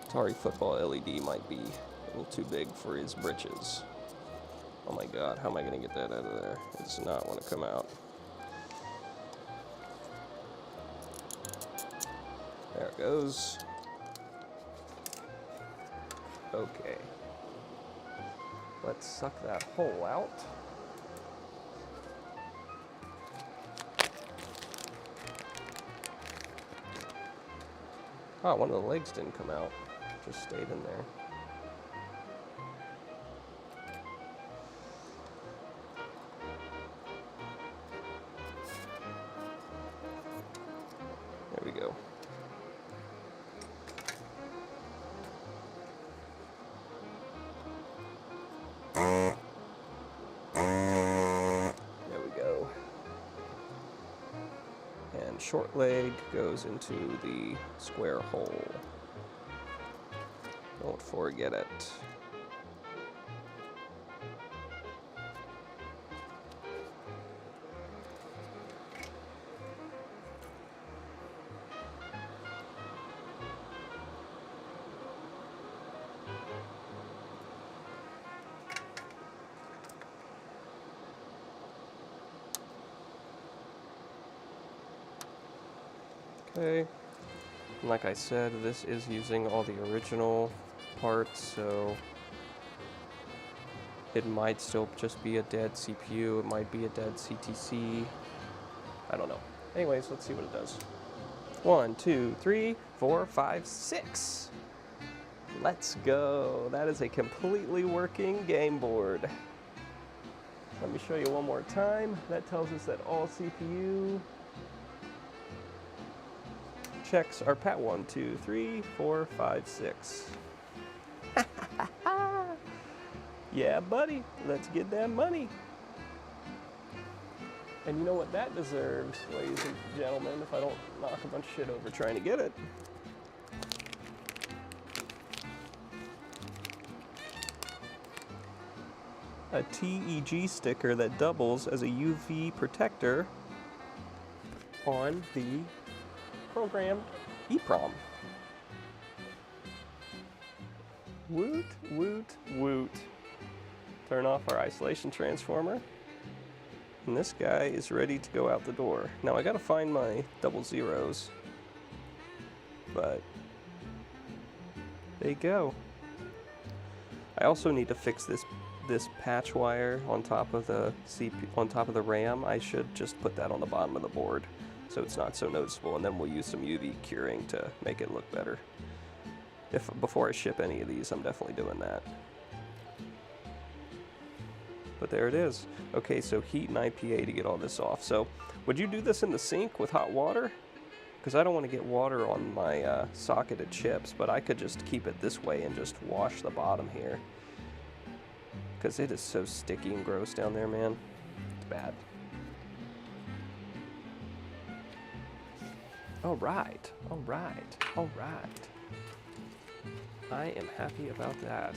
Atari football LED might be a little too big for his britches. Oh my god, how am I gonna get that out of there? It does not want to come out. There it goes. Okay. Let's suck that hole out. Oh, one of the legs didn't come out. Just stayed in there. There we go. There we go. And short leg goes into the square hole. Don't forget it. Okay, and like I said, this is using all the original parts, so it might still just be a dead CPU, it might be a dead CTC, I don't know. Anyways, let's see what it does. 1, 2, 3, 4, 5, 6. Let's go. That is a completely working game board. Let me show you one more time. That tells us that all CPU checks are pat. 1, 2, 3, 4, 5, 6. Yeah, buddy, let's get that money. And you know what that deserves, ladies and gentlemen, if I don't knock a bunch of shit over trying to get it. A TEG sticker that doubles as a UV protector on the programmed EEPROM. Woot, woot, woot. Turn off our isolation transformer. And this guy is ready to go out the door. Now I gotta find my double zeros. But there you go. I also need to fix this patch wire on top of the RAM. I should just put that on the bottom of the board so it's not so noticeable, and then we'll use some UV curing to make it look better. Before I ship any of these, I'm definitely doing that. But there it is. Okay, so heat and IPA to get all this off. So would you do this in the sink with hot water? Because I don't want to get water on my socketed chips, but I could just keep it this way and just wash the bottom here. Because it is so sticky and gross down there, man. It's bad. All right, all right, all right. I am happy about that.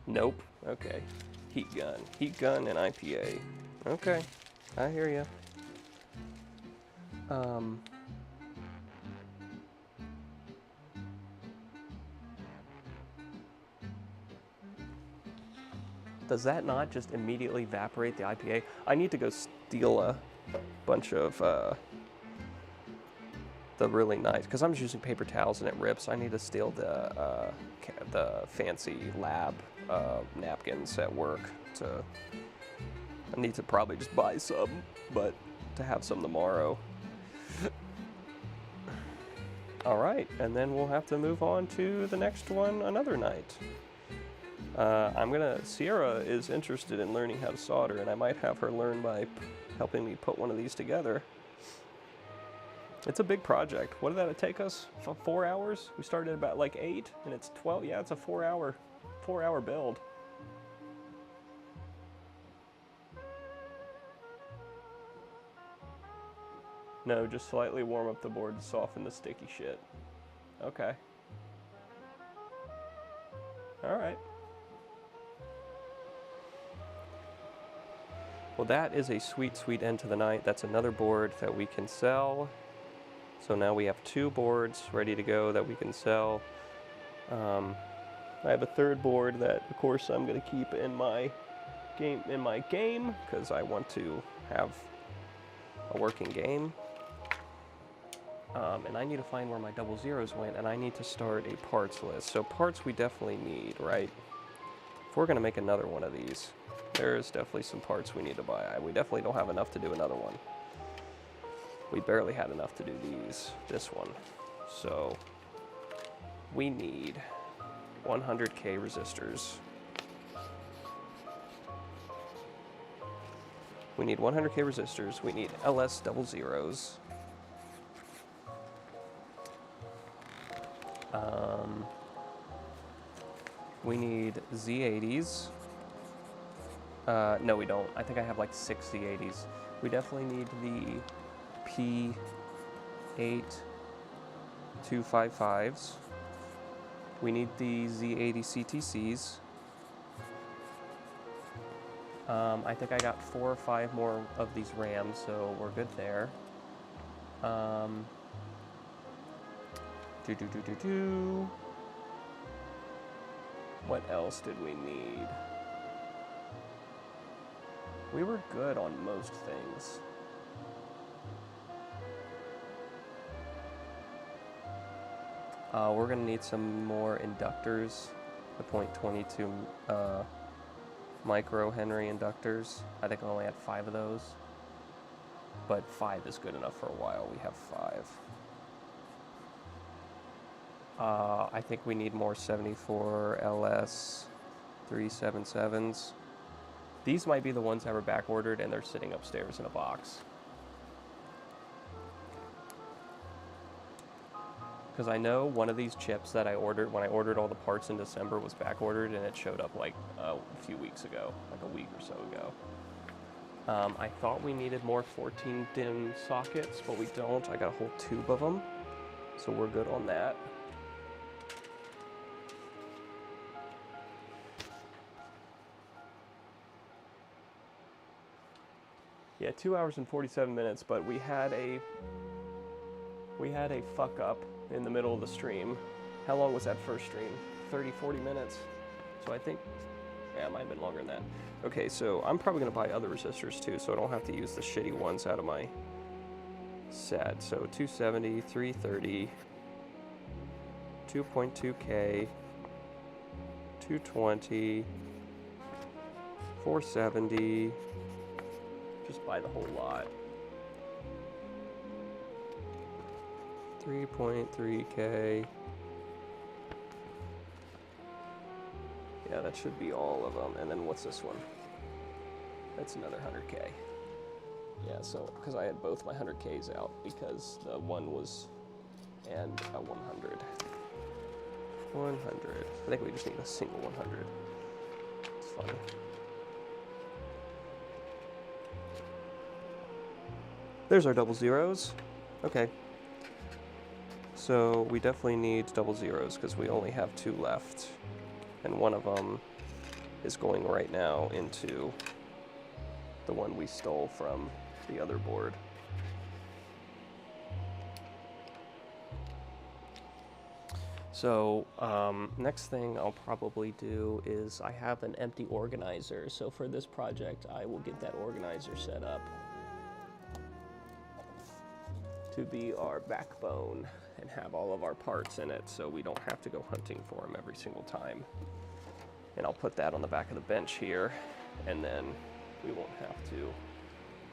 Nope. Okay. Heat gun and IPA. Okay, I hear ya. Does that not just immediately evaporate the IPA? I need to go steal a bunch of the really nice, because I'm just using paper towels and it rips. I need to steal the fancy lab napkins at work. I need to probably just buy some, but to have some tomorrow. All right, and then we'll have to move on to the next one another night. Sierra is interested in learning how to solder, and I might have her learn by helping me put one of these together. It's a big project. What did that take us? 4 hours? We started about like 8, and it's 12. Yeah, it's a 4 hour build. No, just slightly warm up the board to soften the sticky shit. Okay. All right. Well, that is a sweet, sweet end to the night. That's another board that we can sell. So now we have 2 boards ready to go that we can sell. I have a third board that, of course, I'm going to keep in my game because I want to have a working game. And I need to find where my double zeros went, and I need to start a parts list. So parts we definitely need, right? If we're going to make another one of these, there's definitely some parts we need to buy. We definitely don't have enough to do another one. We barely had enough to do this one. So we need 100K resistors. We need 100K resistors. We need LS double zeros. We need Z80s. No, we don't. I think I have like 6 Z80s. We definitely need the P8255s. We need the Z80 CTCs. I think I got 4 or 5 more of these RAMs, so we're good there. What else did we need? We were good on most things. We're gonna need some more inductors, the 0.22 micro Henry inductors. I think I only had 5 of those, but 5 is good enough for a while. We have 5. I think we need more 74 LS 377s. These might be the ones that were back ordered and they're sitting upstairs in a box. Because I know one of these chips that I ordered when I ordered all the parts in December was back ordered, and it showed up like a few weeks ago, like a week or so ago. I thought we needed more 14 DIN sockets, but we don't. I got a whole tube of them, so we're good on that. Yeah, 2 hours and 47 minutes, but we had a fuck up in the middle of the stream. How long was that first stream? 30, 40 minutes. So I think, yeah, it might have been longer than that. Okay, so I'm probably gonna buy other resistors too, so I don't have to use the shitty ones out of my set. So 270, 330, 2.2K, 220, 470, just buy the whole lot. 3.3K. Yeah, that should be all of them. And then what's this one? That's another 100K. Yeah, so, because I had both my 100Ks out, because the one was, and a 100. 100. I think we just need a single 100. It's fun. There's our double zeros. Okay. So we definitely need double zeros because we only have 2 left. And one of them is going right now into the one we stole from the other board. So next thing I'll probably do is I have an empty organizer. So for this project, I will get that organizer set up to be our backbone and have all of our parts in it so we don't have to go hunting for them every single time. And I'll put that on the back of the bench here, and then we won't have to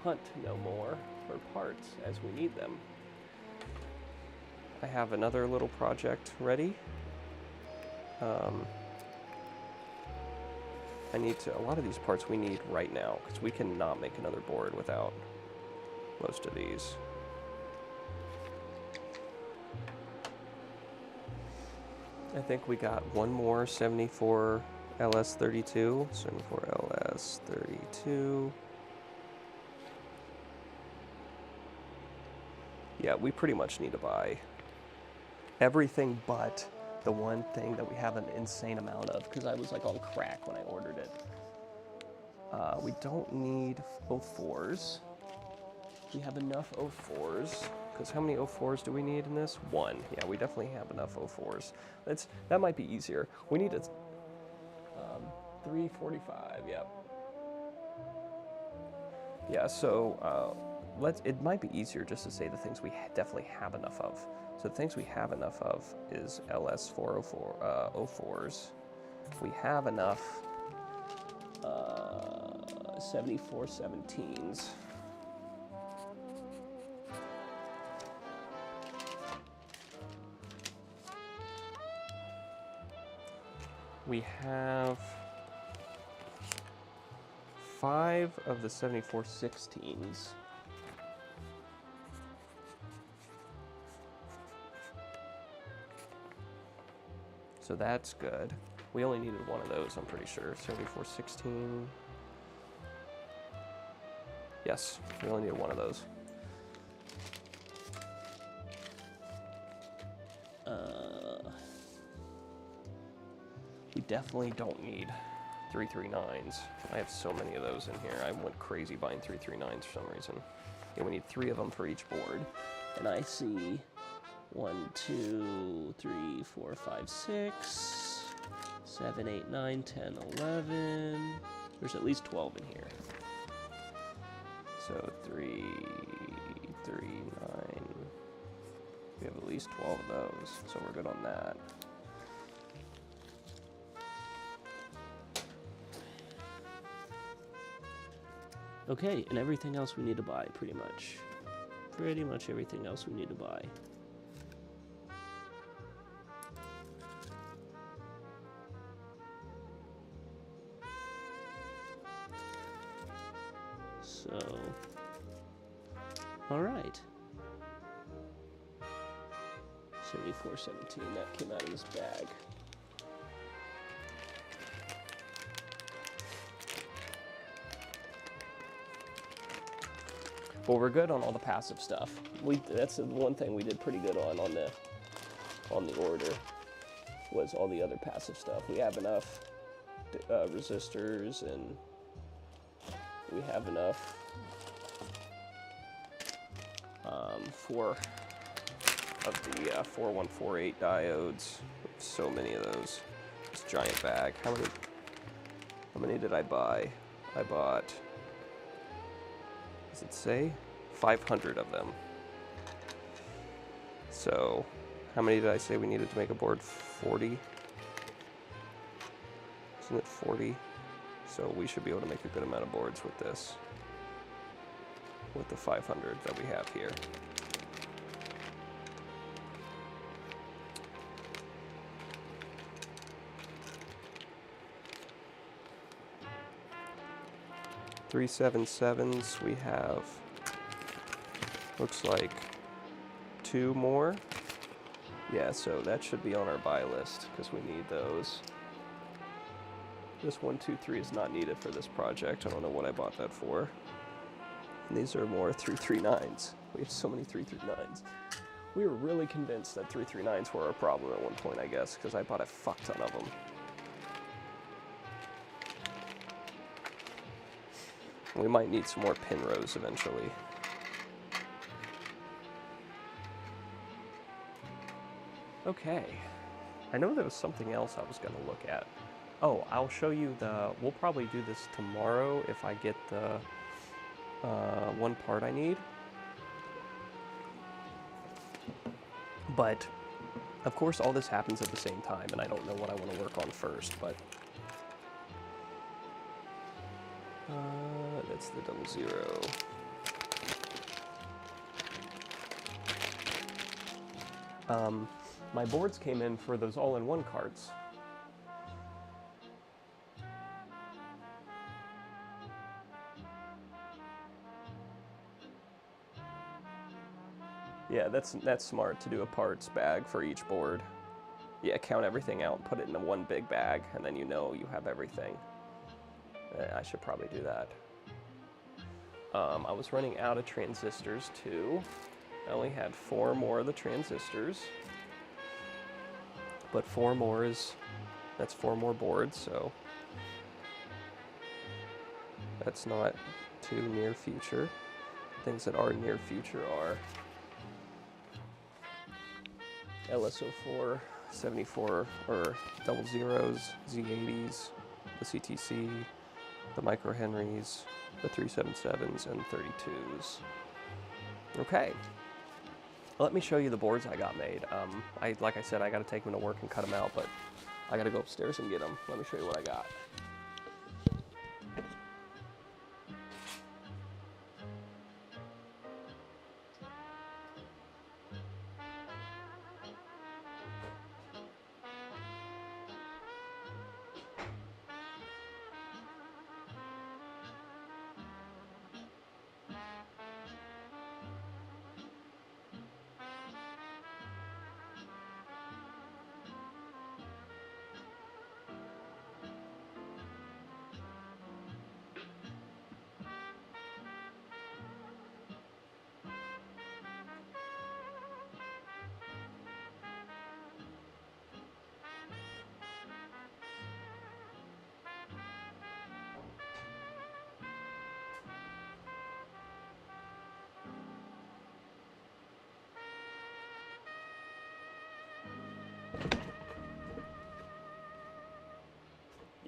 hunt no more for parts as we need them. I have another little project ready. I need to, a lot of these parts we need right now, because we cannot make another board without most of these. I think we got one more 74 LS32, 74 LS32. Yeah, we pretty much need to buy everything but the one thing that we have an insane amount of, because I was like on crack when I ordered it. We don't need 04s. We have enough 04s, because how many 04s do we need in this? One. Yeah, we definitely have enough 04s. That might be easier. We need a 345, yep. Yeah, so it might be easier just to say the things we definitely have enough of. So the things we have enough of is LS404 04s. We have enough 7417s. We have 5 of the 7416s. So that's good. We only needed one of those, I'm pretty sure. 7416. Yes, we only needed one of those. We definitely don't need 339s. I have so many of those in here. I went crazy buying 339s for some reason. Yeah, we need 3 of them for each board. And I see 1, 2, 3, 4, 5, 6, 7, 8, 9, 10, 11. There's at least 12 in here. So 3, 3, 9. We have at least 12 of those, so we're good on that. Okay, and everything else we need to buy, pretty much. Pretty much everything else we need to buy. So, all right. 7417, that came out of this bag. Well, we're good on all the passive stuff. That's the one thing we did pretty good on the order, was all the other passive stuff. We have enough resistors, and we have enough for of the 4148 diodes. So many of those. This giant bag. How many did I buy? I bought, does it say? 500 of them. So, how many did I say we needed to make a board? 40? Isn't it 40? So we should be able to make a good amount of boards with this. With the 500 that we have here. Three 7.7s, we have, looks like 2 more. Yeah, so that should be on our buy list because we need those. This 123 is not needed for this project. I don't know what I bought that for. And these are more 339s. We have so many 339s. We were really convinced that 339s were a problem at one point, I guess, because I bought a fuck ton of them. We might need some more pin rows eventually. Okay. I know there was something else I was going to look at. Oh, I'll show you we'll probably do this tomorrow if I get the one part I need. But, of course, all this happens at the same time, and I don't know what I want to work on first, but... that's the 00. My boards came in for those all-in-one carts. Yeah, that's smart to do a parts bag for each board. Yeah, count everything out and put it in one big bag, and then you know you have everything. I should probably do that. I was running out of transistors too. I only had 4 more of the transistors, but 4 more that's 4 more boards, so that's not too near future. Things that are near future are LSO4, 74 or double zeros, Z80s, the CTC, the micro Henrys, the 377s, and 32s. Okay. Let me show you the boards I got made. Like I said, I got to take them to work and cut them out, but I got to go upstairs and get them. Let me show you what I got.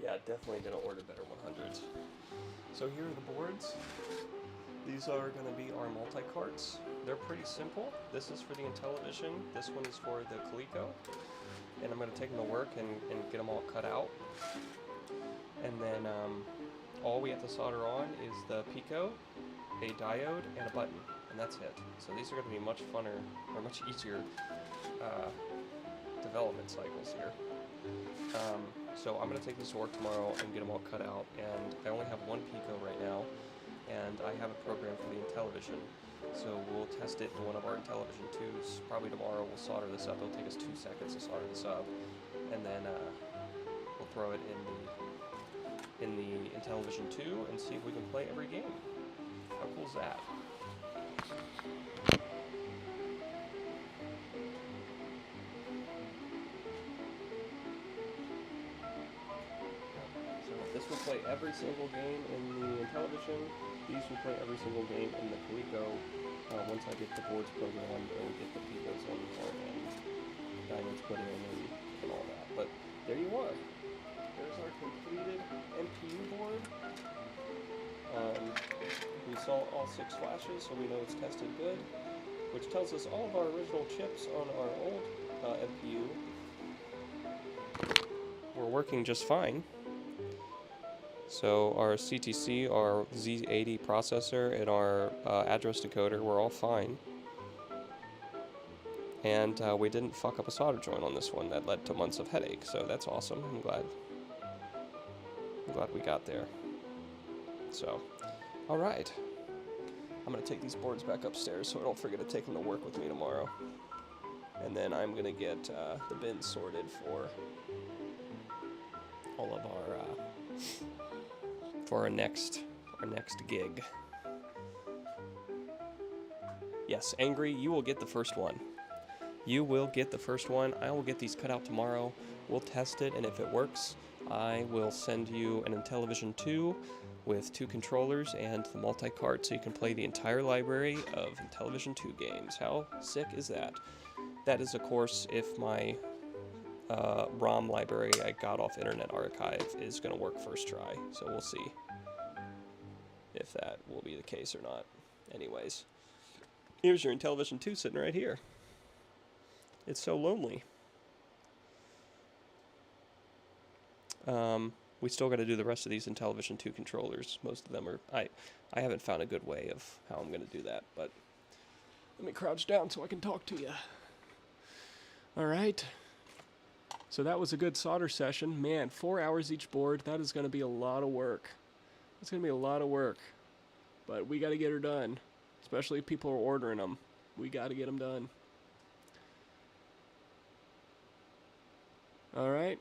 Yeah, definitely gonna order better 100s. So here are the boards. These are gonna be our multi-carts. They're pretty simple. This is for the Intellivision. This one is for the Coleco. And I'm gonna take them to work and get them all cut out. And then all we have to solder on is the Pico, a diode, and a button. And that's it. So these are gonna be much funner, or much easier development cycles here. So I'm going to take this to work tomorrow and get them all cut out, and I only have 1 Pico right now, and I have a program for the Intellivision, so we'll test it in one of our Intellivision 2s. Probably tomorrow we'll solder this up. It'll take us 2 seconds to solder this up, and then we'll throw it in the Intellivision 2 and see if we can play every game. How cool is that? This will play every single game in the Intellivision. These will play every single game in the Coleco once I get the boards programmed and get the Picos on and diodes put in and all that. But there you are. There's our completed MPU board. We saw all 6 flashes, so we know it's tested good, which tells us all of our original chips on our old MPU were working just fine. So our CTC, our Z80 processor, and our address decoder were all fine. And we didn't fuck up a solder joint on this one that led to months of headache, so that's awesome. I'm glad we got there. So, alright. I'm going to take these boards back upstairs so I don't forget to take them to work with me tomorrow. And then I'm going to get the bins sorted for all of our... for our next gig. Yes, Angry, you will get the first one. You will get the first one. I will get these cut out tomorrow. We'll test it, and if it works, I will send you an Intellivision 2 with 2 controllers and the multi-cart so you can play the entire library of Intellivision 2 games. How sick is that? That is, of course, if my ROM library I got off Internet Archive is going to work first try, so we'll see if that will be the case or not. Anyways, here's your Intellivision 2 sitting right here. It's so lonely. We still got to do the rest of these Intellivision 2 controllers. Most of them are... I haven't found a good way of how I'm going to do that, but let me crouch down so I can talk to you. All right. So that was a good solder session. Man, 4 hours each board. That is going to be a lot of work. That's going to be a lot of work. But we got to get her done. Especially if people are ordering them. We got to get them done. All right.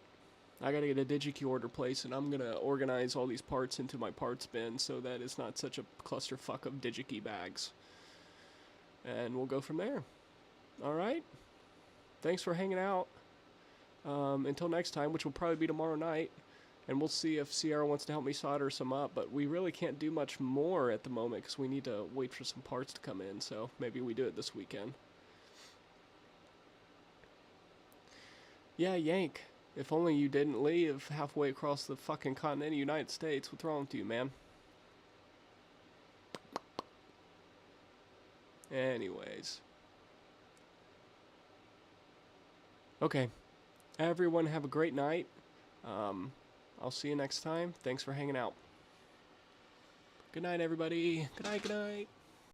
I got to get a DigiKey order placed, and I'm going to organize all these parts into my parts bin so that it's not such a clusterfuck of DigiKey bags. And we'll go from there. All right. Thanks for hanging out. Until next time, which will probably be tomorrow night. And we'll see if Sierra wants to help me solder some up. But we really can't do much more at the moment because we need to wait for some parts to come in. So maybe we do it this weekend. Yeah, Yank. If only you didn't leave halfway across the fucking continent of the United States. What's wrong with you, man? Anyways. Okay. Everyone have a great night. I'll see you next time. Thanks for hanging out. Good night, everybody. Good night, good night.